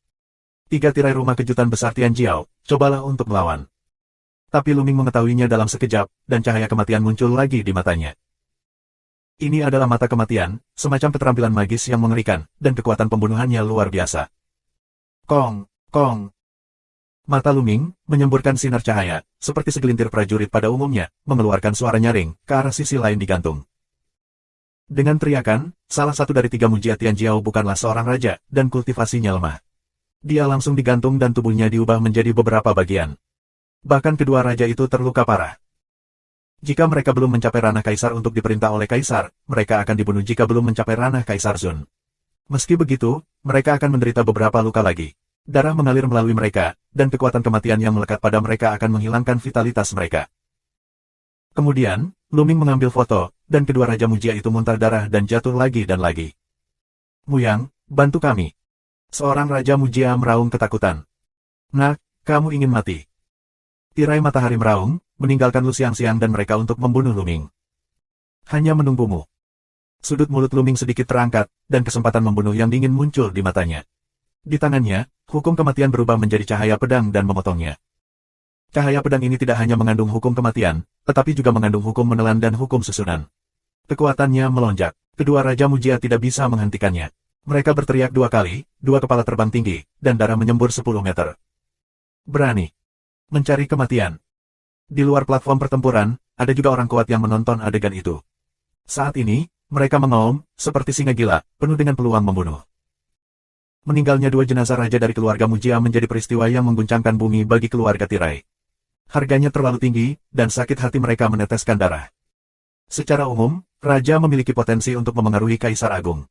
3 tirai rumah kejutan besar Tian Jiao, cobalah untuk melawan. Tapi Lu Ming mengetahuinya dalam sekejap, dan cahaya kematian muncul lagi di matanya. Ini adalah mata kematian, semacam keterampilan magis yang mengerikan, dan kekuatan pembunuhannya luar biasa. Kong, kong. Mata Lu Ming menyemburkan sinar cahaya, seperti segelintir prajurit pada umumnya, mengeluarkan suara nyaring, ke arah sisi lain digantung. Dengan teriakan, salah satu dari 3 Mujia Tian Jiao bukanlah seorang raja, dan kultivasinya lemah. Dia langsung digantung dan tubuhnya diubah menjadi beberapa bagian. Bahkan kedua raja itu terluka parah. Jika mereka belum mencapai ranah Kaisar untuk diperintah oleh Kaisar, mereka akan dibunuh jika belum mencapai ranah Kaisar Zun. Meski begitu, mereka akan menderita beberapa luka lagi. Darah mengalir melalui mereka, dan kekuatan kematian yang melekat pada mereka akan menghilangkan vitalitas mereka. Kemudian, Luming mengambil foto, dan kedua Raja Mujia itu muntah darah dan jatuh lagi dan lagi. Muyang, bantu kami. Seorang Raja Mujia meraung ketakutan. Nak, kamu ingin mati. Tirai matahari meraung, meninggalkan Lu siang-siang dan mereka untuk membunuh Luming. Hanya menunggumu. Sudut mulut Luming sedikit terangkat, dan kesempatan membunuh yang dingin muncul di matanya. Di tangannya, hukum kematian berubah menjadi cahaya pedang dan memotongnya. Cahaya pedang ini tidak hanya mengandung hukum kematian, tetapi juga mengandung hukum menelan dan hukum susunan. Kekuatannya melonjak. Kedua Raja Mujia tidak bisa menghentikannya. Mereka berteriak 2 kali, 2 kepala terbang tinggi, dan darah menyembur 10 meter. Berani mencari kematian. Di luar platform pertempuran, ada juga orang kuat yang menonton adegan itu. Saat ini, mereka mengaum, seperti singa gila, penuh dengan peluang membunuh. Meninggalnya 2 jenazah raja dari keluarga Mujia menjadi peristiwa yang mengguncangkan bumi bagi keluarga tirai. Harganya terlalu tinggi, dan sakit hati mereka meneteskan darah. Secara umum, raja memiliki potensi untuk memengaruhi Kaisar Agung.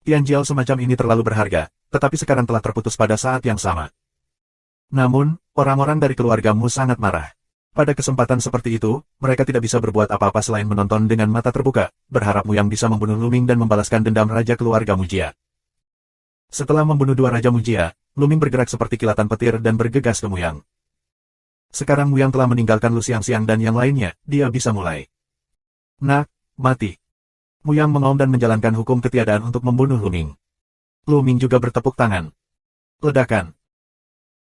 Tianjiao semacam ini terlalu berharga, tetapi sekarang telah terputus pada saat yang sama. Namun, orang-orang dari keluargamu sangat marah. Pada kesempatan seperti itu, mereka tidak bisa berbuat apa-apa selain menonton dengan mata terbuka, berharap Muyang bisa membunuh Luming dan membalaskan dendam raja keluarga Mujia. Setelah membunuh 2 Raja Mujia, Luming bergerak seperti kilatan petir dan bergegas ke Muyang. Sekarang Muyang telah meninggalkan Lu siang-siang dan yang lainnya, dia bisa mulai. Nak, mati. Muyang mengaum dan menjalankan hukum ketiadaan untuk membunuh Luming. Luming juga bertepuk tangan. Ledakan.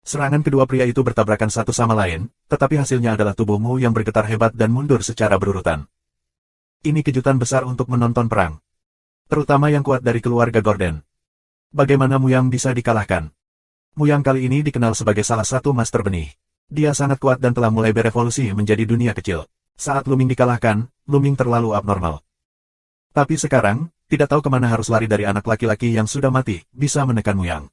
Serangan kedua pria itu bertabrakan satu sama lain, tetapi hasilnya adalah tubuhmu yang bergetar hebat dan mundur secara berurutan. Ini kejutan besar untuk menonton perang. Terutama yang kuat dari keluarga Gordon. Bagaimana Muyang bisa dikalahkan? Muyang kali ini dikenal sebagai salah satu master benih. Dia sangat kuat dan telah mulai berevolusi menjadi dunia kecil. Saat Luming dikalahkan, Luming terlalu abnormal. Tapi sekarang, tidak tahu kemana harus lari dari anak laki-laki yang sudah mati, bisa menekan Muyang.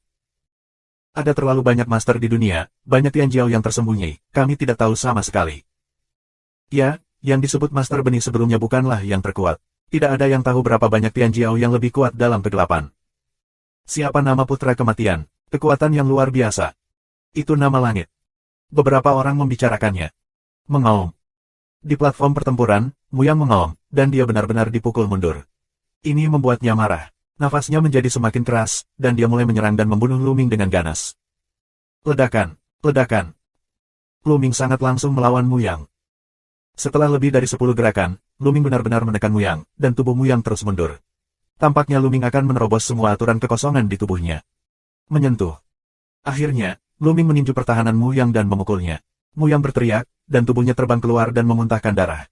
Ada terlalu banyak master di dunia, banyak Tianjiao yang tersembunyi, kami tidak tahu sama sekali. Ya, yang disebut master benih sebelumnya bukanlah yang terkuat. Tidak ada yang tahu berapa banyak Tianjiao yang lebih kuat dalam kegelapan. Siapa nama putra kematian? Kekuatan yang luar biasa. Itu nama langit. Beberapa orang membicarakannya. Mengaum. Di platform pertempuran, Muyang mengaum, dan dia benar-benar dipukul mundur. Ini membuatnya marah. Nafasnya menjadi semakin keras, dan dia mulai menyerang dan membunuh Luming dengan ganas. Ledakan, ledakan. Luming sangat langsung melawan Muyang. Setelah lebih dari 10 gerakan, Luming benar-benar menekan Muyang, dan tubuh Muyang terus mundur. Tampaknya Luming akan menerobos semua aturan kekosongan di tubuhnya. Menyentuh. Akhirnya, Luming meninju pertahanan Muyang dan memukulnya. Muyang berteriak, dan tubuhnya terbang keluar dan memuntahkan darah.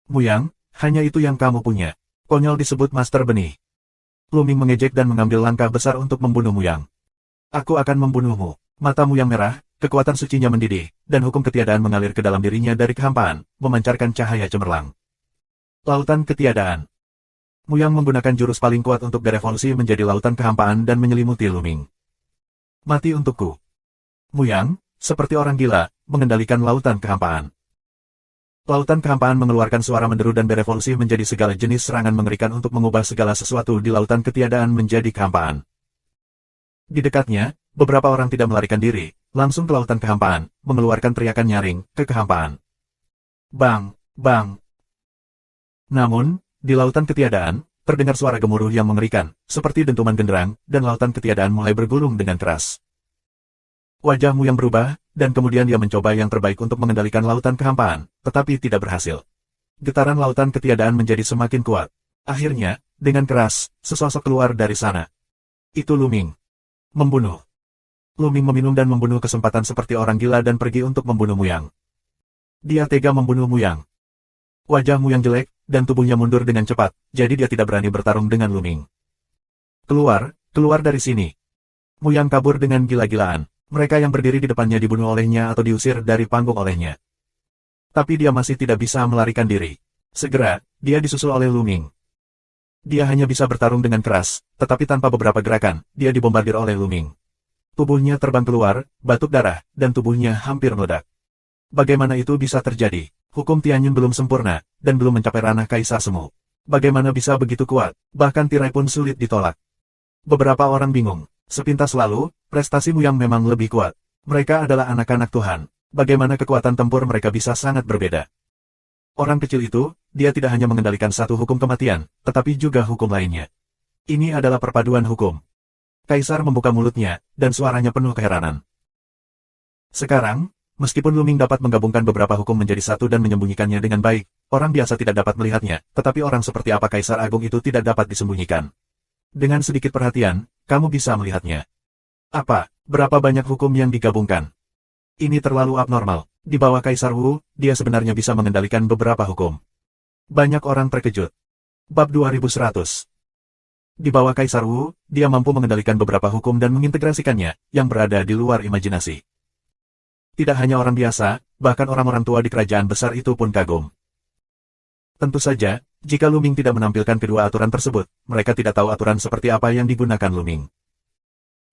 Muyang, hanya itu yang kamu punya. Konyol disebut master benih. Luming mengejek dan mengambil langkah besar untuk membunuh Muyang. Aku akan membunuhmu. Mata Muyang merah, kekuatan sucinya mendidih, dan hukum ketiadaan mengalir ke dalam dirinya dari kehampaan, memancarkan cahaya cemerlang. Lautan ketiadaan. Muyang menggunakan jurus paling kuat untuk berevolusi menjadi lautan kehampaan dan menyelimuti Luming. Mati untukku. Muyang, seperti orang gila, mengendalikan lautan kehampaan. Lautan kehampaan mengeluarkan suara menderu dan berevolusi menjadi segala jenis serangan mengerikan untuk mengubah segala sesuatu di lautan ketiadaan menjadi kehampaan. Di dekatnya, beberapa orang tidak melarikan diri, langsung ke lautan kehampaan, mengeluarkan teriakan nyaring, ke kehampaan. Bang, bang. Namun, di lautan ketiadaan, terdengar suara gemuruh yang mengerikan, seperti dentuman genderang, dan lautan ketiadaan mulai bergulung dengan keras. Wajahmu yang berubah, dan kemudian dia mencoba yang terbaik untuk mengendalikan lautan kehampaan, tetapi tidak berhasil. Getaran lautan ketiadaan menjadi semakin kuat. Akhirnya, dengan keras, sesosok keluar dari sana. Itu Luming. Membunuh. Luming meminum dan membunuh kesempatan seperti orang gila dan pergi untuk membunuh Muyang. Dia tega membunuh Muyang. Wajah Muyang jelek, dan tubuhnya mundur dengan cepat, jadi dia tidak berani bertarung dengan Luming. Keluar, keluar dari sini. Muyang kabur dengan gila-gilaan. Mereka yang berdiri di depannya dibunuh olehnya atau diusir dari panggung olehnya. Tapi dia masih tidak bisa melarikan diri. Segera, dia disusul oleh Luming. Dia hanya bisa bertarung dengan keras, tetapi tanpa beberapa gerakan, dia dibombardir oleh Luming. Tubuhnya terbang keluar, batuk darah, dan tubuhnya hampir meledak. Bagaimana itu bisa terjadi? Hukum Tianjin belum sempurna, dan belum mencapai ranah Kaisar Semu. Bagaimana bisa begitu kuat? Bahkan tirai pun sulit ditolak. Beberapa orang bingung. Sepintas lalu, prestasi Muyang memang lebih kuat. Mereka adalah anak-anak Tuhan. Bagaimana kekuatan tempur mereka bisa sangat berbeda? Orang kecil itu, dia tidak hanya mengendalikan satu hukum kematian, tetapi juga hukum lainnya. Ini adalah perpaduan hukum. Kaisar membuka mulutnya, dan suaranya penuh keheranan. Sekarang, meskipun Luming dapat menggabungkan beberapa hukum menjadi satu dan menyembunyikannya dengan baik, orang biasa tidak dapat melihatnya, tetapi orang seperti apa Kaisar Agung itu tidak dapat disembunyikan. Dengan sedikit perhatian, kamu bisa melihatnya. Apa, berapa banyak hukum yang digabungkan? Ini terlalu abnormal. Di bawah Kaisar Wu, dia sebenarnya bisa mengendalikan beberapa hukum. Banyak orang terkejut. Bab 2100. Di bawah Kaisar Wu, dia mampu mengendalikan beberapa hukum dan mengintegrasikannya, yang berada di luar imajinasi. Tidak hanya orang biasa, bahkan orang-orang tua di kerajaan besar itu pun kagum. Tentu saja, jika Luming tidak menampilkan kedua aturan tersebut, mereka tidak tahu aturan seperti apa yang digunakan Luming.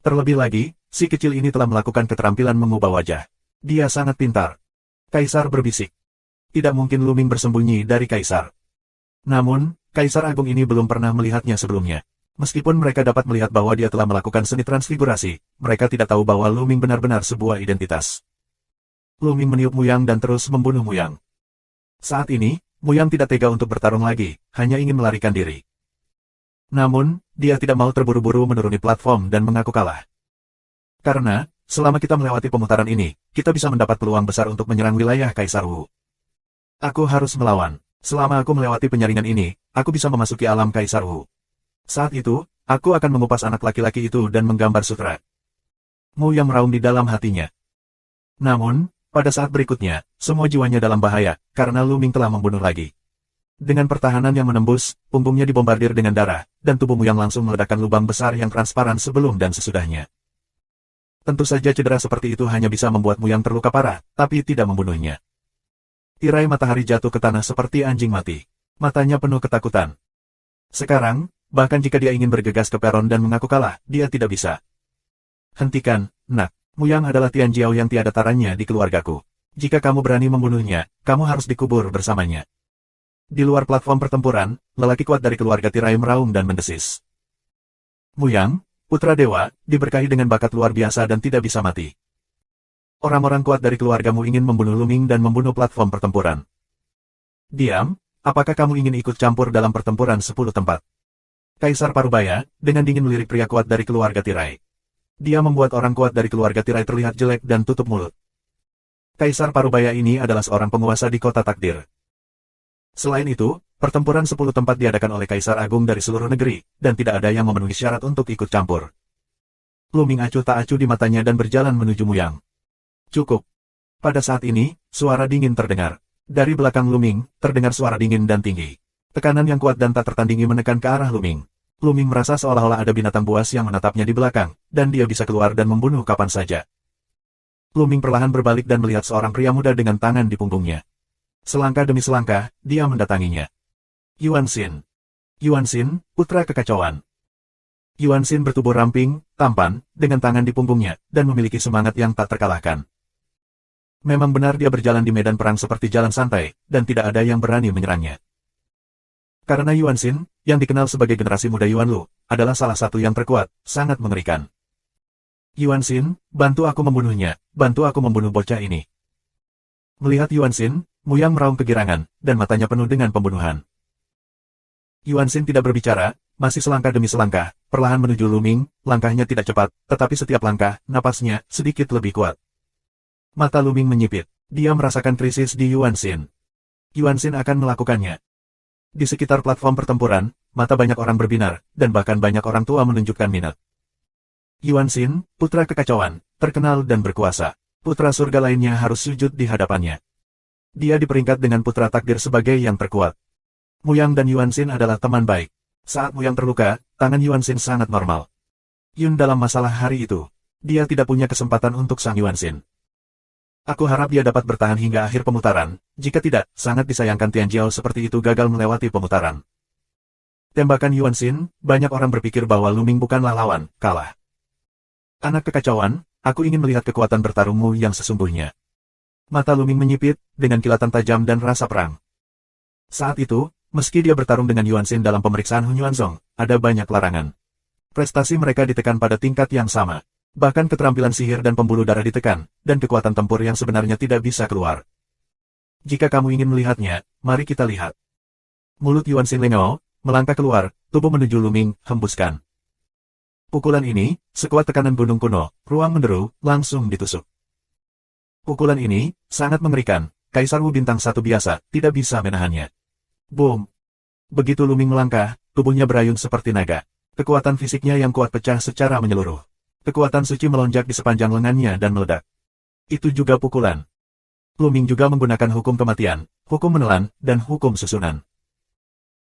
Terlebih lagi, si kecil ini telah melakukan keterampilan mengubah wajah. Dia sangat pintar. Kaisar berbisik. Tidak mungkin Luming bersembunyi dari Kaisar. Namun, Kaisar Agung ini belum pernah melihatnya sebelumnya. Meskipun mereka dapat melihat bahwa dia telah melakukan seni transfigurasi, mereka tidak tahu bahwa Luming benar-benar sebuah identitas. Luming meniup Muyang dan terus membunuh Muyang. Saat ini, Muyang tidak tega untuk bertarung lagi, hanya ingin melarikan diri. Namun, dia tidak mau terburu-buru menuruni platform dan mengaku kalah. Karena, selama kita melewati pemutaran ini, kita bisa mendapat peluang besar untuk menyerang wilayah Kaisar Wu. Aku harus melawan. Selama aku melewati penyaringan ini, aku bisa memasuki alam Kaisar Wu. Saat itu, aku akan mengupas anak laki-laki itu dan menggambar sutra. Muyang meraung di dalam hatinya. Namun, pada saat berikutnya, semua jiwanya dalam bahaya, karena Luming telah membunuh lagi. Dengan pertahanan yang menembus, punggungnya dibombardir dengan darah, dan tubuh Muyang langsung meledakkan lubang besar yang transparan sebelum dan sesudahnya. Tentu saja cedera seperti itu hanya bisa membuat Muyang terluka parah, tapi tidak membunuhnya. Tirai matahari jatuh ke tanah seperti anjing mati. Matanya penuh ketakutan. Sekarang, bahkan jika dia ingin bergegas ke peron dan mengaku kalah, dia tidak bisa. Hentikan, nak. Muyang adalah Tian Jiao yang tiada taranya di keluargaku. Jika kamu berani membunuhnya, kamu harus dikubur bersamanya. Di luar platform pertempuran, lelaki kuat dari keluarga tirai meraung dan mendesis. Muyang, putra dewa, diberkahi dengan bakat luar biasa dan tidak bisa mati. Orang-orang kuat dari keluargamu ingin membunuh Luming dan membunuh platform pertempuran. Diam, apakah kamu ingin ikut campur dalam pertempuran 10 tempat? Kaisar Parubaya, dengan dingin melirik pria kuat dari keluarga tirai. Dia membuat orang kuat dari keluarga tirai terlihat jelek dan tutup mulut. Kaisar Parubaya ini adalah seorang penguasa di kota takdir. Selain itu, pertempuran 10 tempat diadakan oleh Kaisar Agung dari seluruh negeri, dan tidak ada yang memenuhi syarat untuk ikut campur. Luming acuh tak acuh di matanya dan berjalan menuju Muyang. Cukup. Pada saat ini, suara dingin terdengar. Dari belakang Luming, terdengar suara dingin dan tinggi. Tekanan yang kuat dan tak tertandingi menekan ke arah Luming. Luming merasa seolah-olah ada binatang buas yang menatapnya di belakang, dan dia bisa keluar dan membunuh kapan saja. Luming perlahan berbalik dan melihat seorang pria muda dengan tangan di punggungnya. Selangkah demi selangkah, dia mendatanginya. Yuan Xin. Yuan Xin, putra kekacauan. Yuan Xin bertubuh ramping, tampan, dengan tangan di punggungnya, dan memiliki semangat yang tak terkalahkan. Memang benar dia berjalan di medan perang seperti jalan santai, dan tidak ada yang berani menyerangnya. Karena Yuan Xin, yang dikenal sebagai generasi muda Yuan Lu, adalah salah satu yang terkuat, sangat mengerikan. Yuan Xin, bantu aku membunuhnya, bantu aku membunuh bocah ini. Melihat Yuan Xin, Muyang meraung kegirangan, dan matanya penuh dengan pembunuhan. Yuan Xin tidak berbicara, masih selangkah demi selangkah, perlahan menuju Luming, langkahnya tidak cepat, tetapi setiap langkah, napasnya, sedikit lebih kuat. Mata Luming menyipit, dia merasakan krisis di Yuan Xin. Yuan Xin akan melakukannya. Di sekitar platform pertempuran, mata banyak orang berbinar, dan bahkan banyak orang tua menunjukkan minat. Yuan Xin, putra kekacauan, terkenal dan berkuasa. Putra surga lainnya harus sujud di hadapannya. Dia diperingkat dengan putra takdir sebagai yang terkuat. Muyang dan Yuan Xin adalah teman baik. Saat Muyang terluka, tangan Yuan Xin sangat normal. Yun dalam masalah hari itu. Dia tidak punya kesempatan untuk sang Yuan Xin. Aku harap dia dapat bertahan hingga akhir pemutaran, jika tidak, sangat disayangkan Tian Jiao seperti itu gagal melewati pemutaran. Tembakan Yuan Xin, banyak orang berpikir bahwa Luming bukanlah lawan, kalah. Anak kekacauan, aku ingin melihat kekuatan bertarungmu yang sesungguhnya. Mata Luming menyipit, dengan kilatan tajam dan rasa perang. Saat itu, meski dia bertarung dengan Yuan Xin dalam pemeriksaan Hun Yuanzong, ada banyak larangan. Prestasi mereka ditekan pada tingkat yang sama. Bahkan keterampilan sihir dan pembuluh darah ditekan, dan kekuatan tempur yang sebenarnya tidak bisa keluar. Jika kamu ingin melihatnya, mari kita lihat. Mulut Yuan Xin lengau, melangkah keluar, tubuh menuju Luming, hembuskan. Pukulan ini, sekuat tekanan gunung kuno, ruang menderu, langsung ditusuk. Pukulan ini, sangat mengerikan, Kaisar Wu Bintang Satu biasa, tidak bisa menahannya. Boom! Begitu Luming melangkah, tubuhnya berayun seperti naga. Kekuatan fisiknya yang kuat pecah secara menyeluruh. Kekuatan suci melonjak di sepanjang lengannya dan meledak. Itu juga pukulan. Luming juga menggunakan hukum kematian, hukum menelan, dan hukum susunan.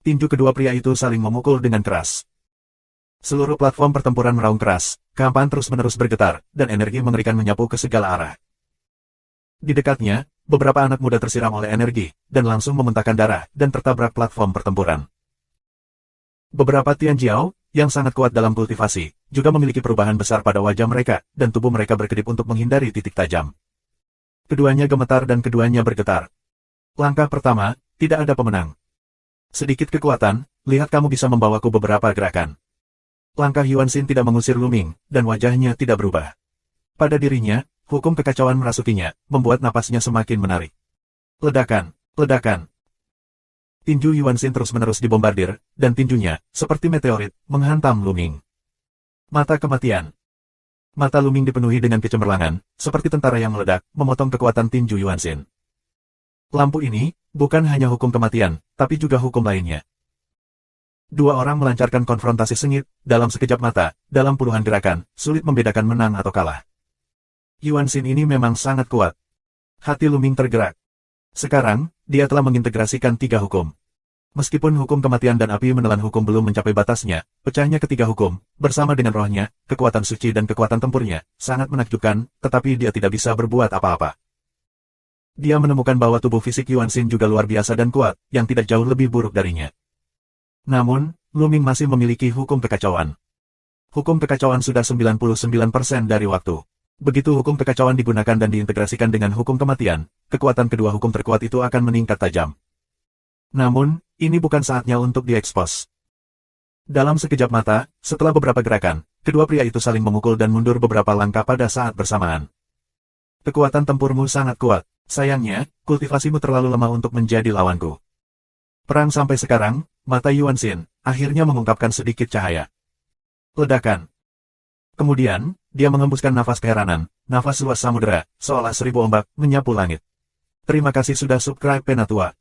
Tinju kedua pria itu saling memukul dengan keras. Seluruh platform pertempuran meraung keras, kehampaan terus-menerus bergetar, dan energi mengerikan menyapu ke segala arah. Di dekatnya, beberapa anak muda tersiram oleh energi, dan langsung memuntahkan darah, dan tertabrak platform pertempuran. Beberapa Tianjiao, yang sangat kuat dalam kultivasi, juga memiliki perubahan besar pada wajah mereka, dan tubuh mereka berkedip untuk menghindari titik tajam. Keduanya gemetar dan keduanya bergetar. Langkah pertama, tidak ada pemenang. Sedikit kekuatan, lihat kamu bisa membawaku beberapa gerakan. Langkah Yuan Xin tidak mengusir Luming, dan wajahnya tidak berubah. Pada dirinya, hukum kekacauan merasukinya, membuat napasnya semakin menarik. Ledakan, ledakan. Tinju Yuan Xin terus-menerus dibombardir, dan tinjunya, seperti meteorit, menghantam Luming. Mata kematian. Mata Luming dipenuhi dengan kecemerlangan, seperti tentara yang meledak, memotong kekuatan tinju Yuan Xin. Lampu ini, bukan hanya hukum kematian, tapi juga hukum lainnya. Dua orang melancarkan konfrontasi sengit, dalam sekejap mata, dalam puluhan gerakan, sulit membedakan menang atau kalah. Yuan Xin ini memang sangat kuat. Hati Luming tergerak. Sekarang, dia telah mengintegrasikan tiga hukum. Meskipun hukum kematian dan api menelan hukum belum mencapai batasnya, pecahnya ketiga hukum, bersama dengan rohnya, kekuatan suci dan kekuatan tempurnya, sangat menakjubkan, tetapi dia tidak bisa berbuat apa-apa. Dia menemukan bahwa tubuh fisik Yuan Xin juga luar biasa dan kuat, yang tidak jauh lebih buruk darinya. Namun, Luming masih memiliki hukum kekacauan. Hukum kekacauan sudah 99% dari waktu. Begitu hukum kekacauan digunakan dan diintegrasikan dengan hukum kematian, kekuatan kedua hukum terkuat itu akan meningkat tajam. Namun, ini bukan saatnya untuk diekspos. Dalam sekejap mata, setelah beberapa gerakan, kedua pria itu saling memukul dan mundur beberapa langkah pada saat bersamaan. Kekuatan tempurmu sangat kuat, sayangnya, kultivasimu terlalu lemah untuk menjadi lawanku. Perang sampai sekarang, mata Yuan Xin, akhirnya mengungkapkan sedikit cahaya. Ledakan. Kemudian, dia mengembuskan nafas keheranan, nafas luas samudera, seolah 1000 ombak, menyapu langit. Terima kasih sudah subscribe Penatua.